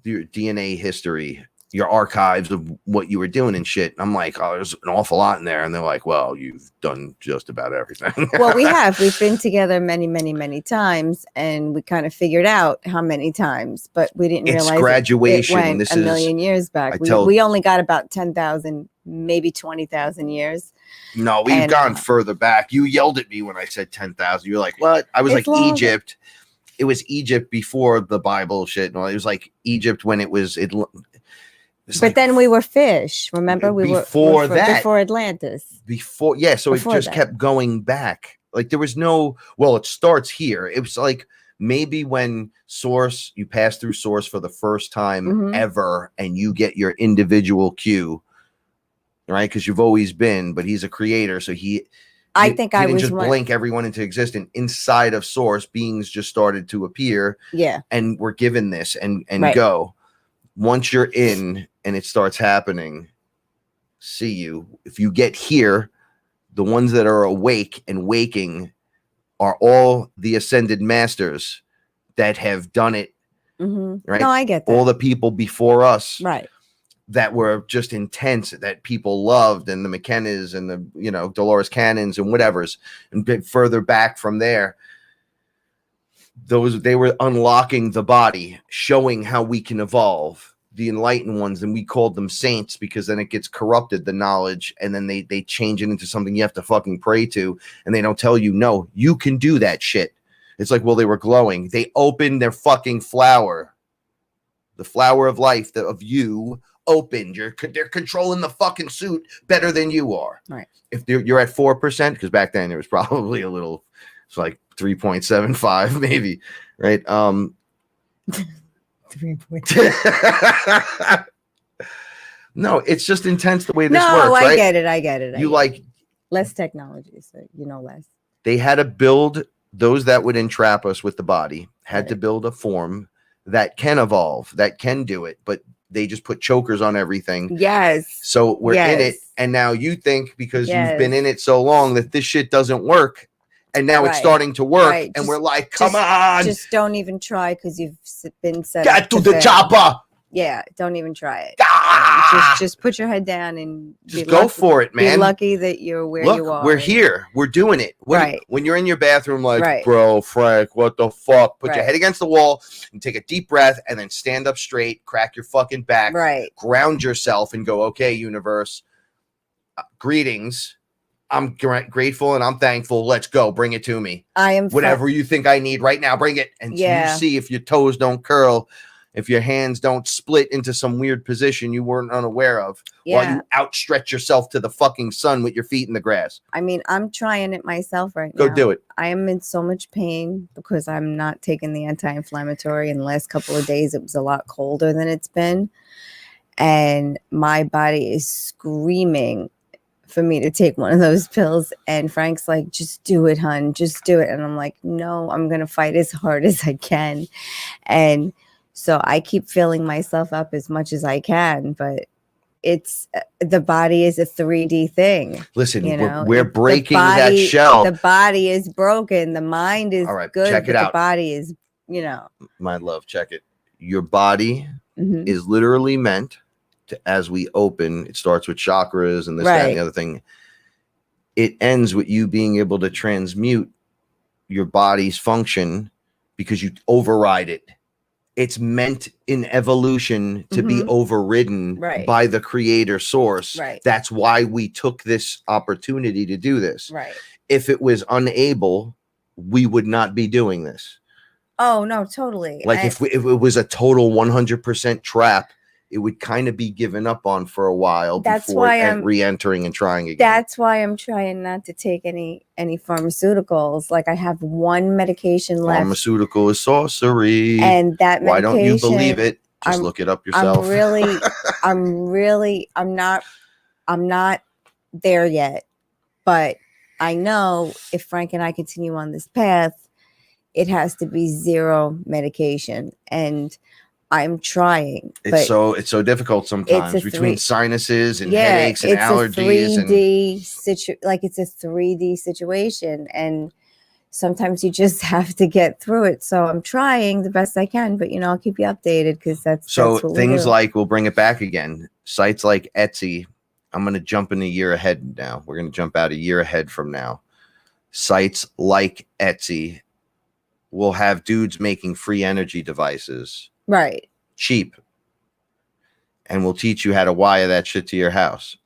DNA history, your archives of what you were doing and shit. I'm like, oh, there's an awful lot in there. And they're like, well, you've done just about everything. Well, we've been together many, many, many times, and we kind of figured out how many times, but we didn't realize graduation. It went a million years back. We only got about 10,000, maybe 20,000 years. No, we've gone further back. You yelled at me when I said 10,000. You were like, what? I was like, longer. Egypt. It was Egypt before the Bible shit. No, it was like Egypt when it was. But like, then we were fish. Remember, before Atlantis. Before, yeah. So before it just kept going back. Like there was no. Well, it starts here. It was like maybe when you pass through Source for the first time ever, and you get your individual cue, right? Because you've always been, but he's a creator, so I didn't just blink everyone into existence. Inside of Source, beings just started to appear. Yeah, and we're given this and go. Once you're in and it starts happening, see you. If you get here, the ones that are awake and waking are all the ascended masters that have done it. Right? No, I get that. All the people before us, right? That were just intense, that people loved, and the McKennas and the Dolores Cannons and whatever's, and a bit further back from there. They were unlocking the body, showing how we can evolve. The enlightened ones, and we called them saints because then it gets corrupted, the knowledge, and then they change it into something you have to fucking pray to, and they don't tell you, no, you can do that shit. It's like, well, they were glowing. They opened their fucking flower. The flower of life of you opened. They're controlling the fucking suit better than you are. Right. If you're at 4%, because back then it was probably a little, it's like 3.75 maybe, right? 3.2. No, it's just intense the way this works, right? I get it. You like less technology, so less. They had to build those that would entrap us with the body, had to build a form that can evolve, that can do it, but they just put chokers on everything. Yes. So we're in it, and now you think because you've been in it so long that this shit doesn't work. and now it's starting to work, and Just, we're like, come on, just don't even try because you've been set get up to the fail. chopper. Yeah, don't even try it. Ah! Just put your head down and just go for it, man. Be lucky that you're where you are. We're here. We're doing it. When you're in your bathroom, like, bro, Frank, what the fuck? Put your head against the wall and take a deep breath, and then stand up straight, crack your fucking back, ground yourself, and go, okay, universe, greetings. I'm grateful and I'm thankful. Let's go. Bring it to me. I am whatever you think I need right now. Bring it. And you see if your toes don't curl, if your hands don't split into some weird position you weren't unaware of, while you outstretch yourself to the fucking sun with your feet in the grass. I mean, I'm trying it myself right now. Go do it. I am in so much pain because I'm not taking the anti-inflammatory. In the last couple of days, it was a lot colder than it's been. And my body is screaming for me to take one of those pills. And Frank's like, just do it, hun. Just do it. And I'm like, no, I'm going to fight as hard as I can. And so I keep filling myself up as much as I can, but it's the body is a 3D thing. Listen, we're breaking that shell. The body is broken. The mind is good. Check it out. The body is, my love, check it. Your body is literally meant to, as we open, it starts with chakras and this, that, and the other thing. It ends with you being able to transmute your body's function because you override it. It's meant in evolution to be overridden by the creator source. That's why we took this opportunity to do this. If it was unable, we would not be doing this. Oh, no, totally. Like if it was a total 100% trap, it would kind of be given up on for a while before re-entering and trying again. That's why I'm trying not to take any pharmaceuticals. Like I have one medication left. Pharmaceutical is sorcery. And that medication, why don't you believe it? Just look it up yourself. I'm not there yet. But I know if Frank and I continue on this path, it has to be zero medication. And I'm trying. It's so difficult sometimes between sinuses and headaches and allergies. It's a 3D situation, and sometimes you just have to get through it. So I'm trying the best I can, but I'll keep you updated because that's what things like we'll bring it back again. Sites like Etsy. I'm going to jump in a year ahead now. We're going to jump out a year ahead from now. Sites like Etsy will have dudes making free energy devices. Cheap. And we'll teach you how to wire that shit to your house.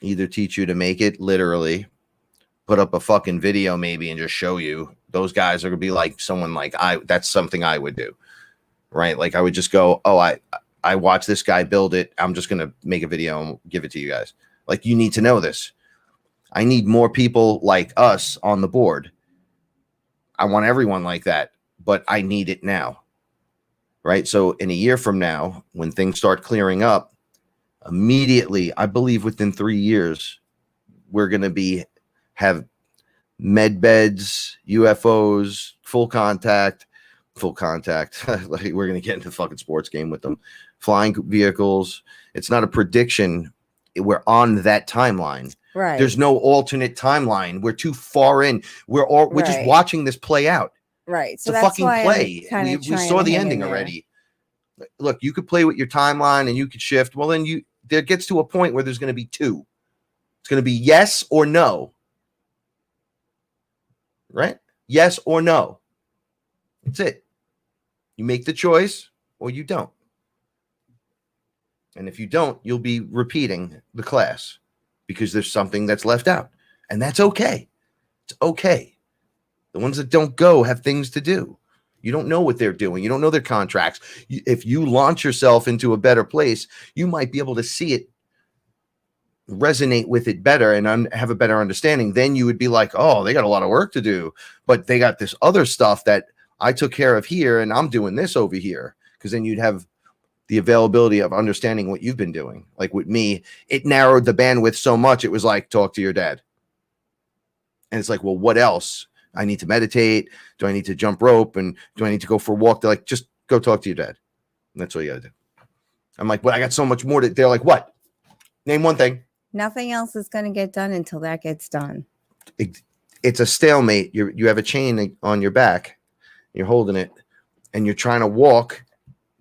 Either teach you to make it literally, put up a fucking video maybe and just show you. Those guys are gonna be like someone like that's something I would do. Right? Like I would just go, oh, I watched this guy build it. I'm just gonna make a video and give it to you guys. Like you need to know this. I need more people like us on the board. I want everyone like that, but I need it now. Right. So in a year from now, when things start clearing up, immediately, I believe within 3 years, we're going to have med beds, UFOs, full contact. Like we're going to get into the fucking sports game with them. Flying vehicles. It's not a prediction. We're on that timeline. There's no alternate timeline. We're too far in. We're just watching this play out. So it's a fucking play. We saw the ending already. Look, you could play with your timeline and you could shift. Well, then there gets to a point where there's going to be two. It's going to be yes or no. Right? Yes or no. That's it. You make the choice or you don't. And if you don't, you'll be repeating the class because there's something that's left out. And that's okay. It's okay. The ones that don't go have things to do. You don't know what they're doing. You don't know their contracts. If you launch yourself into a better place, you might be able to see it, resonate with it better and have a better understanding. Then you would be like, oh, they got a lot of work to do, but they got this other stuff that I took care of here and I'm doing this over here. Because then you'd have the availability of understanding what you've been doing. Like with me, it narrowed the bandwidth so much. It was like, talk to your dad. And it's like, well, what else? I need to meditate. Do I need to jump rope? And do I need to go for a walk? They're like, just go talk to your dad. And that's all you got to do. I'm like, well, I got so much more. They're like, what? Name one thing. Nothing else is going to get done until that gets done. it's a stalemate. You have a chain on your back, you're holding it, and you're trying to walk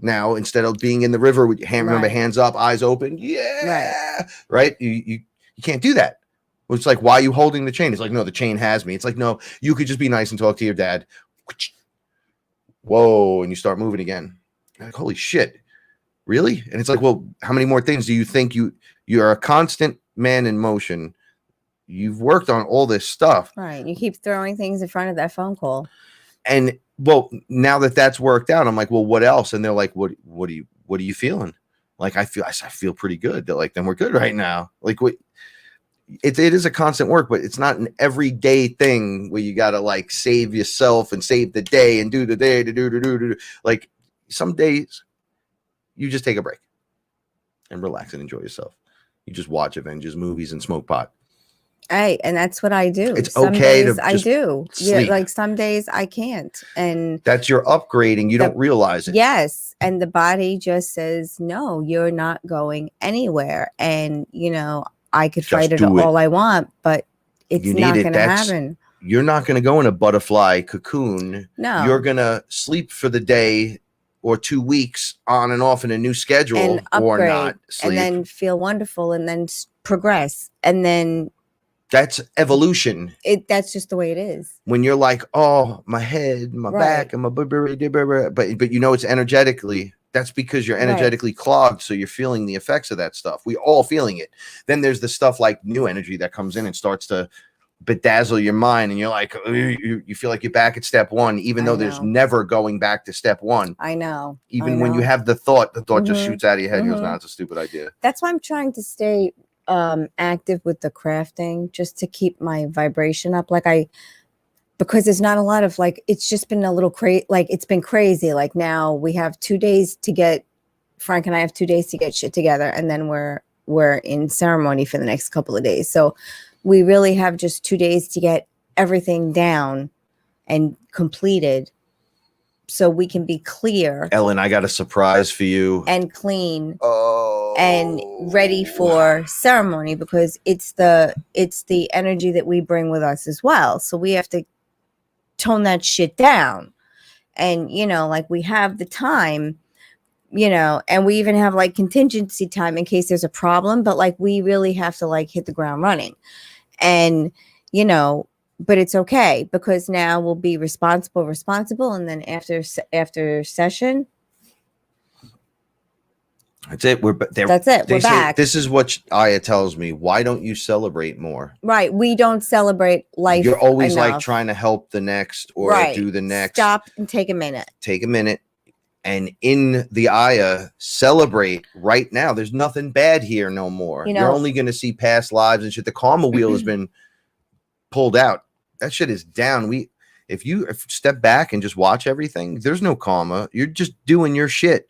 now instead of being in the river with your hand, remember, hands up, eyes open. Yeah. Right. You can't do that. It's like, why are you holding the chain? It's like, no, the chain has me. It's like, no, you could just be nice and talk to your dad. Whoa. And you start moving again. You're like, holy shit. Really? And it's like, well, how many more things do you think you're a constant man in motion? You've worked on all this stuff. Right. You keep throwing things in front of that phone call. And well, now that that's worked out, I'm like, well, what else? And they're like, what are you feeling? Like, I feel pretty good. They're like, then we're good right now. Like, what? It is a constant work, but it's not an everyday thing where you got to like save yourself and save the day and do the day to do. Like, some days you just take a break and relax and enjoy yourself. You just watch Avengers movies and smoke pot. Hey, and that's what I do. It's some okay days to I do. sleep. Yeah, like some days I can't. And that's your upgrading. You don't realize it. Yes. And the body just says, no, you're not going anywhere. And, you know, I could fight it all I want, but it's not going to happen. You're not going to go in a butterfly cocoon. No. You're going to sleep for the day or 2 weeks on and off in a new schedule, and upgrade, or not sleep. And then feel wonderful and then progress. And then that's evolution. That's just the way it is. When you're like, oh, my head, my back, and my but you know it's energetically. That's because you're energetically clogged, so you're feeling the effects of that stuff. We all feeling it. Then there's the stuff like new energy that comes in and starts to bedazzle your mind, and you're like, you feel like you're back at step one, even though there's never going back to step one. I know. Even when you have the thought just shoots out of your head. Goes, nah, it's a stupid idea. That's why I'm trying to stay active with the crafting, just to keep my vibration up. Because there's not a lot of it's just been a little crazy. Like, it's been crazy. Like, now we have 2 days to get, Frank and I have 2 days to get shit together. And then we're in ceremony for the next couple of days. So we really have just 2 days to get everything down and completed so we can be clear. Ellen, I got a surprise for you. And clean. And ready for ceremony, because it's the energy that we bring with us as well. So we have to tone that shit down. And, we have the time, and we even have contingency time in case there's a problem, but we really have to hit the ground running. And, but it's okay, because now we'll be responsible. And then after session, that's it. That's it. We're back. This is what Aya tells me. Why don't you celebrate more? Right. We don't celebrate life. You're always enough. trying to help the next or do the next. Stop and take a minute. And in the Aya, celebrate right now. There's nothing bad here no more. You're only going to see past lives and shit. The karma wheel has been pulled out. That shit is down. If you step back and just watch everything, there's no karma. You're just doing your shit.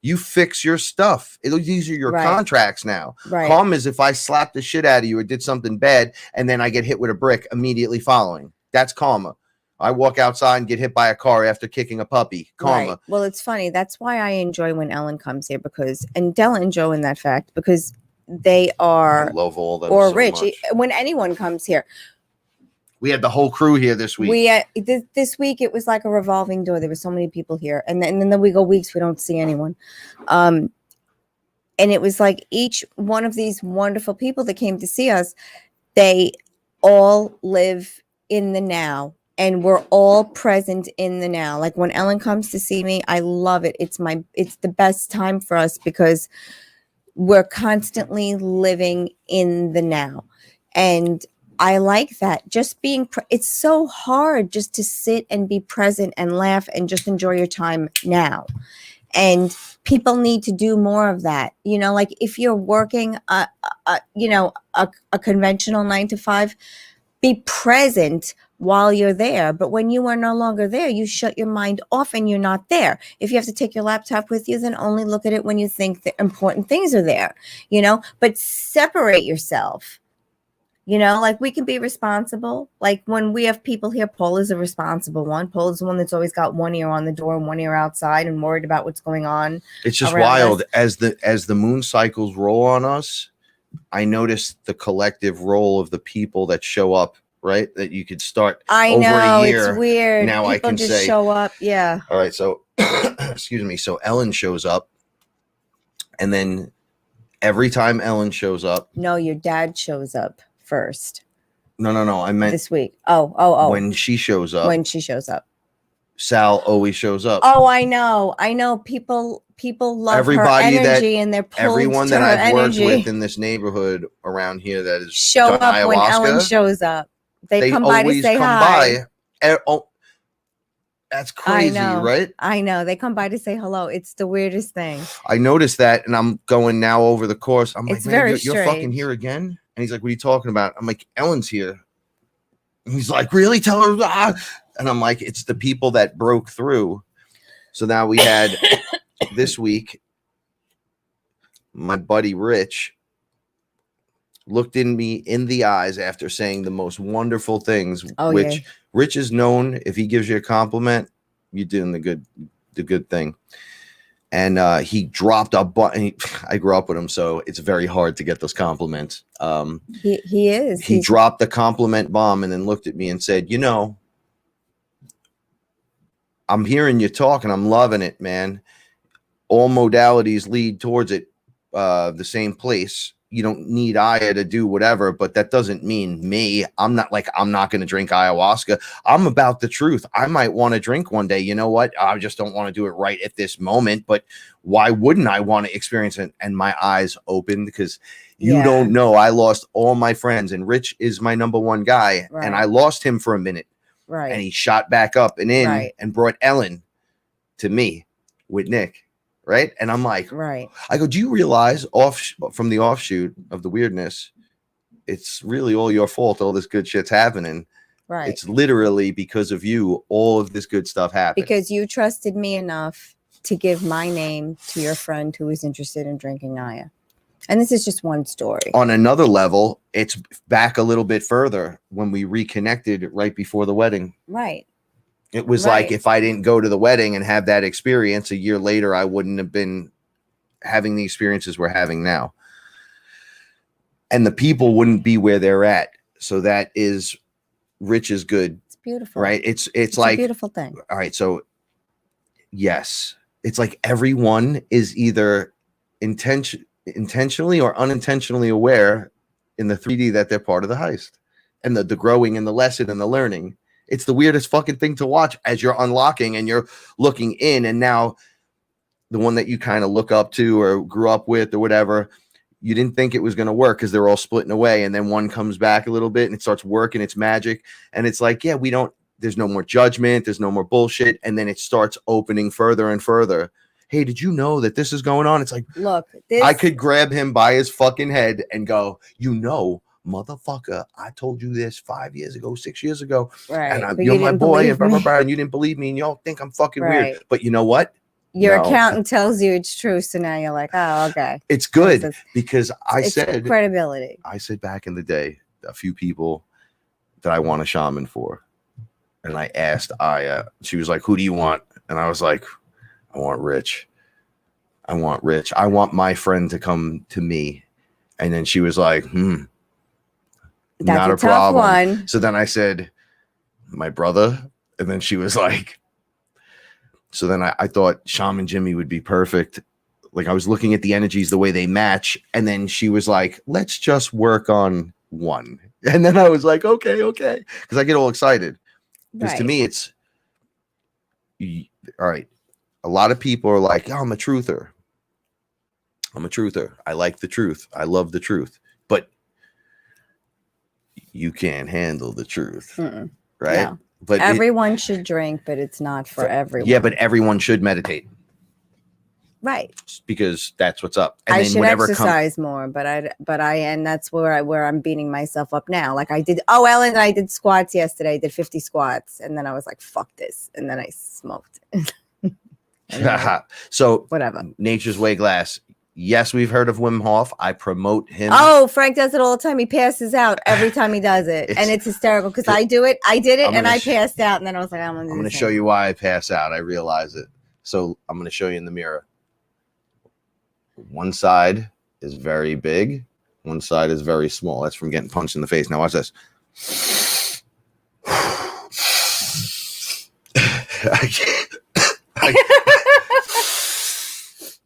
You fix your stuff. These are your contracts now. Right. Karma is if I slap the shit out of you or did something bad and then I get hit with a brick immediately following. That's karma. I walk outside and get hit by a car after kicking a puppy. Karma. Right. Well, it's funny. That's why I enjoy when Ellen comes here, and Della and Joe in that fact, because they are I love all them or so rich. much. When anyone comes here. We had the whole crew here this week. This week it was like a revolving door. There were so many people here, and then we go weeks we don't see anyone. And it was like each one of these wonderful people that came to see us, they all live in the now, and we're all present in the now. Like when Ellen comes to see me, I love it. It's the best time for us because we're constantly living in the now, and I like that. Just being, it's so hard just to sit and be present and laugh and just enjoy your time now. And people need to do more of that. If you're working, a conventional 9 to 5, be present while you're there. But when you are no longer there, you shut your mind off and you're not there. If you have to take your laptop with you, then only look at it when you think the important things are there, but separate yourself. We can be responsible. Like when we have people here, Paula's a responsible one. Paula's the one that's always got one ear on the door and one ear outside and worried about what's going on. It's just wild. As the moon cycles roll on us, I notice the collective role of the people that show up right? That you could start I over know, a year. it's weird. Now People I can just say, show up. Yeah. all right, so excuse me. So Ellen shows up, and then every time Ellen shows up, No, your dad shows up first no, I meant this week. Oh. when she shows up, When she shows up. Sal always shows up. Oh, I know. People love Everybody her energy, and they're pulled everyone to that her I've worked energy. with in this neighborhood around here that is Show done up ayahuasca, when Ellen shows up. They come by to always say come hi. by. Oh, that's crazy, I know. right? I know. They come by to say hello. It's the weirdest thing. I noticed that, and I'm going now over the course. I'm It's like, man, very you're fucking strange. here again? And he's like, what are you talking about? I'm like, Ellen's here. And he's like, really? Tell her. Ah. And I'm like, it's the people that broke through. So now we had this week, my buddy Rich looked in me in the eyes after saying the most wonderful things, which Rich is known. If he gives you a compliment, you're doing the good thing. And he dropped a button. I grew up with him, so it's very hard to get those compliments. He is. He dropped the compliment bomb and then looked at me and said, you know, I'm hearing you talk and I'm loving it, man. All modalities lead towards it, the same place. You don't need Aya to do whatever, but that doesn't mean me. I'm not going to drink ayahuasca. I'm about the truth. I might want to drink one day. You know what? I just don't want to do it right at this moment, but why wouldn't I want to experience it? And my eyes opened because you don't know. I lost all my friends, and Rich is my number one guy. Right. And I lost him for a minute. Right. And he shot back up and in and brought Ellen to me with Nick. Right. And I'm like, right. I go, do you realize from the offshoot of the weirdness, it's really all your fault. All this good shit's happening. Right. It's literally because of you. All of this good stuff happened. Because you trusted me enough to give my name to your friend who was interested in drinking Aya. And this is just one story. On another level, it's back a little bit further when we reconnected right before the wedding. Right. It was like if I didn't go to the wedding and have that experience a year later, I wouldn't have been having the experiences we're having now. And the people wouldn't be where they're at. So that is Rich is good. It's beautiful. Right? It's like a beautiful thing. All right. So yes, it's like everyone is either intentionally or unintentionally aware in the 3D that they're part of the heist and the growing and the lesson and the learning. It's the weirdest fucking thing to watch as you're unlocking and you're looking in. And now the one that you kind of look up to or grew up with or whatever, you didn't think it was going to work because they're all splitting away. And then one comes back a little bit and it starts working. It's magic. And it's like, yeah, there's no more judgment. There's no more bullshit. And then it starts opening further and further. Hey, did you know that this is going on? It's like, look, I could grab him by his fucking head and go, motherfucker, I told you this 5 years ago, 6 years ago. Right. And you're my boy and blah, blah, blah, and you didn't believe me and y'all think I'm fucking weird. But you know what? Your accountant tells you it's true. So now you're like, oh, okay. It's good because I said credibility. I said back in the day, a few people that I want a shaman for. And I asked Aya, she was like, who do you want? And I was like, I want Rich. I want my friend to come to me. And then she was like, That's not a tough problem. One. So then I said, my brother. And then she was like, so then I thought Shaman Jimmy would be perfect. Like I was looking at the energies, the way they match. And then she was like, let's just work on one. And then I was like, okay. Because I get all excited. Because to me, it's all right. A lot of people are like, I'm a truther. I like the truth. I love the truth. But you can't handle the truth. Right? No. But everyone should drink, but it's not for everyone. Yeah, but everyone should meditate. Right. Because that's what's up. And I should exercise more, but and that's where I'm beating myself up now. Like I did, Ellen, I did squats yesterday. I did 50 squats. And then I was like, fuck this. And then I smoked. So whatever. Nature's Way glass. Yes, we've heard of Wim Hof. I promote him. Oh, Frank does it all the time. He passes out every time he does it. And it's hysterical because I did it and I passed out. And then I was like, I'm going to show you why I pass out. I realize it. So I'm going to show you in the mirror. One side is very big. One side is very small. That's from getting punched in the face. Now watch this.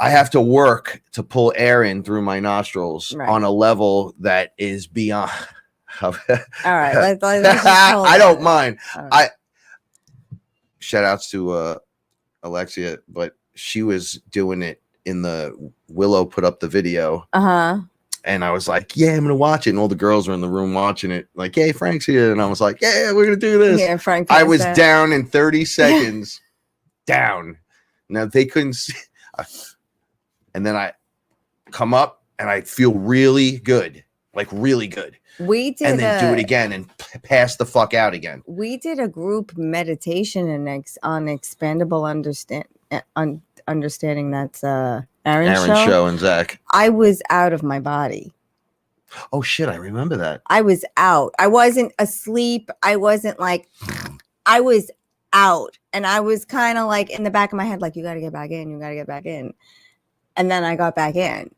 I have to work to pull air in through my nostrils on a level that is beyond. All right, let's just I don't mind. Right. Shout outs to Alexia, but she was doing it in the Willow put up the video. And I was like, yeah, I'm gonna watch it. And all the girls were in the room watching it, like, hey, Frank's here. And I was like, yeah, we're gonna do this. Yeah, Frank. I was down in 30 seconds. Down. Now they couldn't see. And then I come up and I feel really good, like really good. We did, and then do it again and pass the fuck out again. We did a group meditation on expandable understanding. That's Aaron show and Zach. I was out of my body. Oh shit, I remember that. I was out. I wasn't asleep. I wasn't like, I was out, and I was kind of like in the back of my head, like, you got to get back in. You got to get back in. And then I got back in,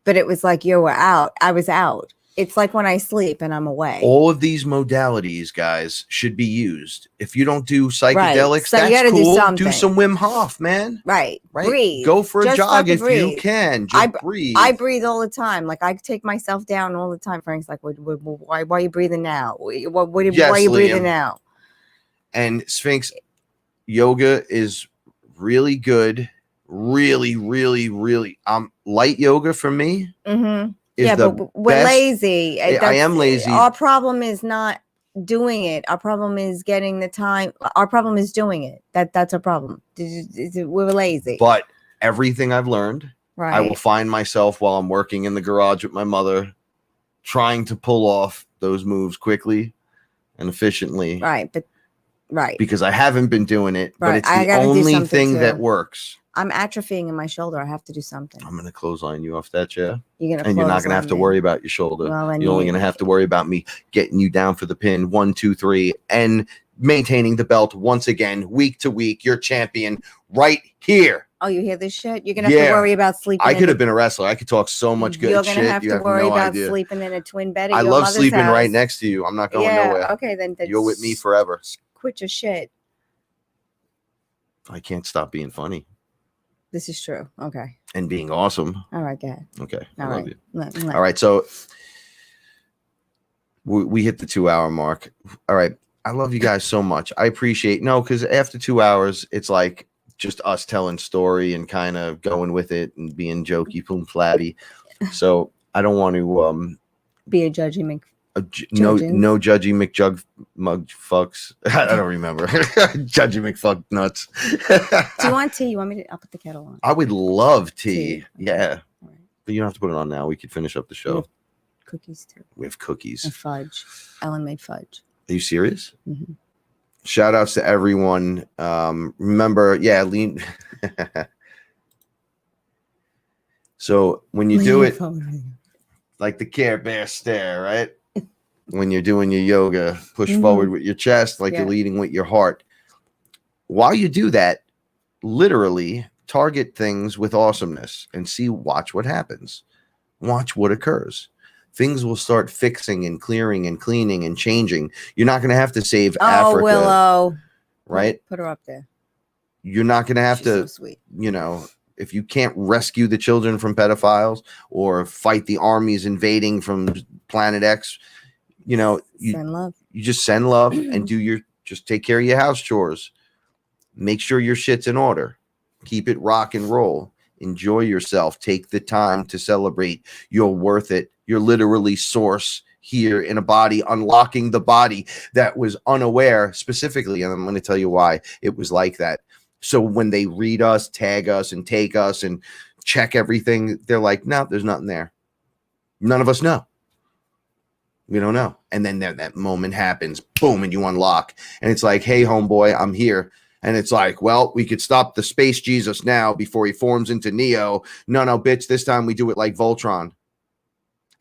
but it was like, you were out. I was out. It's like when I sleep and I'm away. All of these modalities, guys, should be used. If you don't do psychedelics, right. So that's cool. Do some Wim Hof, man. Right. Breathe. Go for a jog if you can. Just breathe. I breathe all the time. Like, I take myself down all the time. Frank's like, why are you breathing now? Why are you breathing now? And Sphinx, yoga is really good. Really, really, really. Light yoga for me. Mm-hmm. Yeah, but we're lazy. I am lazy. Our problem is not doing it. Our problem is getting the time. Our problem is doing it. That's our problem. We're lazy. But everything I've learned, right. I will find myself while I'm working in the garage with my mother, trying to pull off those moves quickly and efficiently. Right, because I haven't been doing it, right. but it's the only thing that works. I'm atrophying in my shoulder. I have to do something. I'm going to clothesline you off that chair. You're not going to have to worry about your shoulder. Well, you're only going to have to worry about me getting you down for the pin 1, 2, 3, and maintaining the belt once again, week to week. You're champion right here. Oh, you hear this shit? You're going to have to worry about sleeping. I could have been a wrestler. I could talk so much good shit. You're going to have to worry about sleeping in a twin bed. I love sleeping right next to you. I'm not going nowhere. Okay, then you're with me forever. Quit your shit. I can't stop being funny. This is true. Okay. And being awesome. All right, go ahead. Okay. All right. Love you. All right. So we hit the 2-hour mark. All right. I love you guys so much. I appreciate because after 2 hours, it's like just us telling story and kind of going with it and being jokey, boom, flabby. So I don't want to be a judgy no judgy McJug mug fucks. I don't remember. Judgy McFuck nuts. Do you want tea? You want me to? I'll put the kettle on. I would love tea. Yeah. Right. But you don't have to put it on now. We could finish up the show. We have cookies too. We have cookies. And fudge. Ellen made fudge. Are you serious? Mm-hmm. Shout outs to everyone. Remember, lean. So when you do it, like the Care Bear stare, right? When you're doing your yoga, push forward with your chest like you're leading with your heart. While you do that, literally target things with awesomeness and watch what happens. Watch what occurs. Things will start fixing and clearing and cleaning and changing. You're not going to have to save Africa. Willow. Right? Put her up there. You're not going to have to, so sweet. If you can't rescue the children from pedophiles or fight the armies invading from Planet X, send love. You just send love and just take care of your house chores. Make sure your shit's in order. Keep it rock and roll. Enjoy yourself. Take the time to celebrate. You're worth it. You're literally source here in a body, unlocking the body that was unaware specifically. And I'm going to tell you why it was like that. So when they read us, tag us, and take us and check everything, they're like, no, there's nothing there. None of us know. We don't know. And then that moment happens, boom, and you unlock. And it's like, hey, homeboy, I'm here. And it's like, well, we could stop the space Jesus now before he forms into Neo. No, bitch, this time we do it like Voltron.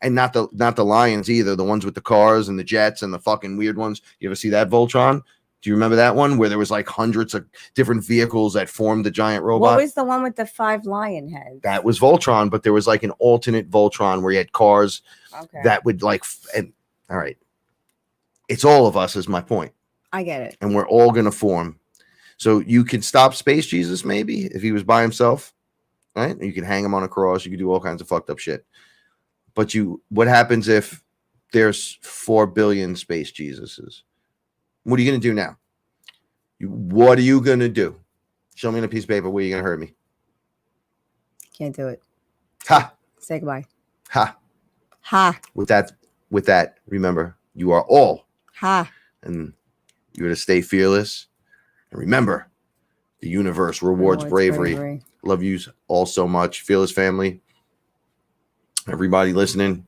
And not the lions either, the ones with the cars and the jets and the fucking weird ones. You ever see that Voltron? Do you remember that one where there was like hundreds of different vehicles that formed the giant robot? What was the one with the 5 lion heads? That was Voltron, but there was like an alternate Voltron where you had cars that would like... All right. It's all of us is my point. I get it. And we're all going to form. So you can stop Space Jesus maybe if he was by himself. right? You can hang them on a cross. You can do all kinds of fucked up shit. But what happens if there's 4 billion space Jesuses? What are you going to do now? What are you going to do? Show me on a piece of paper where you're going to hurt me. Can't do it. Ha. Say goodbye. Ha. Ha. With that, remember, you are all. Ha. And you're going to stay fearless. And remember, the universe rewards bravery. Love you all so much. Fearless family. Everybody listening.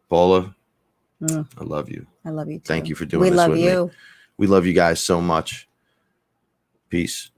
Paula, I love you. I love you too. Thank you for doing this with me. We love you guys so much. Peace.